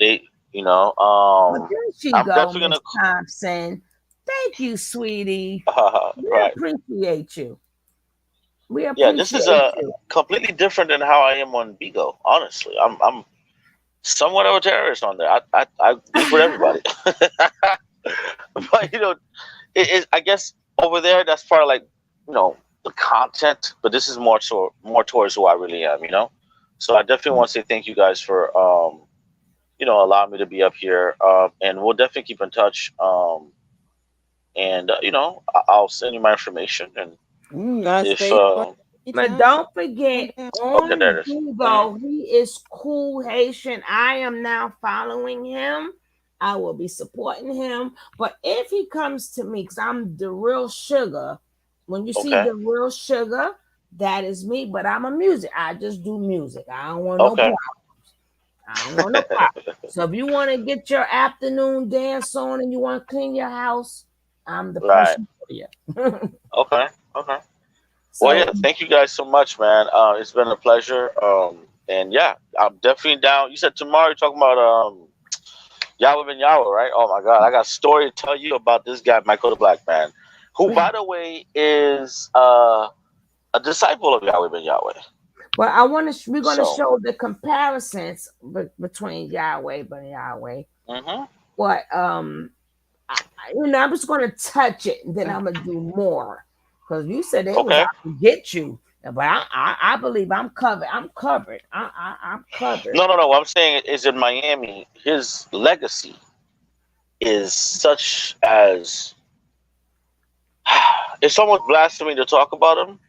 Speaker 6: definitely gonna.
Speaker 3: Thompson, thank you, sweetie. We appreciate you. We appreciate
Speaker 6: this is completely different than how I am on Bigo. Honestly, I'm somewhat of a terrorist on there. I live with everybody, but I guess over there that's part of the content. But this is more towards who I really am. So I definitely want to say thank you guys for allow me to be up here. And we'll definitely keep in touch. And I'll send you my information. And if
Speaker 3: but don't forget,
Speaker 6: okay, there
Speaker 3: on
Speaker 6: it is.
Speaker 3: Google, he is Cool Haitian. I am now following him. I will be supporting him. But if he comes to me, because I'm the real sugar, when you see
Speaker 6: Okay.
Speaker 3: the real sugar, that is me. But I'm a music. I just do music. I don't want no
Speaker 6: Okay.
Speaker 3: problems. I don't want no problems. So if you want to get your afternoon dance on and you want to clean your house, I'm the
Speaker 6: Right.
Speaker 3: person for you.
Speaker 6: Okay. Okay.
Speaker 3: So
Speaker 6: Well, yeah. Thank you guys so much, man. It's been a pleasure. And yeah, I'm definitely down. You said tomorrow you're talking about Yahweh Ben Yahweh, right? Oh my God, I got a story to tell you about this guy, Michael the Black Man, who, by the way, is a disciple of Yahweh Ben Yahweh.
Speaker 3: Well, we're going to show the comparisons between Yahweh and Yahweh.
Speaker 6: Mm-hmm.
Speaker 3: But I'm just going to touch it, and then I'm going to do more because you said it was out to get you. But I believe I'm covered. I'm covered. I'm covered.
Speaker 6: No. What I'm saying is, in Miami, his legacy is such as it's almost blasphemy to talk about him.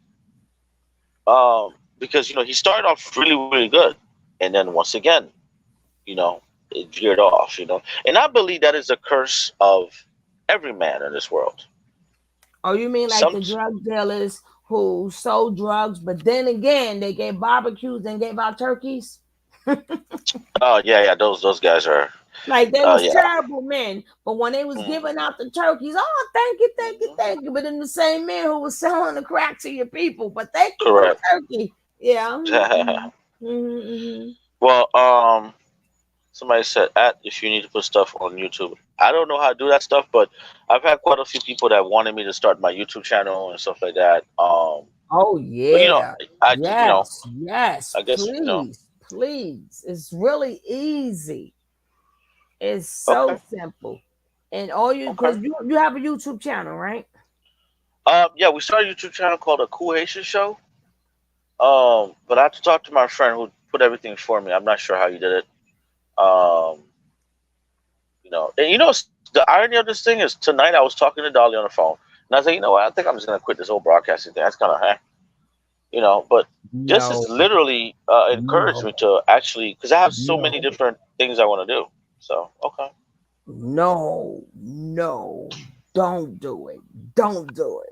Speaker 6: Because he started off really, really good, and then once again, it veered off. And I believe that is a curse of every man in this world.
Speaker 3: Oh, you mean like the drug dealers who sold drugs, but then again they gave barbecues and gave out turkeys?
Speaker 6: Oh yeah, those guys are
Speaker 3: like they was terrible men, but when they was giving out the turkeys, oh thank you. But then the same man who was selling the crack to your people, but thank you for the turkey. Yeah.
Speaker 6: Well, somebody said if you need to put stuff on YouTube. I don't know how to do that stuff, but I've had quite a few people that wanted me to start my YouTube channel and stuff like that.
Speaker 3: Oh yeah.
Speaker 6: But,
Speaker 3: yes.
Speaker 6: I guess,
Speaker 3: please. It's really easy. It's so simple. And all because you have a YouTube channel, right?
Speaker 6: Yeah, we started a YouTube channel called A Cool Haitian Show. But I have to talk to my friend who put everything for me. I'm not sure how he did it. And the irony of this thing is tonight I was talking to Dolly on the phone, and I said, what? I think I'm just gonna quit this whole broadcasting thing. That's kind of but this has literally encouraged me to actually, because I have so many different things I want to do. So
Speaker 3: No, don't do it. Don't do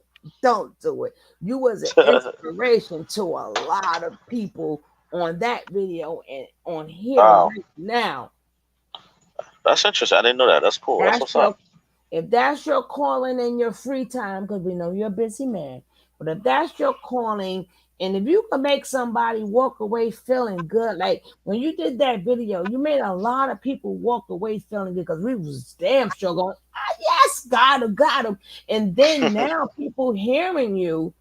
Speaker 3: it. You was an inspiration to a lot of people on that video and on here right now.
Speaker 6: That's interesting. I didn't know that. That's cool. That's what's up.
Speaker 3: If that's your calling in your free time, because we know you're a busy man, but if that's your calling, and if you can make somebody walk away feeling good, like when you did that video, you made a lot of people walk away feeling good because we was damn sure going, yes, got him. And then now people hearing you,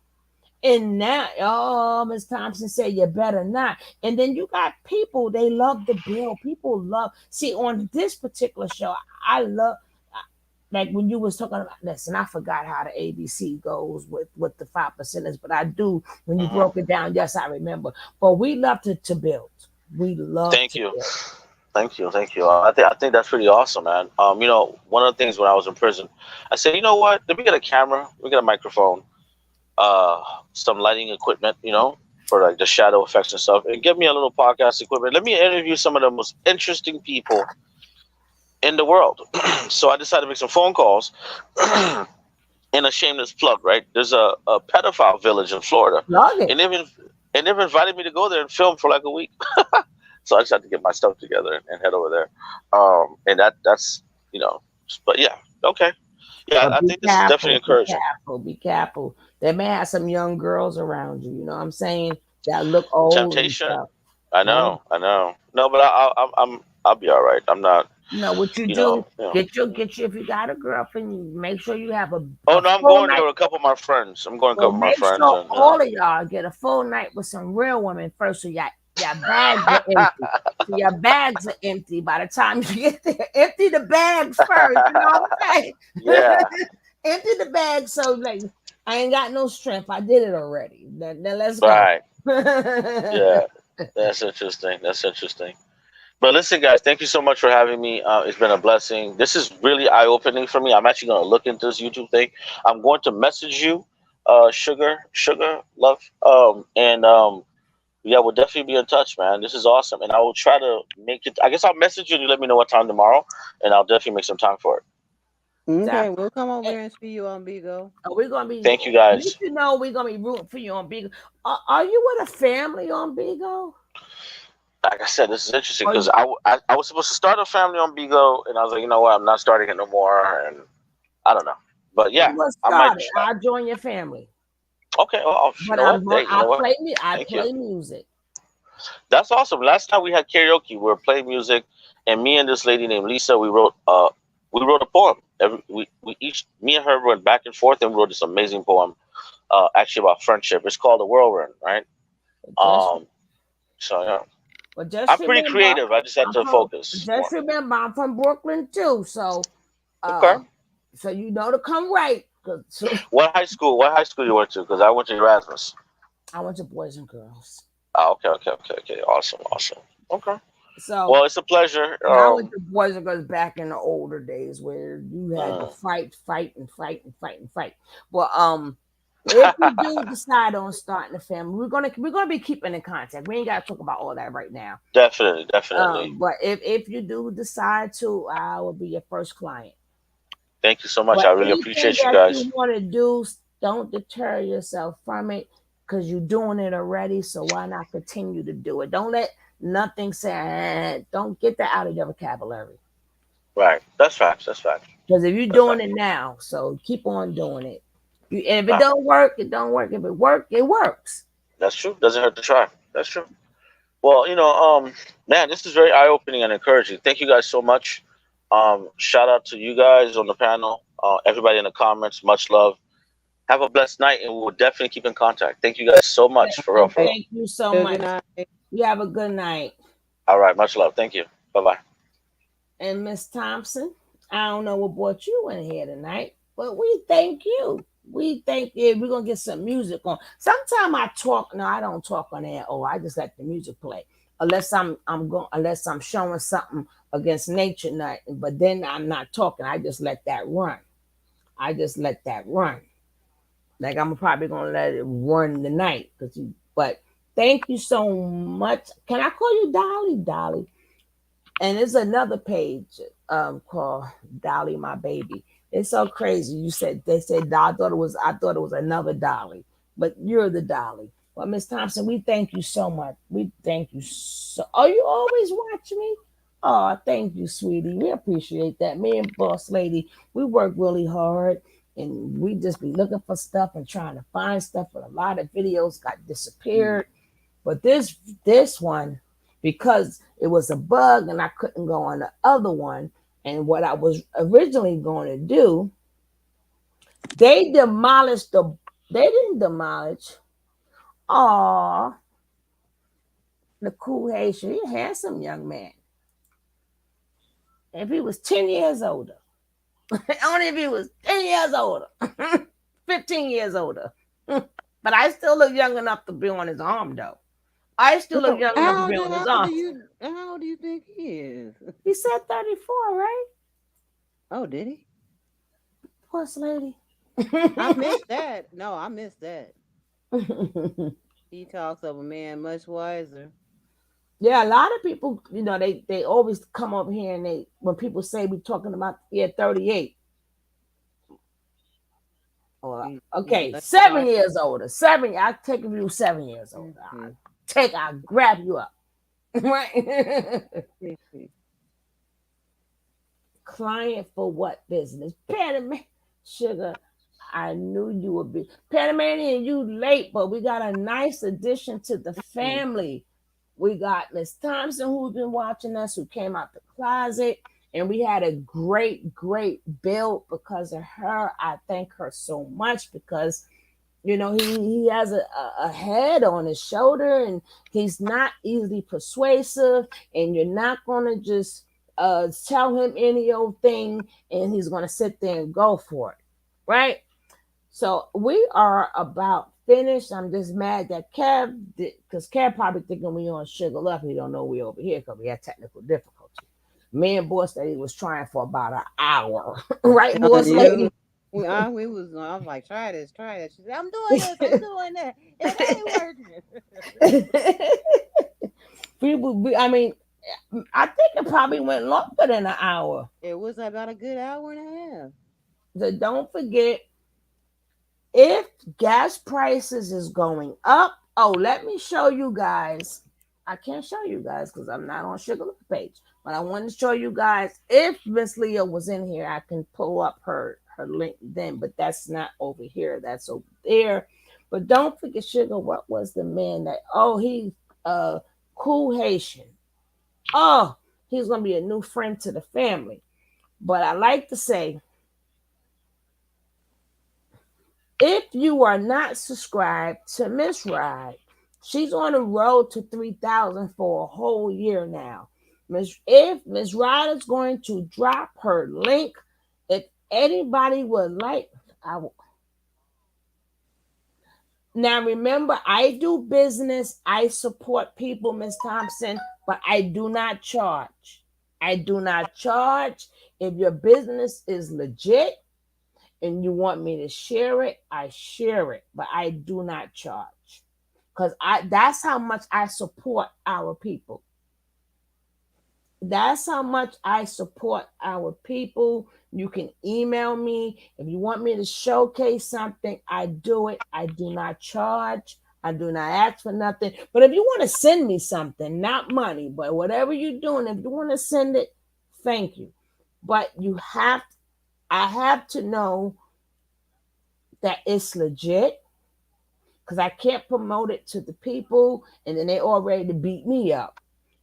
Speaker 3: and now, Ms. Thompson said you better not. And then you got people, they love the bill. People love, see, on this particular show, I love, like when you was talking about this, and I forgot how the ABC goes with the 5%ers, but I do, when you broke it down, yes, I remember. But we love to build. We love
Speaker 6: Thank you. Thank you. I think that's pretty awesome, man. One of the things when I was in prison, I said, you know what? Let me get a camera, let me get a microphone, some lighting equipment, for like the shadow effects and stuff, and give me a little podcast equipment. Let me interview some of the most interesting people in the world. So I decided to make some phone calls. And a shameless plug, right? There's a pedophile village in Florida. And they've invited me to go there and film for like a week. So I just had to get my stuff together and head over there. And that's but yeah, okay. Yeah, I think this is definitely encouraging.
Speaker 3: Be careful. They may have some young girls around you. You know what I'm saying? That look old.
Speaker 6: Temptation. I know. No, but I'll be all right. I'm not.
Speaker 3: What you do? Get your. If you got a girlfriend, make sure you have a.
Speaker 6: Oh no, I'm going there with a couple of my friends.
Speaker 3: Make sure all of y'all get a full night with some real women first, so your bags are empty. So your bags are empty by the time you get there. Empty the bags first. You know what I'm saying?
Speaker 6: Yeah.
Speaker 3: Empty the bags. So like, I ain't got no strength. I did it already. Then let's go.
Speaker 6: Right. Yeah. That's interesting. But listen, guys, thank you so much for having me. It's been a blessing. This is really eye opening for me. I'm actually going to look into this YouTube thing. I'm going to message you, sugar, love, and yeah, we'll definitely be in touch, man. This is awesome, and I will try to make it. I guess I'll message you and you let me know what time tomorrow, and I'll definitely make some time for it.
Speaker 7: Okay,
Speaker 3: Exactly.
Speaker 7: we'll come over
Speaker 3: And
Speaker 7: there and see you on Bigo.
Speaker 3: we're gonna be.
Speaker 6: Thank you,
Speaker 3: At least
Speaker 6: guys.
Speaker 3: you know we're gonna be rooting for you on Bigo. Are you with a family on Bigo?
Speaker 6: Like I said, this is interesting
Speaker 3: Or
Speaker 6: because
Speaker 3: you,
Speaker 6: I was supposed to start a family on Bigo, and I was like, you know what, I'm not starting it no more, and I don't know. But yeah,
Speaker 3: let's
Speaker 6: I might.
Speaker 3: start it. I'll join your family.
Speaker 6: Okay, well, you
Speaker 3: But
Speaker 6: know what? Hey, you know what?
Speaker 3: I
Speaker 6: Thank you.
Speaker 3: play music.
Speaker 6: That's awesome. Last time we had karaoke, we were playing music, and me and this lady named Lisa, we wrote a poem. We each, me and her went back and forth, and we wrote this amazing poem, actually about friendship. It's called The Whirlwind, right?
Speaker 3: Just
Speaker 6: Um, so yeah,
Speaker 3: but just
Speaker 6: I'm pretty
Speaker 3: remember,
Speaker 6: creative. I just have
Speaker 3: I'm
Speaker 6: to
Speaker 3: from
Speaker 6: focus
Speaker 3: just
Speaker 6: more.
Speaker 3: remember I'm from Brooklyn too. So
Speaker 6: Okay.
Speaker 3: so you know to come right. So
Speaker 6: What high school? What high school you went to? Because I went to Erasmus.
Speaker 3: I went to Boys and Girls.
Speaker 6: Oh, okay. Awesome, awesome. Okay.
Speaker 3: So
Speaker 6: Well, it's a pleasure.
Speaker 3: and I went to Boys and Girls back in the older days where you had to
Speaker 6: Mm.
Speaker 3: fight. But if you do decide on starting a family, we're gonna be keeping in contact. We ain't gotta talk about all that right now.
Speaker 6: Definitely.
Speaker 3: But if you do decide to, I will be your first client.
Speaker 6: Thank you so much.
Speaker 3: But
Speaker 6: I really
Speaker 3: anything
Speaker 6: appreciate you
Speaker 3: that
Speaker 6: guys.
Speaker 3: you want to do, don't deter yourself from it because you're doing it already. So why not continue to do it? Don't let nothing say, don't get that out of your vocabulary.
Speaker 6: Right. That's facts. That's facts.
Speaker 3: Because if you're
Speaker 6: That's
Speaker 3: doing
Speaker 6: facts.
Speaker 3: it now, so keep on doing it. And if it
Speaker 6: Nah,
Speaker 3: don't work, it don't work. If it works, it works.
Speaker 6: that's true. Doesn't hurt to try. That's true. Well, man, this is very eye opening and encouraging. Thank you guys so much. Shout out to you guys on the panel. Everybody in the comments. Much love. Have a blessed night, and we'll definitely keep in contact. Thank you guys so much. For real,
Speaker 3: And
Speaker 6: for real.
Speaker 3: thank you so
Speaker 7: Good
Speaker 3: much.
Speaker 7: night.
Speaker 3: You have a good night.
Speaker 6: All right. Much love. Thank you. Bye bye.
Speaker 3: And Miss Thompson, I don't know what brought you in here tonight, but we thank you. We thank you. We're gonna get some music on. Sometimes I talk. No, I don't talk on air. Oh, I just let the music play. Unless I'm showing something against nature night. But then I'm not talking. I just let that run. I just let that run. Like I'm probably gonna let it run tonight. But thank you so much. Can I call you Dolly? Dolly. And there's another page called Dolly My Baby. It's so crazy. They said I thought it was another Dolly, but you're the Dolly. Well, Miss Thompson, we thank you so much. We thank you so. Oh, you always watch me? Oh, thank you, sweetie. We appreciate that. Me and Boss Lady, we work really hard and we just be looking for stuff and trying to find stuff. But a lot of videos got disappeared. But this one, because it was a bug and I couldn't go on the other one, and what I was originally going to do, they demolished they didn't demolish. Aw, the cool Haitian, he a handsome young man. If he was 10 years older, only if he was 10 years older, 15 years older. But I still look young enough to be on his arm, though. I still look young enough to be on his arm.
Speaker 7: How do you think he is?
Speaker 3: He said 34, right?
Speaker 7: Oh, did he?
Speaker 3: Horse lady.
Speaker 7: I missed that. No, I missed that. He talks of a man much wiser.
Speaker 3: Yeah, a lot of people, they always come up here and when people say we're talking about 38. Or okay, 7 years older. I'll take you 7 years older. I'll grab you up. Right? Client for what business? Patty Sugar, I knew you would be. Panamanian, you late, but we got a nice addition to the family. We got Miss Thompson, who's been watching us, who came out the closet, and we had a great build because of her. I thank her so much because, he has a head on his shoulder, and he's not easily persuasive, and you're not going to just tell him any old thing, and he's going to sit there and go for it, right? So we are about finished. I'm just mad that Kev, because Kev probably thinking we on Sugar Love. He don't know we over here because we had technical difficulty. Me and Boss Lady was trying for about an hour, right, Boss Lady?
Speaker 7: I was like, try this. She said, I'm doing this, I'm doing that. It ain't
Speaker 3: People, I mean, I think it probably went longer than an hour.
Speaker 7: It was about a good hour and a half.
Speaker 3: So don't forget, if gas prices is going up, oh, let me show you guys. I can't show you guys because I'm not on Sugar Love page, but I want to show you guys. If Miss Leah was in here, I can pull up her link then, but that's not over here. That's over there. But don't forget, Sugar, what was the man that, oh, he cool Haitian. Oh, he's gonna be a new friend to the family. But I like to say, if you are not subscribed to Miss Ride, she's on the road to 3,000 for a whole year now. If Miss Ride is going to drop her link, if anybody would like, I will. Now remember, I do business. I support people, Miss Thompson, but I do not charge. I do not charge. If your business is legit and you want me to share it, I share it, but I do not charge. Because that's how much I support our people. That's how much I support our people. You can email me. If you want me to showcase something, I do it. I do not charge. I do not ask for nothing. But if you want to send me something, not money, but whatever you're doing, if you want to send it, thank you. But I have to know that it's legit, because I can't promote it to the people and then they all ready to beat me up.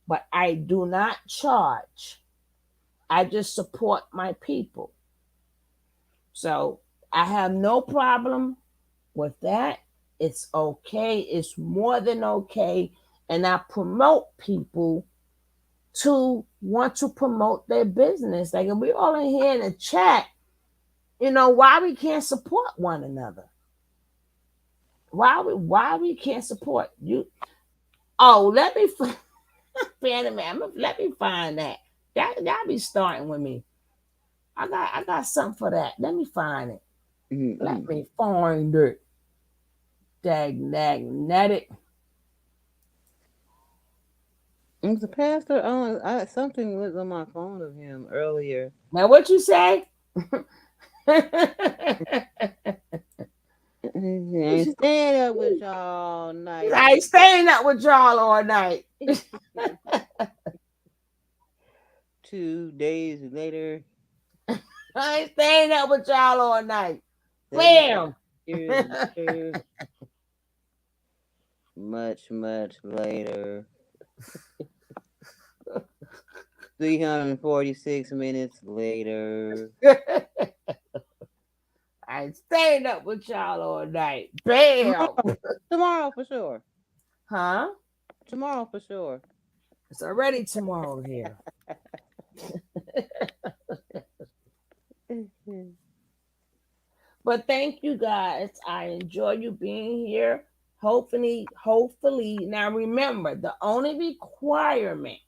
Speaker 3: But I do not charge. I just support my people. So I have no problem with that. It's okay. It's more than okay. And I promote people to want to promote their business. Like if we all in here in the chat, why we can't support one another? Why we can't support you? Oh, let me let me find that. Y'all be starting with me. I got something for that. Let me find it.
Speaker 7: Mm-hmm.
Speaker 3: Let me find it. Magnetic.
Speaker 7: The pastor on something was on my phone of him earlier.
Speaker 3: Now what you say?
Speaker 7: I ain't staying up with y'all all night.
Speaker 3: I ain't staying up with y'all all night.
Speaker 7: 2 days later.
Speaker 3: I ain't staying up with y'all all night. Bam!
Speaker 7: Much later. 346 minutes later.
Speaker 3: I ain't staying up with y'all all night. Bam!
Speaker 7: Tomorrow for sure.
Speaker 3: Huh?
Speaker 7: Tomorrow for sure.
Speaker 3: It's already tomorrow here. But thank you guys. I enjoy you being here. Hopefully. Now remember, the only requirement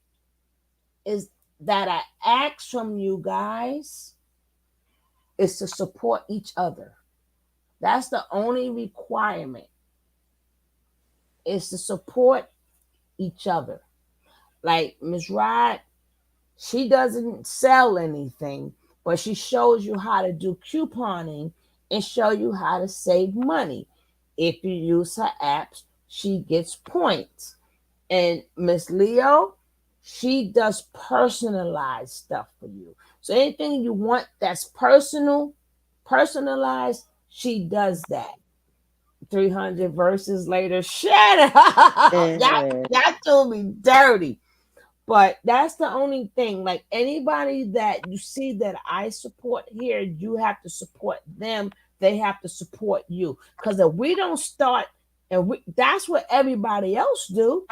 Speaker 3: is that I ask from you guys is to support each other. That's the only requirement, is to support each other. Like Ms. Rod, she doesn't sell anything, but she shows you how to do couponing and show you how to save money. If you use her apps, she gets points. And Miss Leo, she does personalized stuff for you. So anything you want that's personalized, she does that. 300 verses later, shut up. Y'all told me dirty. But that's the only thing. Like anybody that you see that I support here, you have to support them. They have to support you. Because if we don't start, that's what everybody else do.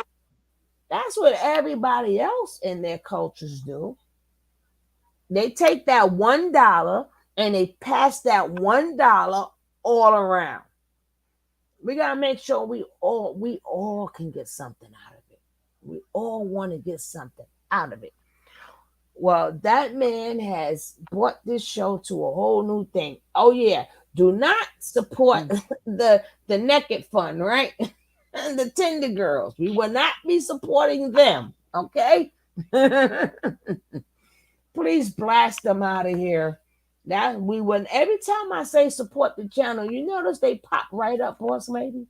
Speaker 3: That's what everybody else in their cultures do. They take that $1 and they pass that $1 all around. We gotta make sure we all can get something out of it. We all want to get something out of it. Well, that man has brought this show to a whole new thing. Oh yeah, do not support the naked fun, right? And the Tinder girls. We will not be supporting them. Okay. Please blast them out of here. That we would every time I say support the channel, you notice they pop right up, boss lady.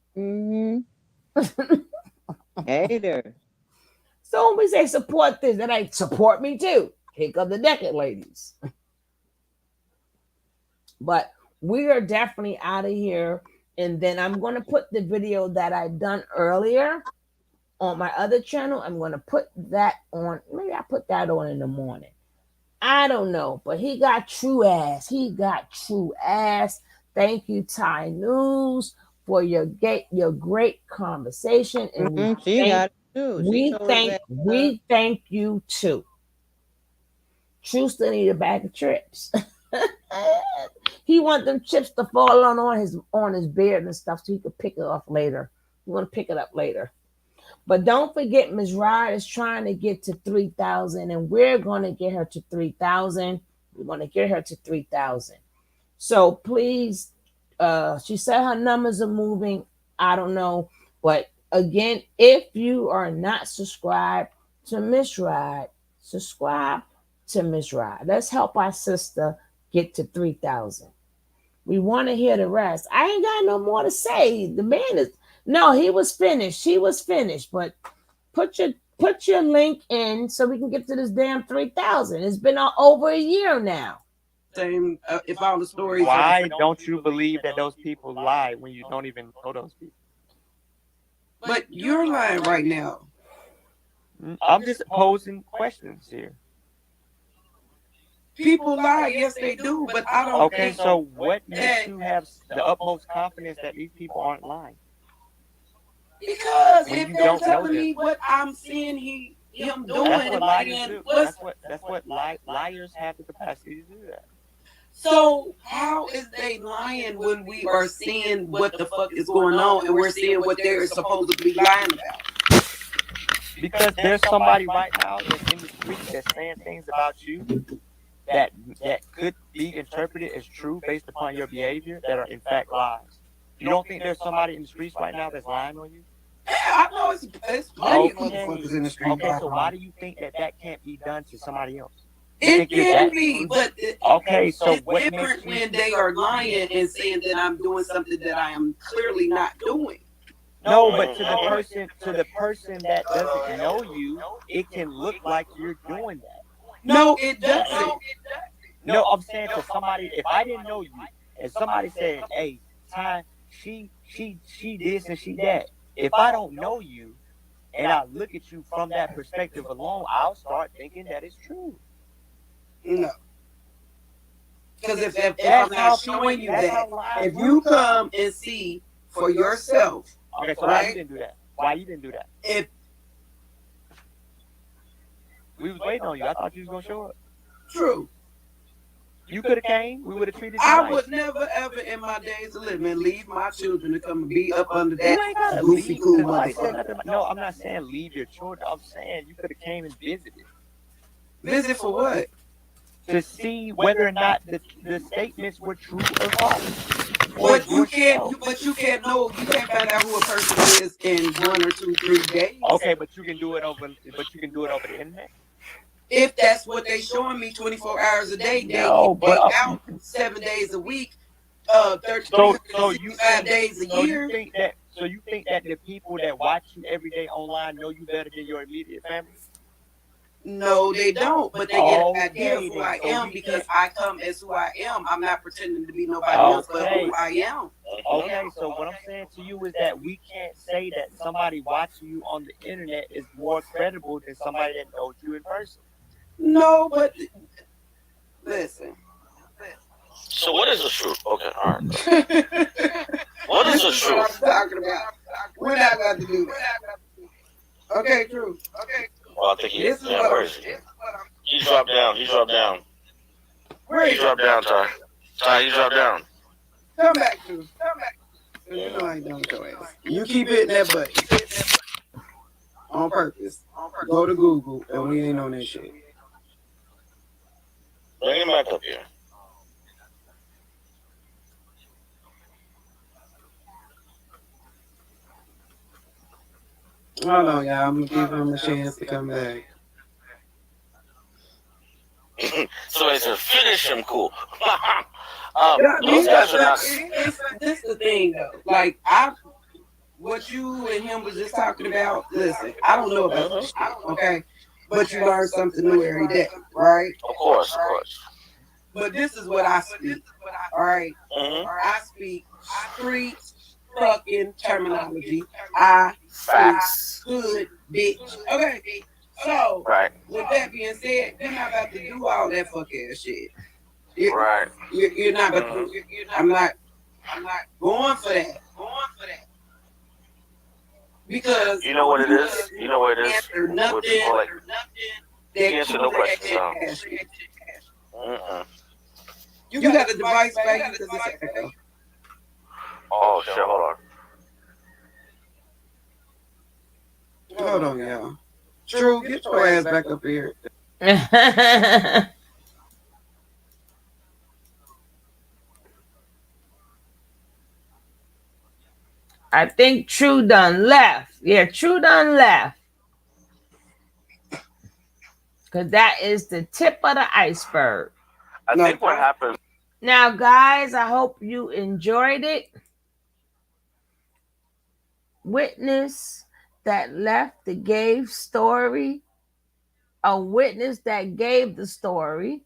Speaker 7: Hater.
Speaker 3: So when we say support this, then ain't support me too. Here come the naked ladies. But we are definitely out of here. And then I'm going to put the video that I done earlier on my other channel. I'm going to put that on. Maybe I put that on in the morning. I don't know. But he got true ass. He got true ass. Thank you, Thai News, for your great conversation. And we thank you too. True still need a bag of chips. He want them chips to fall on his beard and stuff so he could pick it off later. You want to pick it up later. But don't forget, Ms. Rod is trying to get to 3,000, and we're going to get her to 3,000. We're going to get her to 3,000. So please, she said her numbers are moving. I don't know. But again, if you are not subscribed to Ms. Rod, subscribe to Ms. Rod. Let's help our sister get to 3,000. We want to hear the rest. I ain't got no more to say. The man is he was finished. She was finished. But put your link in so we can get to this damn 3,000. It's been over a year now.
Speaker 1: Same. If all the stories.
Speaker 2: Why don't you believe that those people lie when you don't even know those people?
Speaker 1: But you're lying right now.
Speaker 2: I'm just posing questions here.
Speaker 1: People lie, yes they do, but I don't.
Speaker 2: Okay, so what makes you have the utmost confidence that these people aren't lying?
Speaker 1: Because if they're telling me what I'm seeing him doing,
Speaker 2: that's what liars do. That's what liars have the capacity to do that.
Speaker 1: So how is they lying when we are seeing what the fuck is going on and we're seeing what they're supposedly lying about?
Speaker 2: Because there's somebody right now that's in the street that's saying things about you that could be interpreted as true based upon your behavior that are in fact lies. You don't think there's somebody in the streets right now that's lying on you?
Speaker 1: Yeah, I know it's plenty of motherfuckers in the street.
Speaker 2: Okay, so why do you think that can't be done to somebody else?
Speaker 1: It can be, but
Speaker 2: okay, so
Speaker 1: it's different when they are lying and saying that I'm doing something that I am clearly not doing.
Speaker 2: No, but to the person that doesn't know you, it can look like you're doing that.
Speaker 1: No, it doesn't.
Speaker 2: No, I'm saying to somebody, if I didn't know you, and somebody said, "Hey, Ty, she this and she that," if I don't know you, and I look at you from that perspective alone, I'll start thinking that it's true.
Speaker 1: No. Because if I'm not showing you that, if you come and see for yourself.
Speaker 2: Okay, so why you didn't do that? Why you didn't do that?
Speaker 1: If
Speaker 2: we was waiting on you, I thought you was gonna show up.
Speaker 1: True.
Speaker 2: You could have came. We would have treated you.
Speaker 1: I would never ever in my days of living leave my children to come and be up under that goofy cool motherfucker.
Speaker 2: No, I'm not saying leave your children. I'm saying you could have came and visited.
Speaker 1: Visit for what?
Speaker 2: To see whether or not the statements were true or false.
Speaker 1: But you can't know. You can't find out who a person is in 1 or 2, 3 days.
Speaker 2: Okay, but you can do it over the internet.
Speaker 1: If that's what they showing me 24 hours a day, they out 7 days a week, 365 days a year.
Speaker 2: So you think that the people that watch you every day online know you better than your immediate family?
Speaker 1: No, they don't, but they get an idea of who I am because I come as who I am. I'm not pretending to be nobody else but who I am.
Speaker 2: Okay, so what I'm saying to you is that we can't say that somebody watching you on the internet is more credible than somebody that knows you in person.
Speaker 1: No, but listen.
Speaker 6: So what is the truth? Okay, all right. What is the truth?
Speaker 1: What I'm talking about. We're not about to do that. Okay, true. Okay.
Speaker 6: Well, I think where is he? He dropped down.
Speaker 1: Where
Speaker 6: he dropped down, Ty. Ty, he dropped down.
Speaker 1: Come back, Drew. Come back. Cause you know I ain't done with your ass. You keep hitting that button on purpose. Go to Google and we ain't on that shit.
Speaker 6: Bring him back up here.
Speaker 1: Hold on, y'all. I'm gonna give him a chance to come back.
Speaker 6: So it's a finish him cool.
Speaker 1: These guys are not. This is the thing though. Like what you and him was just talking about. Listen, I don't know about this shit, okay? But you learn something new every day, right?
Speaker 6: Of course.
Speaker 1: But this is what I speak. All right, I speak street fucking terminology. I
Speaker 6: Facts.
Speaker 1: speak hood bitch. Okay. So,
Speaker 6: Right.
Speaker 1: with that being said, you're not about to do all that fuck ass shit.
Speaker 6: Right.
Speaker 1: You're not. I'm not going for that. Because
Speaker 6: You know what it is. You know what it is.
Speaker 1: Answer nothing.
Speaker 6: With people like
Speaker 1: That
Speaker 6: answer no questions.
Speaker 1: You got a device back because it's echo.
Speaker 6: Oh shit! Hold on.
Speaker 1: Hold on, y'all. True, get your ass back up here.
Speaker 3: I think True done left. Yeah, True done left. Because that is the tip of the iceberg.
Speaker 6: I think what happened.
Speaker 3: Now, guys, I hope you enjoyed it. Witness that left the gave story. A witness that gave the story.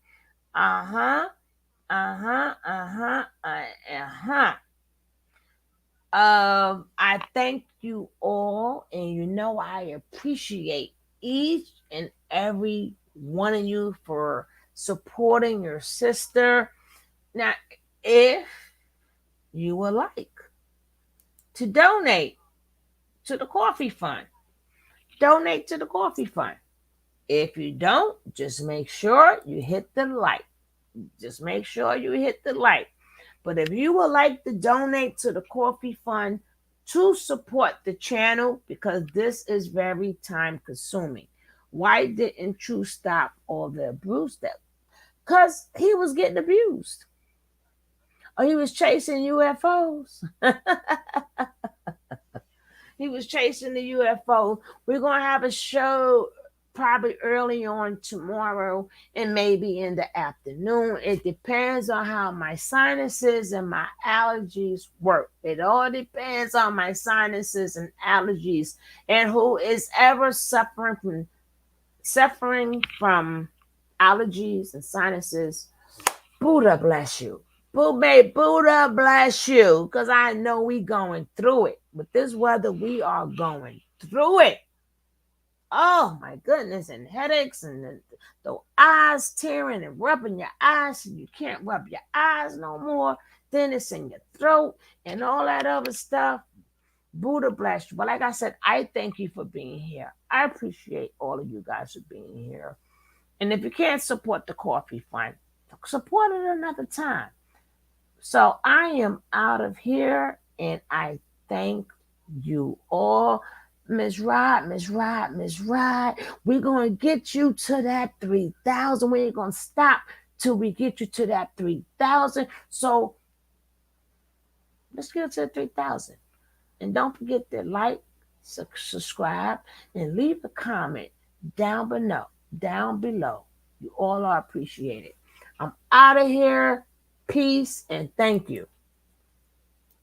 Speaker 3: I thank you all, and you know I appreciate each and every one of you for supporting your sister. Now, if you would like to donate to the coffee fund, donate to the coffee fund. If you don't, just make sure you hit the like. Just make sure you hit the like. But if you would like to donate to the coffee fund to support the channel, because this is very time consuming. Why didn't True stop all the abuse? Because he was getting abused. Or he was chasing UFOs. He was chasing the UFO. We're going to have a show probably early on tomorrow and maybe in the afternoon. It depends on how my sinuses and my allergies work. It all depends on my sinuses and allergies, and who is ever suffering from allergies and sinuses. Buddha bless you. Buddha bless you, because I know we going through it. With this weather, we are going through it. Oh my goodness, and headaches and the eyes tearing and rubbing your eyes, and you can't rub your eyes no more. Then it's in your throat and all that other stuff. Buddha bless you. But like I said, I thank you for being here. I appreciate all of you guys for being here. And if you can't support the coffee fund, support it another time. So I am out of here, and I thank you all. Miss Rod, we're going to get you to that 3,000. We ain't going to stop till we get you to that 3,000. So let's get to 3,000. And don't forget to like, subscribe, and leave a comment down below. You all are appreciated. I'm out of here. Peace and thank you.